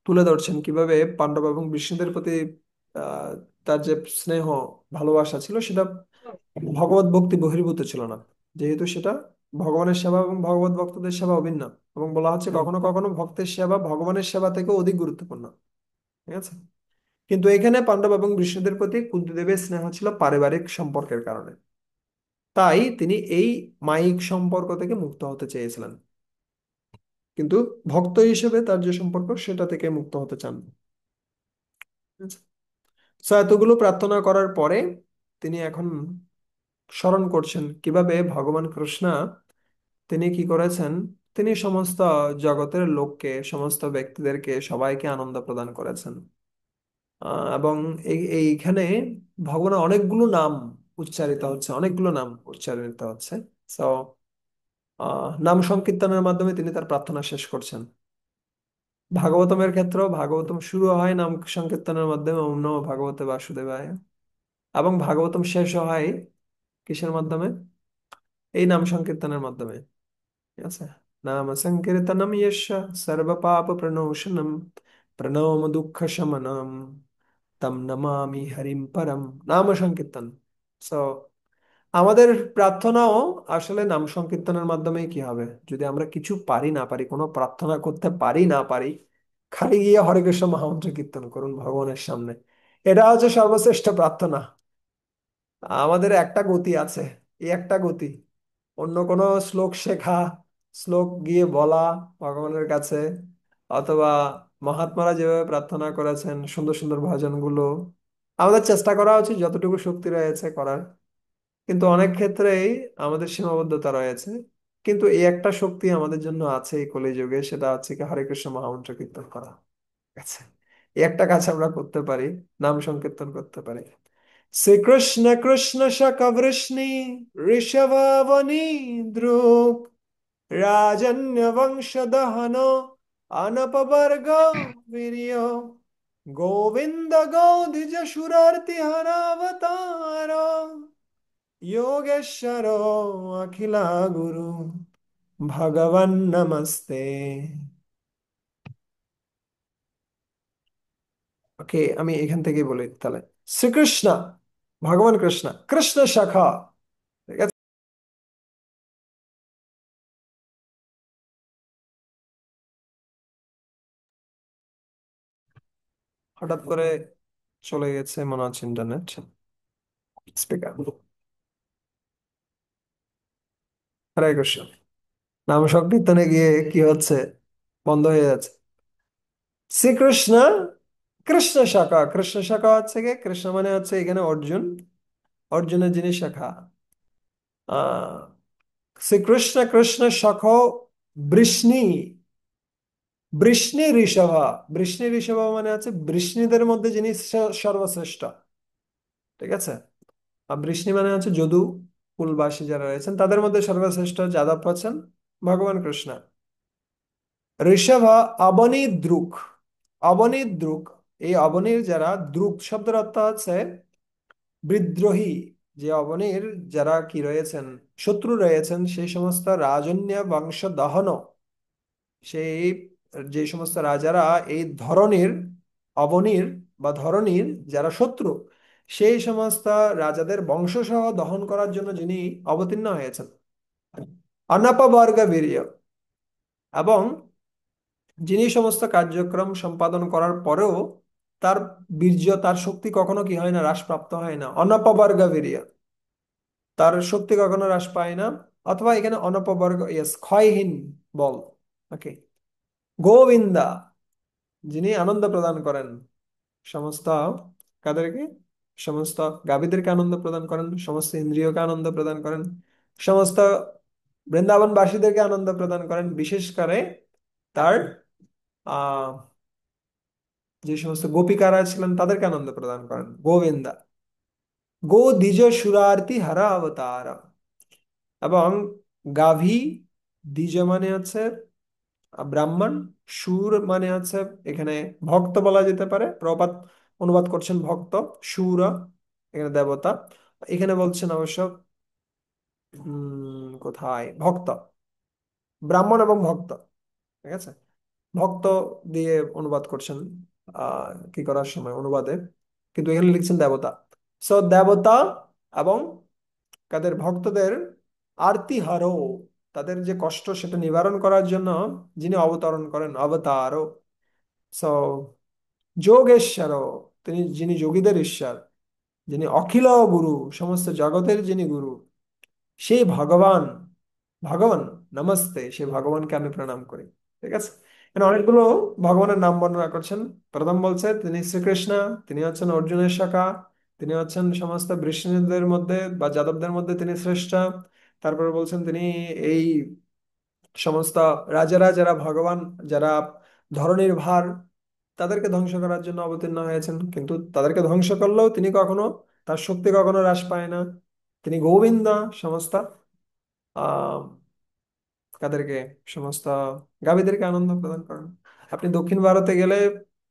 তুলে ধরছেন কিভাবে পাণ্ডব এবং বিষ্ণুদের প্রতি আহ তার যে স্নেহ ভালোবাসা ছিল সেটা ভগবত ভক্তি বহির্ভূত ছিল না, যেহেতু সেটা ভগবানের সেবা এবং ভগবত ভক্তদের সেবা অভিন্ন। এবং বলা হচ্ছে কখনো কখনো ভক্তের সেবা ভগবানের সেবা থেকে অধিক গুরুত্বপূর্ণ। ঠিক আছে। কিন্তু এখানে পাণ্ডব এবং বিষ্ণুদের প্রতি কুন্তি দেবীর স্নেহ ছিল পারিবারিক সম্পর্কের কারণে। তাই তিনি এই মায়িক সম্পর্ক থেকে মুক্ত হতে চেয়েছিলেন, কিন্তু ভক্ত হিসেবে তার যে সম্পর্ক সেটা থেকে মুক্ত হতে চান। তো এতগুলো প্রার্থনা করার পরে তিনি এখন স্মরণ করছেন কিভাবে ভগবান কৃষ্ণ তিনি কি করেছেন। তিনি সমস্ত জগতের লোককে, সমস্ত ব্যক্তিদেরকে, সবাইকে আনন্দ প্রদান করেছেন। এবং এইখানে ভগবানের অনেকগুলো নাম উচ্চারিত হচ্ছে, অনেকগুলো নাম উচ্চারিত হচ্ছে। তো নাম সংকীর্তনের মাধ্যমে তিনি তার প্রার্থনা শেষ করছেন। ভাগবতমের ক্ষেত্রেও ভাগবতম শুরু হয় নাম সংকীর্তনের মাধ্যমে, ওম নমো ভাগবতে বাসুদেবায়। এবং ভাগবতম শেষ হয় কিসের মাধ্যমে? এই নাম সংকীর্তনের মাধ্যমে। ঠিক আছে। নাম সংকীর্তনম যস্য সর্ব পাপ প্রণোষণম প্রণম দুঃখ শমনম তম নমামি হরিম পরম। নাম সংকীর্তন। সো আমাদের প্রার্থনাও আসলে নাম সংকীর্তনের মাধ্যমেই কি হবে। যদি আমরা কিছু পারি না পারি, কোনো প্রার্থনা করতে পারি না পারি, খালি গিয়ে হরে কৃষ্ণ মহামন্ত্র কীর্তন করুন ভগবানের সামনে। এটা হচ্ছে সর্বশ্রেষ্ঠ প্রার্থনা। আমাদের একটা গতি আছে, এই একটা গতি। অন্য কোনো শ্লোক শেখা, শ্লোক গিয়ে বলা ভগবানের কাছে, অথবা মহাত্মারা যেভাবে প্রার্থনা করেছেন সুন্দর সুন্দর ভজনগুলো, আমাদের চেষ্টা করা উচিত যতটুকু শক্তি রয়েছে করার। কিন্তু অনেক ক্ষেত্রেই আমাদের সীমাবদ্ধতা রয়েছে। কিন্তু এই একটা শক্তি আমাদের জন্য আছে এই কলিযুগে, সেটা হচ্ছে কি হরে কৃষ্ণ মহামন্ত্র কীর্তন করা। ঠিক আছে। এই একটা কাজ আমরা করতে পারি, নাম সংকীর্তন করতে পারি। শ্রীকৃষ্ণ কৃষ্ণ শকবৃষ্ণি ঋষভাবনি দ্রুক রাজন্য বংশদহন অনপবর্গ বীর্য গোবিন্দ গৌধিজ সুরার্তি হরাবতার योगेश्वर अखिला गुरु भगवन नमस्ते। ওকে, আমি এখান থেকে বলি তাহলে। শ্রীকৃষ্ণ, ভগবান কৃষ্ণ, কৃষ্ণ শাখা। ঠিক আছে। হঠাৎ করে চলে গেছে মনে হচ্ছে ইন্টারনেট স্পিকার। হরে কৃষ্ণ। নাম সংকীর্তনে গিয়ে কি হচ্ছে, বন্ধ হয়ে যাচ্ছে। শ্রীকৃষ্ণ কৃষ্ণ শাখা। কৃষ্ণ শাখা হচ্ছে কি, কৃষ্ণ মানে হচ্ছে এখানে অর্জুন, অর্জুনের যিনি শাখা। আহ শ্রীকৃষ্ণ কৃষ্ণ শাখা বৃষ্ণি। বৃষ্ণি ঋষভা। বৃষ্ণি ঋষভা মানে হচ্ছে বৃষ্ণিদের মধ্যে যিনি সর্বশ্রেষ্ঠ। ঠিক আছে। আর বৃষ্ণি মানে হচ্ছে যদু কুলবাসী যারা রয়েছেন তাদের মধ্যে সর্বশ্রেষ্ঠ যাদব হচ্ছেন ভগবান কৃষ্ণ। ঋষভা অবনী দ্রুক। অবনী দ্রুক, এই অবনীর যারা, দ্রুক শব্দের অর্থ হচ্ছে বিদ্রোহী। যে অবনীর যারা কি রয়েছেন, শত্রু রয়েছেন, সেই সমস্ত রাজন্য বংশ দহন, সেই যে সমস্ত রাজারা এই ধরনের অবনীর বা ধরনীর যারা শত্রু, সেই সমস্ত রাজাদের বংশসহ দহন করার জন্য যিনি অবতীর্ণ হয়েছেন। অনাপবর্গ বীর্য, এবং যিনি সমস্ত কার্যক্রম সম্পাদন করার পরেও তার বীর্য, তার শক্তি কখনো কি হয় না, হ্রাসপ্রাপ্ত হয় না। অনপবর্গ বীর্য, তার শক্তি কখনো হ্রাস পায় না। অথবা এখানে অনপবর্গ, ইয়েস, ক্ষয়হীন বল। ওকে। গোবিন্দা, যিনি আনন্দ প্রদান করেন সমস্ত, কাদেরকে? সমস্ত গাভীদেরকে আনন্দ প্রদান করেন, সমস্ত ইন্দ্রিয়কে আনন্দ প্রদান করেন, সমস্ত বৃন্দাবনবাসীদেরকে আনন্দ প্রদান করেন, বিশেষ করে তার আহ যে সমস্ত গোপিকারা ছিলেন তাদেরকে আনন্দ প্রদান করেন। গোবিন্দা গো দ্বিজ সুরার্তি হরা অবতার। এবং গাভী, দ্বিজ মানে হচ্ছে ব্রাহ্মণ, সুর মানে হচ্ছে এখানে ভক্ত বলা যেতে পারে, প্রপাত অনুবাদ করছেন ভক্ত, সুর এখানে দেবতা, এখানে বলছেন অবশ্য কোথায় ভক্ত, ব্রাহ্মণ এবং ভক্ত। ঠিক আছে। ভক্ত দিয়ে অনুবাদ করছেন কি করার সময় অনুবাদে, কিন্তু এখানে লিখছেন দেবতা। সো দেবতা এবং কাদের ভক্তদের আরতিহারও, তাদের যে কষ্ট সেটা নিবারণ করার জন্য যিনি অবতরণ করেন অবতারও। সো যোগেশ্বর, তিনি যিনি যোগীদের ঈশ্বর, যিনি অখিল গুরু, সমস্ত জগতের যিনি গুরু, সেই ভগবান, ভগবান নমস্তে, সেই ভগবানকে আমি প্রণাম করি। ঠিক আছে, এখানে অনেকগুলো ভগবানের নাম বর্ণনা করছেন। প্রথম বলছে তিনি শ্রীকৃষ্ণ, তিনি হচ্ছেন অর্জুনের শাখা, তিনি হচ্ছেন সমস্ত বৃষ্ণিদের মধ্যে বা যাদবদের মধ্যে তিনি শ্রেষ্ঠ। তারপরে বলছেন তিনি এই সমস্ত রাজারা যারা ভগবান, যারা ধরণীর ভার, তাদেরকে ধ্বংস করার জন্য অবতীর্ণ হয়েছেন, কিন্তু তাদেরকে ধ্বংস করলেও তিনি কখনো, তার শক্তি কখনো হ্রাস পায় না। তিনি গোবিন্দ, সমস্ত আহ কাদেরকে, সমস্ত গাভীদেরকে আনন্দ প্রদান করেন। আপনি দক্ষিণ ভারতে গেলে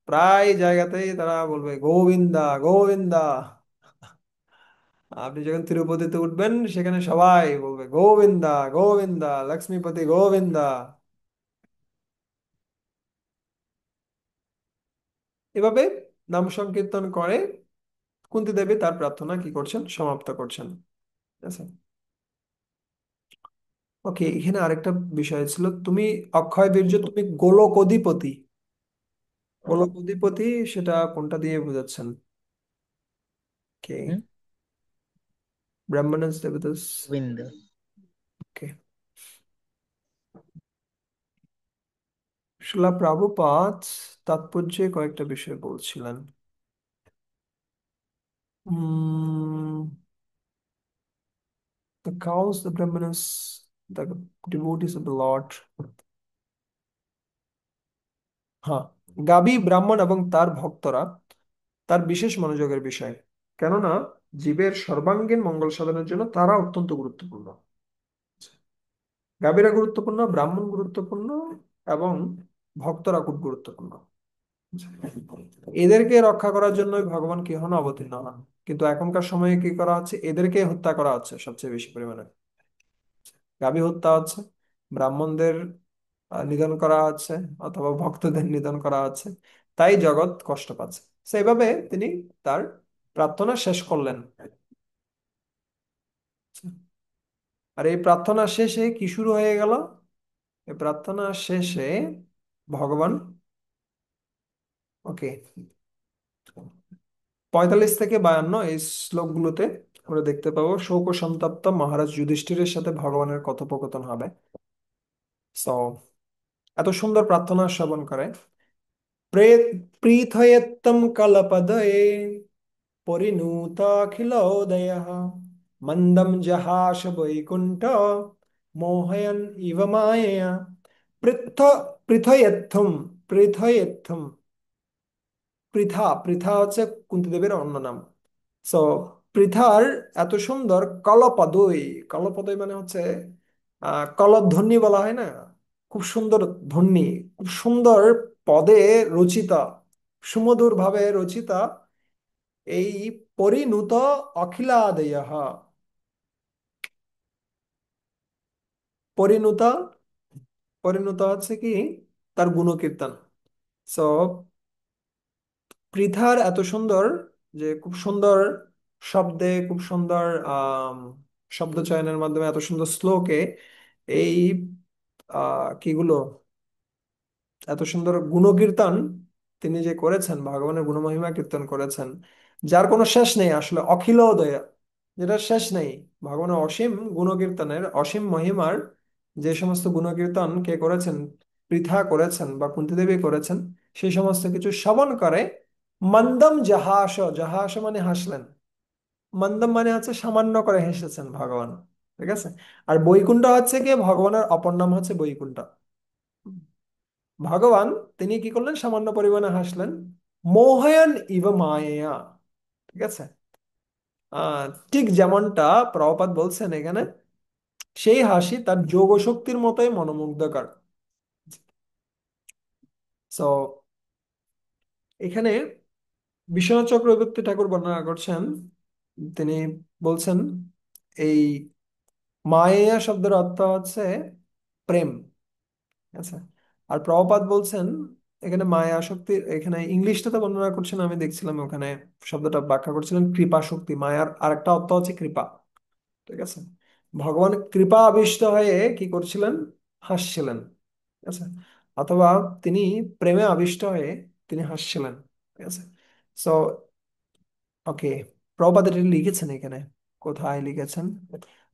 প্রায় জায়গাতেই তারা বলবে গোবিন্দা গোবিন্দা। আপনি যখন তিরুপতিতে উঠবেন সেখানে সবাই বলবে গোবিন্দা গোবিন্দা, লক্ষ্মীপতি গোবিন্দা। এভাবে নাম সংকীর্তন করে কুন্তী দেবী তার প্রার্থনা কি করছেন, সমাপ্ত করছেন। ঠিক আছে, ওকে। এখানে আরেকটা বিষয় ছিল, তুমি অক্ষয় বীর্য, তুমি গোলক অধিপতি। গোলক অধিপতি সেটা কোনটা দিয়ে বোঝাচ্ছেন? কে? হুম? ব্রাহ্মণস দেবতাস? গোবিন্দ। ওকে। শিলা প্রভুপাদ তাৎপর্যে কয়েকটা বিষয় বলছিলেন। উম, the cows, the brahmanas, the devotees of the Lord. হ্যাঁ, গাভী, ব্রাহ্মণ এবং তার ভক্তরা তার বিশেষ মনোযোগের বিষয়, কেননা জীবের সর্বাঙ্গীন মঙ্গল সাধনের জন্য তারা অত্যন্ত গুরুত্বপূর্ণ। গাভীরা গুরুত্বপূর্ণ, ব্রাহ্মণ গুরুত্বপূর্ণ, এবং ভক্তরা খুব গুরুত্বপূর্ণ। এদেরকে রক্ষা করার জন্যই ভগবান কি হন, অবতীর্ণ হন। কিন্তু এখনকার সময়ে কি করা হচ্ছে, এদেরকে হত্যা করা হচ্ছে সবচেয়ে বেশি পরিমাণে। গাভী হত্যা হচ্ছে, ব্রাহ্মণদের নিধন করা হচ্ছে, অথবা ভক্তদের নিধন করা হচ্ছে, তাই জগৎ কষ্ট পাচ্ছে। সেইভাবে তিনি তার প্রার্থনা শেষ করলেন। আর এই প্রার্থনা শেষে কি শুরু হয়ে গেল? এই প্রার্থনা শেষে ভগবান, ওকে, 45 থেকে 52 এই শ্লোকগুলোতে আমরা দেখতে পাবো শোক সন্তপ্ত মহারাজ যুধিষ্ঠিরের সাথে ভগবানের কথোপকথন হবে। সো এত সুন্দর প্রার্থনা শ্রবণ করে, প্রীথয়েত্তম কলপদয়ে পরিণুতাখিলোদয় মন্দম জহাস বৈকুণ্ঠ মোহয়ন ইব মায়য়া। পৃথ পৃথয়েত্থম, পৃথয়েত্থম, পৃথা, পৃথা হচ্ছে কুন্তিদেবীর অন্য নাম। সো পৃথার এত সুন্দর কলপদই, কলপদই মানে হচ্ছে কলধ্বনি বলা হয় না, খুব সুন্দর ধ্বনি, খুব সুন্দর পদে রচিতা, সুমধুর ভাবে রচিতা এই পরিণুত অখিলাদেয়। পরিণুত, পরিণুত হচ্ছে কি তার গুণকীর্তন। সো পৃথার এত সুন্দর, যে খুব সুন্দর শব্দে, খুব সুন্দর শব্দ চয়নের মাধ্যমে, এত সুন্দর শ্লোকে এই কিগুলো, এত সুন্দর গুণকীর্তন তিনি যে করেছেন, ভগবানের গুণমহিমা কীর্তন করেছেন, যার কোনো শেষ নেই আসলে, অখিলোদয়, যেটা শেষ নেই। ভগবানের অসীম গুণকীর্তনের, অসীম মহিমার যে সমস্ত গুণকীর্তন কে করেছেন, পৃথা করেছেন বা কুন্তিদেবী করেছেন, সেই সমস্ত কিছু শ্রবণ করে মন্দম জাহাস, জাহাস মানে হাসলেন, মন্দম মানে হচ্ছে সামান্য করে হেসেছেন ভগবান। ঠিক আছে, আর বৈকুণ্ঠ হচ্ছে কি ভগবানের অপর নাম হচ্ছে বৈকুণ্ঠ। ভগবান তিনি কি করলেন, সামান্য পরিমাণে হাসলেন, মোহায়ন ইভ মায়া। ঠিক আছে, ঠিক যেমনটা প্রভুপাদ বলছেন এখানে, সেই হাসি তার যোগ শক্তির মতোই মনোমুগ্ধকর। সো এখানে বিশ্বনাথ চক্রবর্তী ঠাকুর বর্ণনা করছেন, তিনি বলছেন এই মায়া শব্দের অর্থ হচ্ছে প্রেম। আচ্ছা, আর প্রভুপাদ বলছেন এখানে মায়া শক্তির, এখানে ইংলিশটাতে বর্ণনা করছেন, আমি দেখছিলাম ওখানে শব্দটা ব্যাখ্যা করছিলেন কৃপা শক্তি। মায়ার আরেকটা অর্থ হচ্ছে কৃপা। ঠিক আছে, ভগবান কৃপা আবিষ্ট হয়ে কি করছিলেন? হাসছিলেন। ঠিক আছে, অথবা তিনি প্রেমে আবিষ্ট হয়ে তিনি হাসছিলেন। ঠিক আছে, সো ওকে, প্রভুপাদ এটা লিখেছেন এখানে। কোথায় লিখেছেন?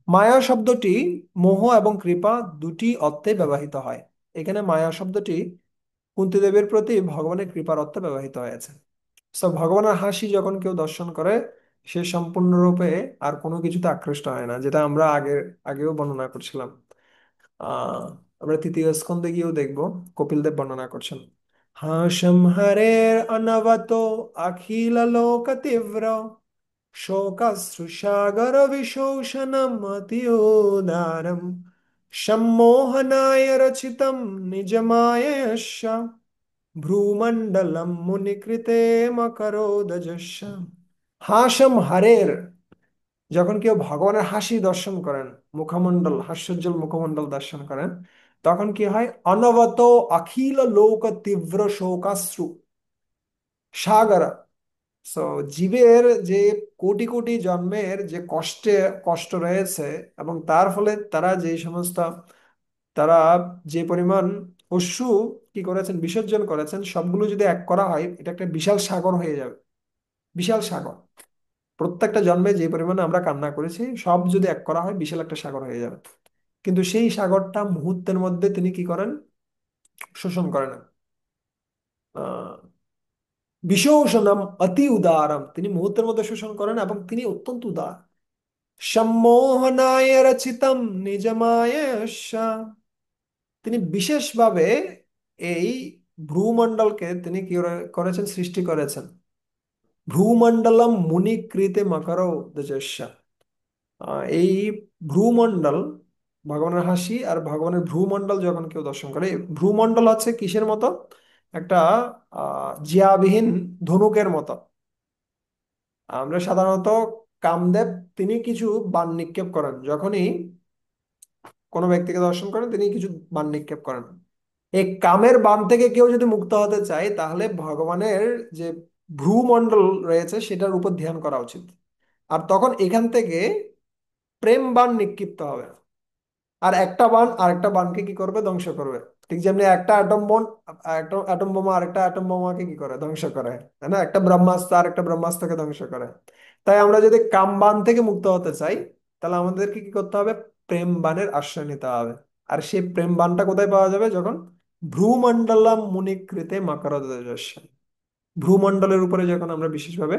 মায়া শব্দটি মোহ এবং কৃপা দুটি অর্থে ব্যবহৃত হয়। এখানে মায়া শব্দটি কুন্তী দেবীর প্রতি ভগবানের কৃপার অর্থে ব্যবহৃত হয়েছে। সো ভগবানের হাসি যখন কেউ দর্শন করে, সে সম্পূর্ণরূপে আর কোনো কিছুতে আকৃষ্ট হয় না, যেটা আমরা আগেও বর্ণনা করছিলাম। আহ আমরা তৃতীয় স্কন্ধে গিয়েও দেখবো, কপিল দেব বর্ণনা করছেন। হাসম হরের অনবত অখিল লোক তীব্র শোকশ্রুসাগর বিশোষণম অতিউদারম সম্মোহনায় রচিতম নিজমায়েশ ভ্রুমণ্ডলম মুনিকৃতে মকরোদজস্য। হাসম হরের, যখন কেউ ভগবানের হাসি দর্শন করেন, মুখমণ্ডল, হাস্যোজ্জ্বল মুখমণ্ডল দর্শন করেন, তখন কি হয়? অনবত অখিল লোক তীব্র শোকাশ্রু সাগর। সো জীবের যে কোটি কোটি জন্মের যে কষ্ট রয়েছে, এবং তার ফলে তারা যে সমস্ত, তারা যে পরিমাণ অশ্রু কি করেছেন, বিসর্জন করেছেন, সবগুলো যদি এক করা হয়, এটা একটা বিশাল সাগর হয়ে যাবে। বিশাল সাগর। প্রত্যেকটা জন্মে যে পরিমাণে আমরা কান্না করেছি, সব যদি এক করা হয়, বিশাল একটা সাগর হয়ে যাবে। কিন্তু সেই সাগরটা মুহূর্তের মধ্যে তিনি কি করেন? শোষণ করেন। আহ বিশোষণম অতি উদারম, তিনি মুহূর্তের মধ্যে শোষণ করেন এবং তিনি অত্যন্ত উদার। সম্মোহনায় রচিতম নিজমায়েশ, তিনি বিশেষভাবে এই ভ্রুমণ্ডলকে তিনি কি করেছেন? সৃষ্টি করেছেন। ভ্রুমণ্ডলম মুনিকৃতে মকর দেজস্য। এই ভ্রুমণ্ডল, ভগবানের হাসি আর ভগবানের ভ্রুমণ্ডল যখন কেউ দর্শন করে, এই ভ্রুমণ্ডল হচ্ছে কিসের মতো? একটা জিয়াবিহীন ধনুকের মতো। আমরা সাধারণত কামদেব তিনি কিছু বাণ নিক্ষেপ করেন, যখনই কোনো ব্যক্তিকে দর্শন করেন তিনি কিছু বাণ নিক্ষেপ করেন। এই কামের বাণ থেকে কেউ যদি মুক্ত হতে চায়, তাহলে ভগবানের যে ভ্রুমণ্ডল রয়েছে সেটার উপর ধ্যান করা উচিত। আর তখন এখান থেকে প্রেম বাণ নিক্ষিপ্ত হবে, আর একটা বাণ আরেকটা বাণকে কি করবে? ধ্বংস করবে। ঠিক যেমনি একটা অ্যাটম বোম, একটা অ্যাটম বোমা আরেকটা অ্যাটম বোমাকে কি করে? ধ্বংস করে। তাই না? একটা ব্রহ্মাস্ত্র আরেকটা ব্রহ্মাস্ত্রকে ধ্বংস করে। তাই আমরা যদি কাম বাণ থেকে মুক্ত হতে চাই, তাহলে আমাদেরকে কি করতে হবে? প্রেম বাণের আশ্রয় নিতে হবে। আর সেই প্রেম বাণটা কোথায় পাওয়া যাবে? যখন ভ্রুমণ্ডলম মুনিকৃতে মকরদর্শ, ভ্রুমণ্ডলের উপরে যখন আমরা বিশেষভাবে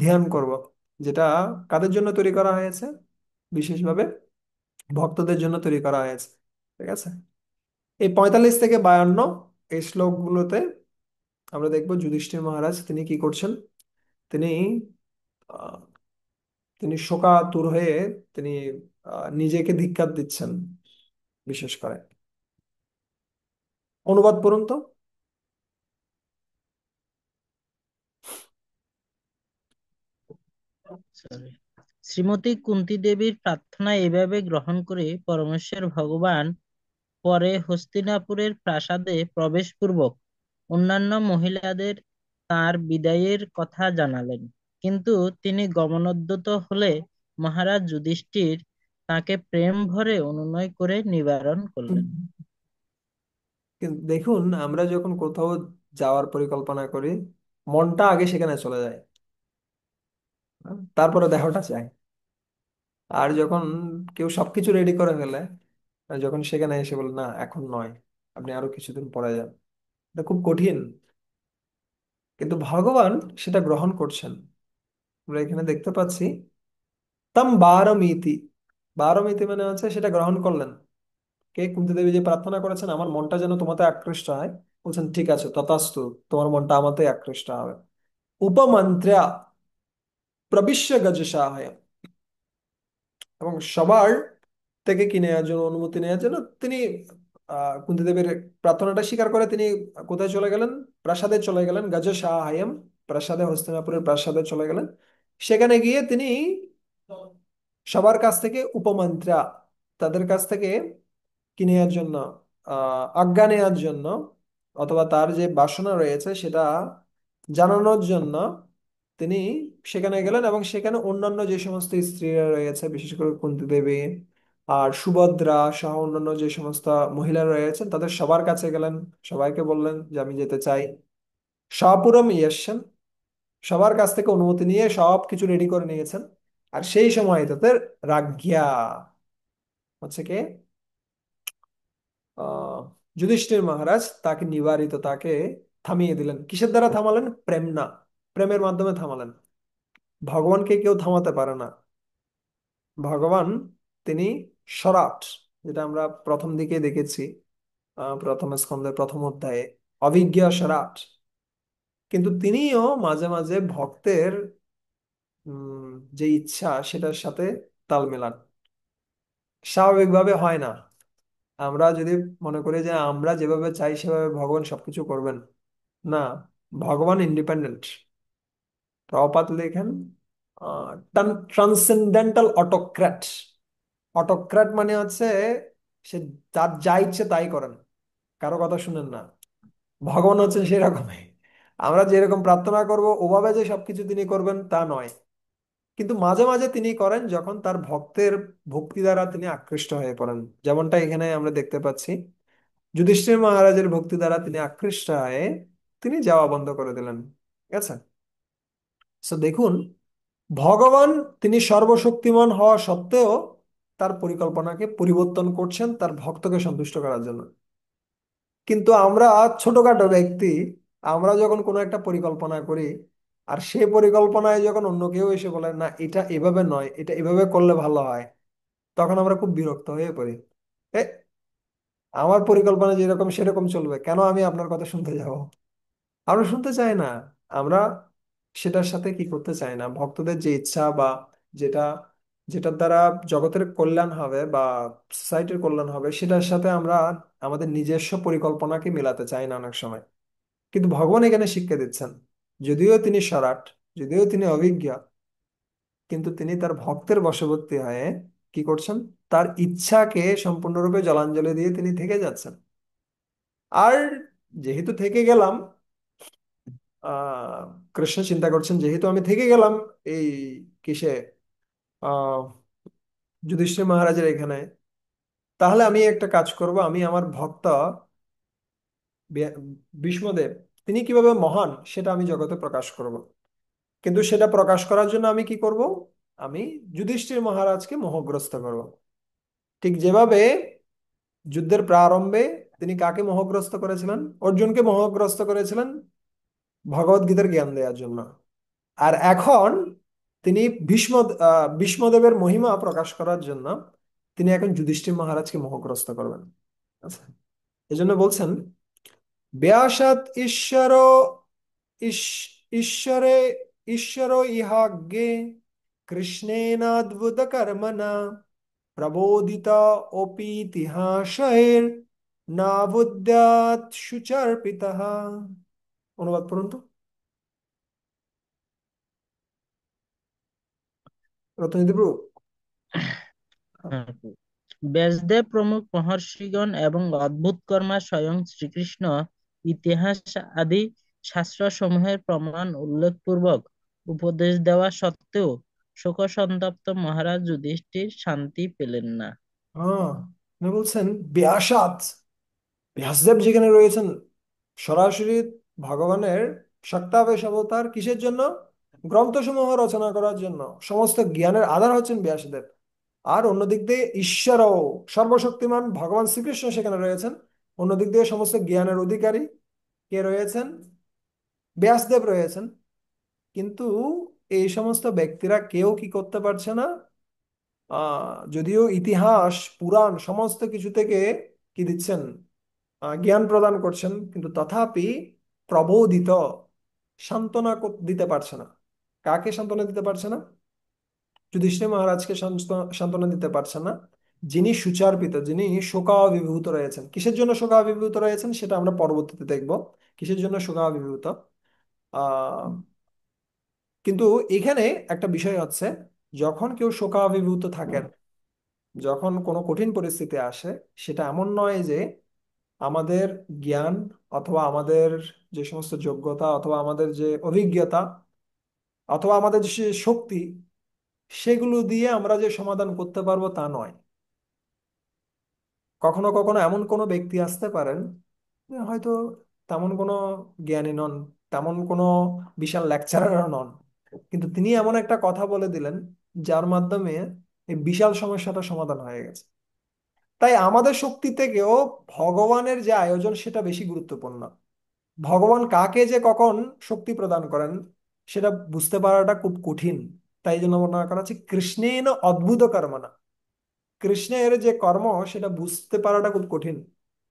ধ্যান করব, যেটা কাদের জন্য তৈরি করা হয়েছে? বিশেষভাবে ভক্তদের জন্য তৈরি করা হয়েছে। ঠিক আছে, এই 45 থেকে 52 এই শ্লোকগুলোতে আমরা দেখবো যুধিষ্ঠির মহারাজ তিনি কি করছেন। তিনি আহ, তিনি শোকাতুর হয়ে তিনি নিজেকে ধিক্কার দিচ্ছেন। বিশেষ করে অনুবাদ পড়ুন তো। Sorry. শ্রীমতী কুন্তী দেবীর প্রার্থনা এভাবে গ্রহণ করে পরমেশ্বর ভগবান পরে হস্তিনাপুরের প্রাসাদে প্রবেশপূর্বক অন্যান্য মহিলাদের তার বিদায়ের কথা জানালেন। কিন্তু তিনি গমনোদ্যত হলে মহারাজ যুধিষ্ঠির তাকে প্রেম ভরে অনুনয় করে নিবারণ করলেন। কিন্তু দেখুন, আমরা যখন কোথাও যাওয়ার পরিকল্পনা করি, মনটা আগে সেখানে চলে যায়, তারপরে দেহটা চায়। আর যখন কেউ সবকিছু রেডি করে ফেলে, আর যখন সেখানে এসে বলে না এখন নয়, আপনি আরো কিছুদিন পরে যান, এটা খুব কঠিন। কিন্তু ভগবান সেটা গ্রহণ করছেন। আমরা এখানে দেখতে পাচ্ছি তাম বারমিতি। বারমিতি মানে হচ্ছে সেটা গ্রহণ করলেন। কে? কুন্তী দেবী যে প্রার্থনা করেছেন, আমার মনটা যেন তোমাতে আকৃষ্ট হয়, বলছেন ঠিক আছে তথাস্তু, তোমার মনটা আমাতে আকৃষ্ট হবে। উপমন্ত্র্যা প্রবিশ্য গজসাহায়, এবং সবার থেকে কি নেওয়ার জন্য, অনুমতি নেওয়ার জন্য তিনি কুন্তী দেবীর প্রার্থনাটা স্বীকার করে তিনি কোথায় চলে গেলেন? প্রাসাদে চলে গেলেন। গজসাহায়ম, প্রাসাদে, হস্তিনাপুরের প্রাসাদে চলে গেলেন। সেখানে গিয়ে তিনি সবার কাছ থেকে উপমন্ত্রা, তাদের কাছ থেকে কি নেওয়ার জন্য? আজ্ঞা নেওয়ার জন্য, অথবা তার যে বাসনা রয়েছে সেটা জানানোর জন্য তিনি সেখানে গেলেন, এবং সেখানে অন্যান্য যে সমস্ত স্ত্রীরা রয়েছে, বিশেষ করে কুন্তী দেবী আর সুভদ্রা সহ অন্যান্য যে সমস্ত মহিলা রয়েছেন, তাদের সবার কাছে গেলেন, সবাইকে বললেন যে আমি যেতে চাই। সপুরম ইয়েছেন, সবার কাছ থেকে অনুমতি নিয়ে সব কিছু রেডি করে নিয়েছেন। আর সেই সময় তাদের রাজ্ঞা হচ্ছে কে, আহ যুধিষ্ঠির মহারাজ তাকে নিবারিত, তাকে থামিয়ে দিলেন। কিসের দ্বারা থামালেন? প্রেম না, প্রেমের মাধ্যমে থামালেন। ভগবানকে কেউ থামাতে পারে না। ভগবান তিনি সরাট, যেটা আমরা প্রথম দিকে দেখেছি, প্রথম স্কন্ধের প্রথম অধ্যায়ে, অভিজ্ঞ সরাট। কিন্তু তিনিও মাঝে মাঝে ভক্তের যে ইচ্ছা সেটার সাথে তাল মেলান। স্বাভাবিকভাবে হয় না। আমরা যদি মনে করি যে আমরা যেভাবে চাই সেভাবে ভগবান সবকিছু করবেন, না, ভগবান ইন্ডিপেন্ডেন্ট। প্রভুপাদ লেখেন ট্রান্সেন্ডেন্টাল অটোক্র্যাট। অটোক্র্যাট মানে হচ্ছে সে তার যা ইচ্ছে তাই করেন, কারো কথা শুনেন না। ভগবান হচ্ছেন সেরকমই। আমরা যেরকম প্রার্থনা করব ওভাবে যে সবকিছু তিনি করবেন তা নয়, কিন্তু মাঝে মাঝে তিনি করেন যখন তার ভক্তের ভক্তি দ্বারা তিনি আকৃষ্ট হয়ে পড়েন। যেমনটা এখানে আমরা দেখতে পাচ্ছি, যুধিষ্ঠির মহারাজের ভক্তি দ্বারা তিনি আকৃষ্ট হয়ে তিনি যাওয়া বন্ধ করে দিলেন। ঠিক আছে। তো দেখুন, ভগবান তিনি সর্বশক্তিমান হওয়া সত্ত্বেও তার পরিকল্পনাকে পরিবর্তন করছেন তার ভক্তকে সন্তুষ্ট করার জন্য। কিন্তু আমরা ছোটখাটো ব্যক্তি, আমরা যখন কোনো একটা পরিকল্পনা করি, আর সেই পরিকল্পনায় যখন অন্য কেউ এসে বলে না এটা এভাবে নয়, এটা এভাবে করলে ভালো হয়, তখন আমরা খুব বিরক্ত হয়ে পড়ি। এ, আমার পরিকল্পনা যেরকম সেরকম চলবে, কেন আমি আপনার কথা শুনতে যাব? আমরা শুনতে চাই না। আমরা সেটার সাথে কি করতে চাই না, ভক্তদের যে ইচ্ছা বা যেটা, যেটার দ্বারা জগতের কল্যাণ হবে বা সোসাইটির কল্যাণ হবে, সেটার সাথে আমরা আমাদের নিজস্ব পরিকল্পনাকে মেলাতে চাই না অনেক সময়। কিন্তু ভগবান এখানে শিক্ষা দিচ্ছেন, যদিও তিনি সরাট, যদিও তিনি অভিজ্ঞ, কিন্তু তিনি তার ভক্তের বশবর্তী হয়ে কি করছেন, তার ইচ্ছাকে সম্পূর্ণরূপে জলাঞ্জলি দিয়ে তিনি থেকে যাচ্ছেন। আর যেহেতু থেকে গেলাম, আহ কৃষ্ণ চিন্তা করছেন যেহেতু আমি থেকে গেলাম এই কিসে, আহ যুধিষ্ঠির মহারাজের এখানে, তাহলে আমি একটা কাজ করব, আমি আমার ভক্ত বি- ভীষ্মদেব তিনি কিভাবে মহান সেটা আমি জগতে প্রকাশ করব। কিন্তু সেটা প্রকাশ করার জন্য আমি কি করব, আমি যুধিষ্ঠির মহারাজকে মোহগ্রস্ত করব। ঠিক যেভাবে যুদ্ধের প্রারম্ভে তিনি কাকে মোহগ্রস্ত করেছিলেন, অর্জুনকে মোহগ্রস্ত করেছিলেন ভগবত গীতার জ্ঞান দেওয়ার জন্য। আর এখন তিনি ভীষ্মদেবের মহিমা প্রকাশ করার জন্য তিনি এখন যুধিষ্ঠির মহারাজকে মোহগ্রস্ত করবেন। আচ্ছা, এই জন্য বলছেন ব্যাসাত ঈশ্বর ঈশ্বরে ঈশ্বর ইহাজ্ঞে কৃষ্ণেনাদ্ভুত কর্মণা প্রবোদিত অপীতিহাসের নাবুদ্যাৎ সুচার্পিতঃ। অনুবাদ পড়ুন তো, রত্নজিৎ প্রভু। হ্যাঁ। ব্যাসদেব প্রমুখ মহর্ষিগণ এবং অদ্ভুত কর্মা স্বয়ং শ্রীকৃষ্ণ ইতিহাস আদি শাস্ত্রসমূহের প্রমাণ উল্লেখপূর্বক উপদেশ দেওয়া সত্ত্বেও শোকসন্তপ্ত মহারাজ যুধিষ্ঠির শান্তি পেলেন না। হ্যাঁ, উনি বলছেন ব্যাসাত, ব্যাসদেব যেখানে রয়েছেন সরাসরি ভগবানের সত্তাবেশ অবতার, কিসের জন্য? গ্রন্থসমূহ রচনা করার জন্য। সমস্ত জ্ঞানের আধার হচ্ছেন ব্যাসদেব। আর অন্যদিক দিয়ে ঈশ্বরও, সর্বশক্তিমান ভগবান শ্রীকৃষ্ণ সেখানে রয়েছেন। অন্যদিক দিয়ে সমস্ত জ্ঞানের অধিকারী কে রয়েছেন? ব্যাসদেব রয়েছেন। কিন্তু এই সমস্ত ব্যক্তিরা কেউ কি করতে পারছে না, যদিও ইতিহাস পুরাণ সমস্ত কিছু থেকে কি দিচ্ছেন, জ্ঞান প্রদান করছেন, কিন্তু তথাপি প্রবোধিত সান্ত্বনা দিতে পারছে না। কাকে সান্ত্বনা দিতে পারছে না? যুধিষ্ঠির মহারাজকে সান্ত্বনা দিতে পারছে না, যিনি সুচার্পিত, যিনি শোকাভিভূত রয়েছেন। কিসের জন্য শোকাভিভূত রয়েছেন সেটা আমরা পরবর্তীতে দেখব, কিসের জন্য শোকাভিভূত। আহ কিন্তু এখানে একটা বিষয় হচ্ছে, যখন কেউ শোকাভিভূত থাকেন, যখন কোনো কঠিন পরিস্থিতি আসে, সেটা এমন নয় যে আমাদের জ্ঞান অথবা আমাদের যে সমস্ত যোগ্যতা অথবা আমাদের যে অভিজ্ঞতা অথবা আমাদের যে শক্তি, সেগুলো দিয়ে আমরা যে সমাধান করতে পারবো তা নয়। কখনো কখনো এমন কোনো ব্যক্তি আসতে পারেন যে হয়তো তেমন কোনো জ্ঞানী নন, তেমন কোনো বিশাল লেকচারারও নন, কিন্তু তিনি এমন একটা কথা বলে দিলেন যার মাধ্যমে এই বিশাল সমস্যাটা সমাধান হয়ে গেছে। তাই আমাদের শক্তি থেকেও ভগবানের যে আয়োজন সেটা বেশি গুরুত্বপূর্ণ। ভগবান কাকে যে কখন শক্তি প্রদান করেন সেটা বুঝতে পারাটা খুব কঠিন। তাই জন্য বর্ণনা করা হচ্ছে কৃষ্ণেন অদ্ভুত কর্মণা। কৃষ্ণের যে কর্ম সেটা বুঝতে পারাটা খুব কঠিন।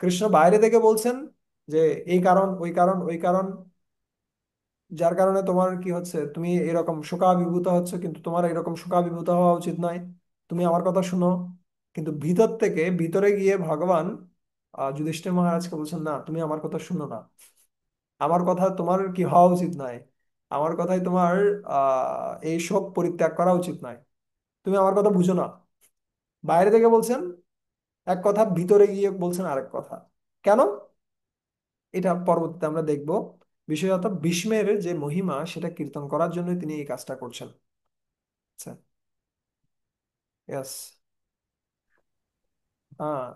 কৃষ্ণ বাইরে থেকে বলছেন যে এই কারণ ওই কারণ ওই কারণ, যার কারণে তোমার কি হচ্ছে, তুমি এরকম শোকাভিভূত হচ্ছে, কিন্তু তোমার এরকম শোকাভিভূত হওয়া উচিত নয়, তুমি আমার কথা শুনো। কিন্তু ভিতর থেকে ভিতরে গিয়ে ভগবান যুধিষ্ঠির মহারাজকে বলছেন, না তুমি আমার কথা শুনো না, আমার কথা তোমার কি হওয়া উচিত নয়, আমার কথাই তোমার এই শোক পরিত্যাগ করা উচিত নয়, তুমি আমার কথা বুঝো না। বাইরে থেকে বলছেন এক কথা, ভিতরে গিয়ে বলছেন আরেক কথা। কেন? এটা পরবর্তীতে আমরা দেখব। বিশেষত ভীষ্মের যে মহিমা সেটা কীর্তন করার জন্য তিনি এই কাজটা করছেন। আচ্ছা, ইয়েস। হ্যাঁ,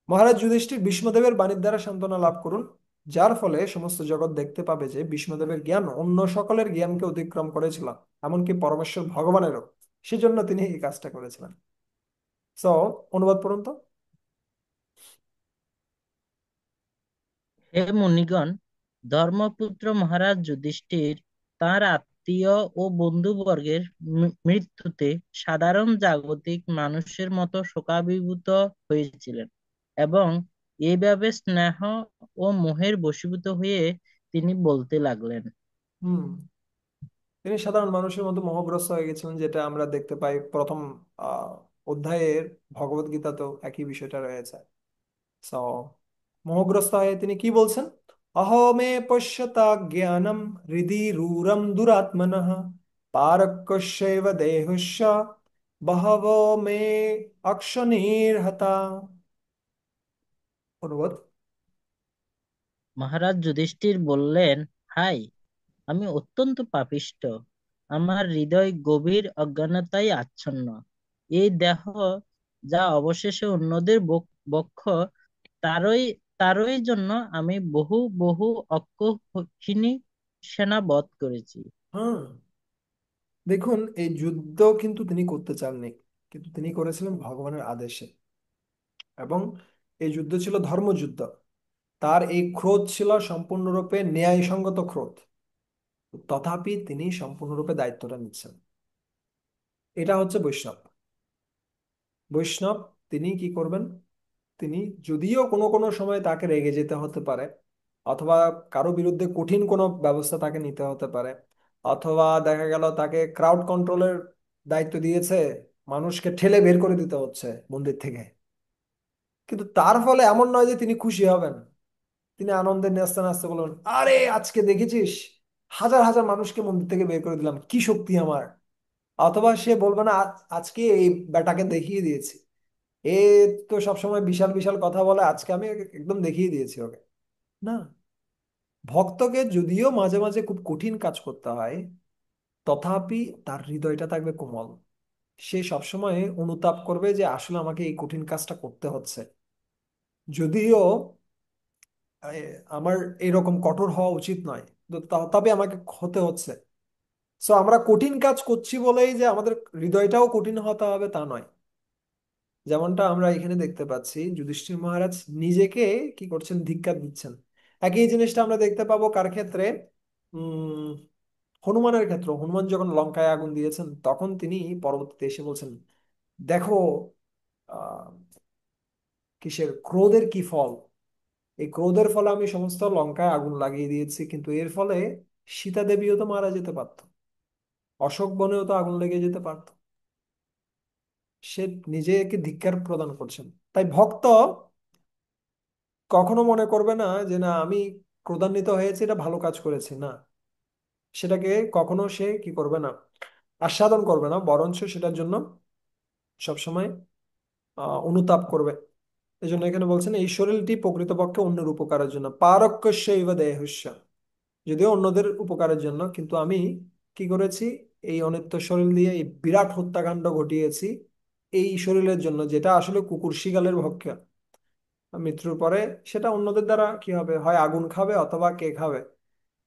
মহারাজ যুধিষ্ঠির ভীষ্মদেবের বাণীর দ্বারা সান্ত্বনা লাভ করুন, যার ফলে সমস্ত জগৎ দেখতে পাবে যে ভীষ্মদেবের জ্ঞান অন্য সকলের জ্ঞানকে অতিক্রম করেছিল, এমনকি পরমেশ্বর ভগবানেরও। সেজন্য তিনি এই কাজটা করেছিলেন। সো অনুবাদ পড়ুন তো। হে মুনিগণ, ধর্মপুত্র মহারাজ যুধিষ্ঠির তাঁর আত্মীয় ও বন্ধুবর্গের মৃত্যুতে সাধারণ জাগতিক মানুষের মতো শোকাভিভূত হয়েছিলেন এবং এইভাবে স্নেহ ও মোহের বশীভূত হয়ে তিনি বলতে লাগলেন। হুম, তিনি সাধারণ মানুষের মতো মোহগ্রস্ত হয়ে গেছিলেন, যেটা আমরা দেখতে পাই প্রথম আহ অধ্যায়ের ভগবত গীতাতেও একই বিষয়টা রয়েছে। সো মোহগ্রস্ত হয়ে তিনি কি বলছেন? অহমে পশ্যতা জ্ঞানম হৃদি রূরম দুরাত্মনঃ পারক্যস্যৈব দেহস্য বহবো মে অক্ষনির্হতা। অনুবাদ। মহারাজ যুধিষ্ঠির বললেন, হাই, আমি অত্যন্ত পাপিষ্ঠ। আমার হৃদয় গভীর অজ্ঞানতায় আচ্ছন্ন। এই দেহ যা অবশেষে অন্যদের বক্ষ, তারই তারই জন্য আমি বহু বহু অক্ষৌহিণী সেনা বধ করেছি। হ্যাঁ, দেখুন এই যুদ্ধ কিন্তু তিনি করতে চাননি, কিন্তু তিনি করেছিলেন ভগবানের আদেশে। এবং এই যুদ্ধ ছিল ধর্মযুদ্ধ। তার এই ক্রোধ ছিল সম্পূর্ণরূপে ন্যায়সঙ্গত ক্রোধ, তথাপি তিনি সম্পূর্ণরূপে দায়িত্বটা নিচ্ছেন। এটা হচ্ছে বৈষ্ণব। বৈষ্ণব তিনি কি করবেন? তিনি যদিও কোনো কোনো সময় তাকে রেগে যেতে হতে পারে, অথবা কারো বিরুদ্ধে কঠিন কোনো ব্যবস্থা তাকে নিতে হতে পারে, অথবা দেখা গেল তাকে ক্রাউড কন্ট্রোলের দায়িত্ব দিয়েছে, মানুষকে ঠেলে বের করে দিতে হচ্ছে মন্দির থেকে, কিন্তু তার ফলে এমন নয় যে তিনি খুশি হবেন। তিনি আনন্দে নাচতে নাচতে বললেন, আরে আজকে দেখেছিস, হাজার হাজার মানুষকে মন্দির থেকে বের করে দিলাম, কি শক্তি আমার। অথবা সে বলবে না, আজকে এই বেটাকে দেখিয়ে দিয়েছি, এ তো সবসময় বিশাল বিশাল কথা বলে, আজকে আমি একদম দেখিয়ে দিয়েছি ওকে। না, ভক্তকে যদিও মাঝে মাঝে খুব কঠিন কাজ করতে হয়, তথাপি তার হৃদয়টা থাকবে কোমল। সে সবসময় অনুতাপ করবে যে আসলে আমাকে এই কঠিন কাজটা করতে হচ্ছে, যদিও আমার এরকম কঠোর হওয়া উচিত নয়, তবে আমাকে হতে হচ্ছে। সো আমরা কঠিন কাজ করছি বলেই যে আমাদের হৃদয়টাও কঠিন হতে হবে তা নয়। যেমনটা আমরা এখানে দেখতে পাচ্ছি, যুধিষ্ঠির মহারাজ নিজেকে কি করছেন, ধিক্কার দিচ্ছেন। একই জিনিসটা আমরা দেখতে পাবো কার ক্ষেত্রে? উম হনুমানের ক্ষেত্রে। হনুমান যখন লঙ্কায় আগুন দিয়েছেন তখন তিনি পরবর্তীতে এসে বলছেন, দেখো আহ কিসের ক্রোধের কি ফল। এই ক্রোধের ফলে আমি সমস্ত লঙ্কায় আগুন লাগিয়ে দিয়েছি, কিন্তু এর ফলে সীতা দেবীও তো মারা যেতে পারতো, অশোক বনেও তো আগুন লেগে যেতে পারতো। সে নিজেকে ধিক্কার প্রদান করছেন। তাই ভক্ত কখনো মনে করবে না যে না আমি ক্রোধান্বিত হয়েছে এটা ভালো কাজ করেছি, না, সেটাকে কখনো সে কি করবে না, আস্বাদন করবে না, বরঞ্চ সেটার জন্য সবসময় অনুতাপ করবে। এই জন্য এখানে বলছেন এই শরীরটি প্রকৃতপক্ষে অন্যের উপকারের জন্য, পারক্যস্যৈব দেহস্য, যদিও অন্যদের উপকারের জন্য, কিন্তু আমি কি করেছি, এই অনিত্য শরীর দিয়ে এই বিরাট হত্যাকাণ্ড ঘটিয়েছি এই শরীরের জন্য, যেটা আসলে কুকুর শিয়ালের ভক্ষণ। মৃত্যুর পরে সেটা অন্যদের দ্বারা কি হবে, হয় আগুন খাবে, অথবা কে খাবে,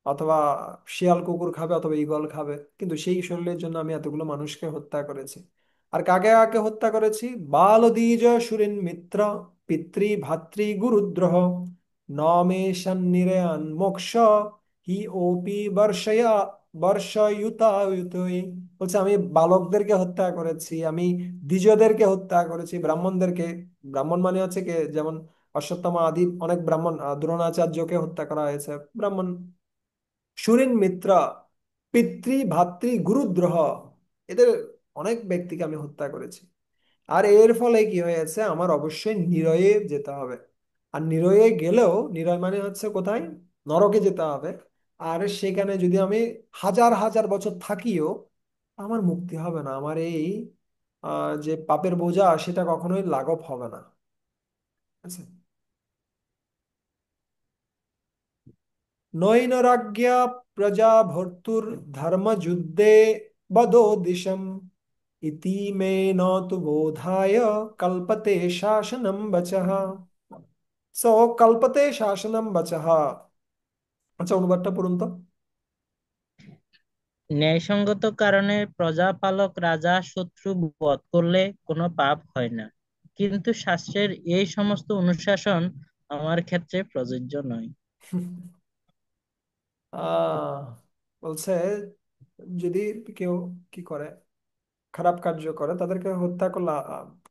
অথবা শিয়াল কুকুর খাবে, অথবা ঈগল খাবে, কিন্তু সেই শরীরের জন্য আমি এতগুলো মানুষকে হত্যা করেছি। আর কাকে কাকে হত্যা করেছি, বাল দ্বিজ সুরিন মিত্র, পিতৃ ভাতৃ গুরুদ্রোহ, ন মে সন্নিরয়ান মোক্ষ, হি ওপি বর্ষয়া বর্ষয়ুতায়ুতৈ। বলছে আমি বালকদেরকে হত্যা করেছি, আমি দ্বিজদেরকে হত্যা করেছি, ব্রাহ্মণদেরকে। ব্রাহ্মণ মানে হচ্ছে কে, যেমন অশ্বত্থামা আদি অনেক ব্রাহ্মণ, দ্রোণাচার্যকে হত্যা করা হয়েছে, ব্রাহ্মণ। সুরিন মিত্র, পিতৃ ভাতৃ গুরুদ্রোহ, এদের অনেক ব্যক্তিকে আমি হত্যা করেছি। আর এর ফলে কি হয়েছে, আমার অবশ্যই নিরয়ে যেতে হবে। আর নিরয়ে গেলেও, নিরয় মানে হচ্ছে কোথায়, নরকে যেতে হবে। আর সেখানে যদি আমি হাজার হাজার বছর থাকিও আমার মুক্তি হবে না, আমার এই যে পাপের বোঝা সেটা কখনোই লাঘব হবে না। আচ্ছা, নৈনরাজ্ঞা প্রজা ভর্তুর ধর্মযুদ্ধে বদো দিশম, ইতি মে ন তু বোধায় কল্পতে শাসনম বচঃ। সো কল্পতে শাসনম বচঃ। আচ্ছা, অনুবাদটা পড়ুন তো। ন্যায়সঙ্গত কারণে প্রজাপালক রাজা শত্রু বধ করলে কোনো পাপ হয় না, কিন্তু শাস্ত্রের এই সমস্ত অনুশাসন আমার ক্ষেত্রে প্রযোজ্য নয়। আহ বলছে যদি কেউ কি করে, খারাপ কার্য করে, তাদেরকে হত্যা করলে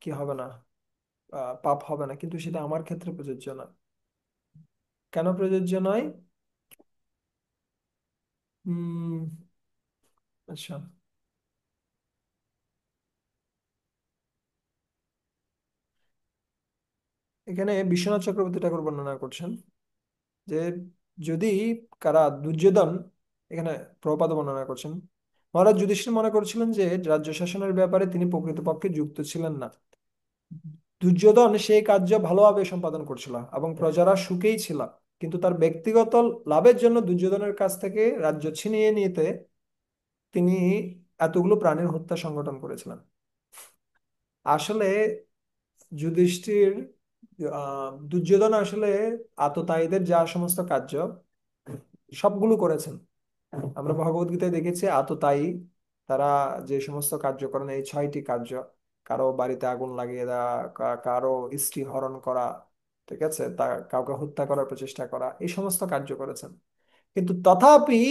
কি হবে না, পাপ হবে না, কিন্তু সেটা আমার ক্ষেত্রে প্রযোজ্য না। কেন প্রযোজ্য নয়? উম আচ্ছা, এখানে বিশ্বনাথ চক্রবর্তী ঠাকুর বর্ণনা করছেন যে যদি কারা দুর্যোধন, এখানে প্রভুপাদ বর্ণনা করছেন, মহারাজ যুধিষ্ঠির মনে করছিলেন যে রাজ্য শাসনের ব্যাপারে তিনি প্রকৃতপক্ষে যুক্ত ছিলেন না। দুর্যোধন সেই কার্য ভালোভাবে সম্পাদন করছিল এবং প্রজারা সুখেই ছিল, কিন্তু তার ব্যক্তিগত লাভের জন্য দুর্যোধনের কাছ থেকে রাজ্য ছিনিয়ে নিতে তিনি এতগুলো প্রাণীর হত্যা সংগঠন করেছিলেন। আসলে যুধিষ্ঠির, দুর্যোধন আসলে আততায়ীদের যা সমস্ত কার্য সবগুলো করেছেন। আমরা ভগবত গীতায় দেখেছি আততায়ী তারা যে সমস্ত কার্য করেন, এই 6টি কার্য, কারো বাড়িতে আগুন লাগিয়ে দেওয়া, কারো স্ত্রী হরণ করা, ঠিক আছে, তা কাউকে হত্যা করার প্রচেষ্টা করা, এই সমস্ত কার্য করেছেন। কিন্তু তথাপি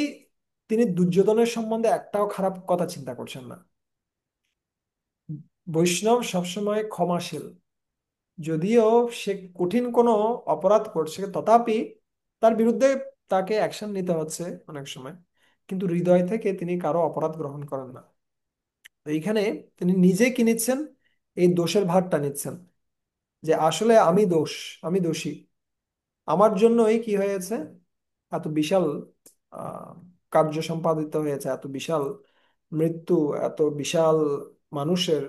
তিনি দুর্যোধনের সম্বন্ধে একটাও খারাপ কথা চিন্তা করছেন না। বৈষ্ণব সবসময় ক্ষমাশীল, যদিও সে কঠিন কোনো অপরাধ করছে, তথাপি তার বিরুদ্ধে তাকে অ্যাকশন নিতে হচ্ছে অনেক সময়, কিন্তু হৃদয় থেকে তিনি কারো অপরাধ গ্রহণ করেন না। তো এইখানে তিনি নিজে কি নিচ্ছেন, এই দোষের ভারটা নিচ্ছেন, যে আসলে আমি আমি দোষী, আমার জন্যই কি হয়েছে, এত বিশাল আহ কার্য সম্পাদিত হয়েছে, এত বিশাল মৃত্যু, এত বিশাল মানুষের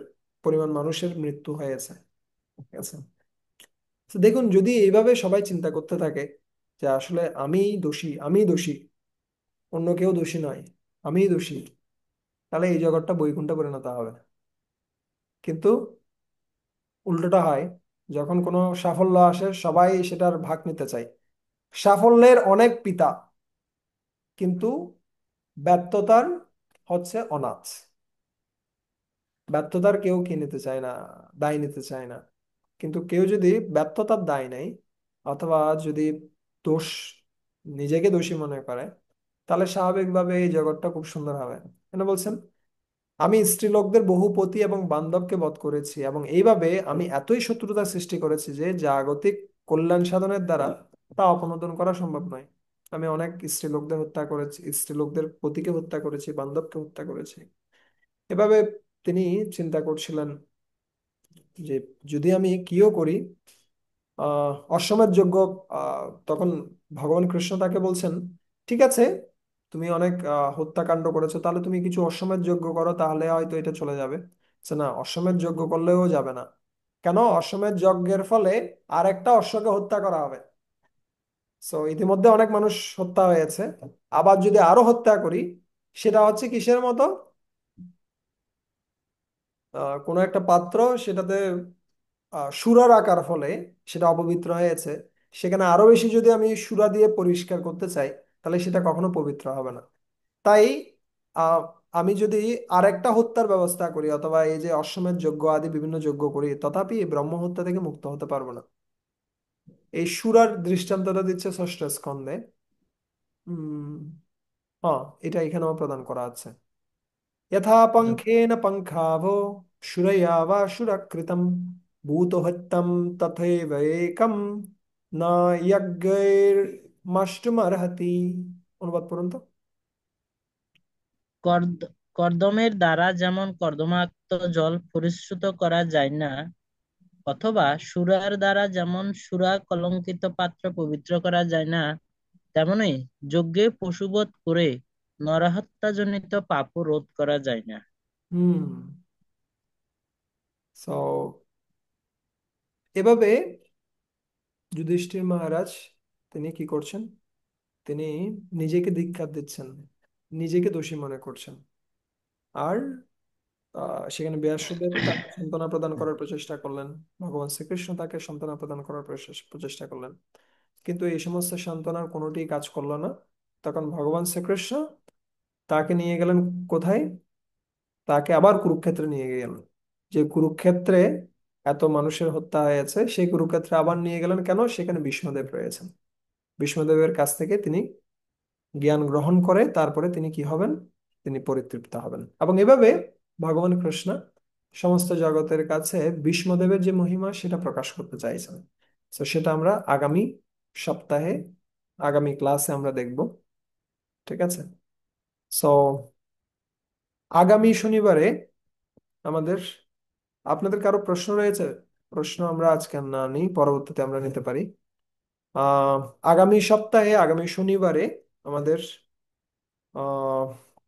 পরিমাণ মানুষের মৃত্যু হয়েছে। ঠিক আছে, তো দেখুন যদি এইভাবে সবাই চিন্তা করতে থাকে যে আসলে আমি দোষী, অন্য কেউ দোষী নয়, আমিই দোষী, তাহলে এই জগৎটা বৈকুণ্ঠে পরিণত হবে। কিন্তু উল্টোটা হয়, যখন কোনো সাফল্য আসে সবাই সেটার ভাগ নিতে চায়। সাফল্যের অনেক পিতা, কিন্তু ব্যর্থতার হচ্ছে অনাথ। ব্যর্থতার কেউ কি নিতে চায় না, দায় নিতে চায় না। কিন্তু কেউ যদি ব্যর্থতার দায় নেয়, অথবা যদি দোষ, নিজেকে দোষী মনে করে, তাহলে স্বাভাবিকভাবে এই জগৎটা খুব সুন্দর হবে। কেন বলছেন, আমি স্ত্রীলোকদের বহু পতি এবং বান্ধবকে বধ করেছি, এবং এইভাবে আমি এতই শত্রুতা সৃষ্টি করেছি যে জাগতিক কল্যাণ সাধনের দ্বারা তা অপনোদন করা সম্ভব নয়। আমি অনেক স্ত্রীলোকদের হত্যা করেছি, স্ত্রীলোকদের পতিকে হত্যা করেছি, বান্ধবকে হত্যা করেছি। এভাবে তিনি চিন্তা করছিলেন যে যদি আমি কিও করি, অশ্বমেধ যজ্ঞ, তখন ভগবান কৃষ্ণ তাকে বলছেন, ঠিক আছে, তুমি অনেক হত্যাকাণ্ড করেছো, তাহলে তুমি কিছু অশ্বমেধ যজ্ঞ করো, তাহলে হয়তো এটা চলে যাবে। না, অশ্বমেধ যজ্ঞ করলেও যাবে না। কেন অশ্বমেধ যজ্ঞের ফলে আর একটা অশ্বকে হত্যা করা হবে। সো ইতিমধ্যে অনেক মানুষ হত্যা হয়েছে, আবার যদি আরো হত্যা করি, সেটা হচ্ছে কিসের মতো? কোনো একটা পাত্র, সেটাতে সুরা রাখার ফলে সেটা অপবিত্র হয়েছে, সেখানে আরো বেশি যদি আমি সুরা দিয়ে পরিষ্কার করতে চাই, তাহলে সেটা কখনো পবিত্র হবে না। তাই আহ, আমি যদি আরেকটা হত্যার ব্যবস্থা করি, অথবা এই যে অশ্বমেধ যজ্ঞ আদি বিভিন্ন যজ্ঞ করি, তথাপি এই ব্রহ্ম হত্যা থেকে মুক্ত হতে পারবো না। এই সুরার দৃষ্টান্তটা দিচ্ছে ষষ্ঠ স্কন্ধে। উম হ্যাঁ, এটা এখানেও প্রদান করা আছে। यथा पंखेन पंखाभो शूरया वा शूरकृतं भूतहत्यं तथैव एकं न यज्ञैर्मष्टुमर्हति। অনুবাদ পড়ুন তো। কর্দ কর্দমের দ্বারা যেমন কর্দমাক্ত জল পরিশ্রুত করা যায় না, অথবা সুরার দ্বারা যেমন সুরা কলঙ্কিত পাত্র পবিত্র করা যায় না, তেমনি যজ্ঞে পশুবধ করে নরহত্যাজনিত পাপও রোধ করা যায় না। হুম। সো এভাবে যুধিষ্ঠির মহারাজ তিনি কি করছেন? তিনি নিজেকে ধিক্কার দিচ্ছেন, নিজেকে দোষী মনে করছেন। আর সেখানে ব্যাসদেব তাকে সান্ত্বনা প্রদান করার প্রচেষ্টা করলেন, ভগবান শ্রীকৃষ্ণ তাকে সান্ত্বনা প্রদান করার প্রচেষ্টা করলেন, কিন্তু এই সমস্ত সান্ত্বনার কোনোটি কাজ করলো না। তখন ভগবান শ্রীকৃষ্ণ তাকে নিয়ে গেলেন কোথায়? তাকে আবার কুরুক্ষেত্রে নিয়ে গেলেন। যে কুরুক্ষেত্রে এত মানুষের হত্যা হয়েছে, সেই কুরুক্ষেত্রে আবার নিয়ে গেলেন কেন? সেখানে ভীষ্মদেব রয়েছেন। ভীষ্মদেবের কাছ থেকে তিনি জ্ঞান গ্রহণ করে তারপরে তিনি কি হবেন? তিনি পরিতৃপ্ত হবেন। এবং এভাবে ভগবান কৃষ্ণ সমস্ত জগতের কাছে ভীষ্মদেবের যে মহিমা সেটা প্রকাশ করতে চাইছেন। তো সেটা আমরা আগামী সপ্তাহে, আগামী ক্লাসে আমরা দেখব। ঠিক আছে। সো আগামী শনিবারে আমাদের, আপনাদের কারো প্রশ্ন রয়েছে? প্রশ্ন আমরা আজকে না নিই, পরবর্তীতে আমরা নিতে পারি। আহ আগামী সপ্তাহে, আগামী শনিবারে আমাদের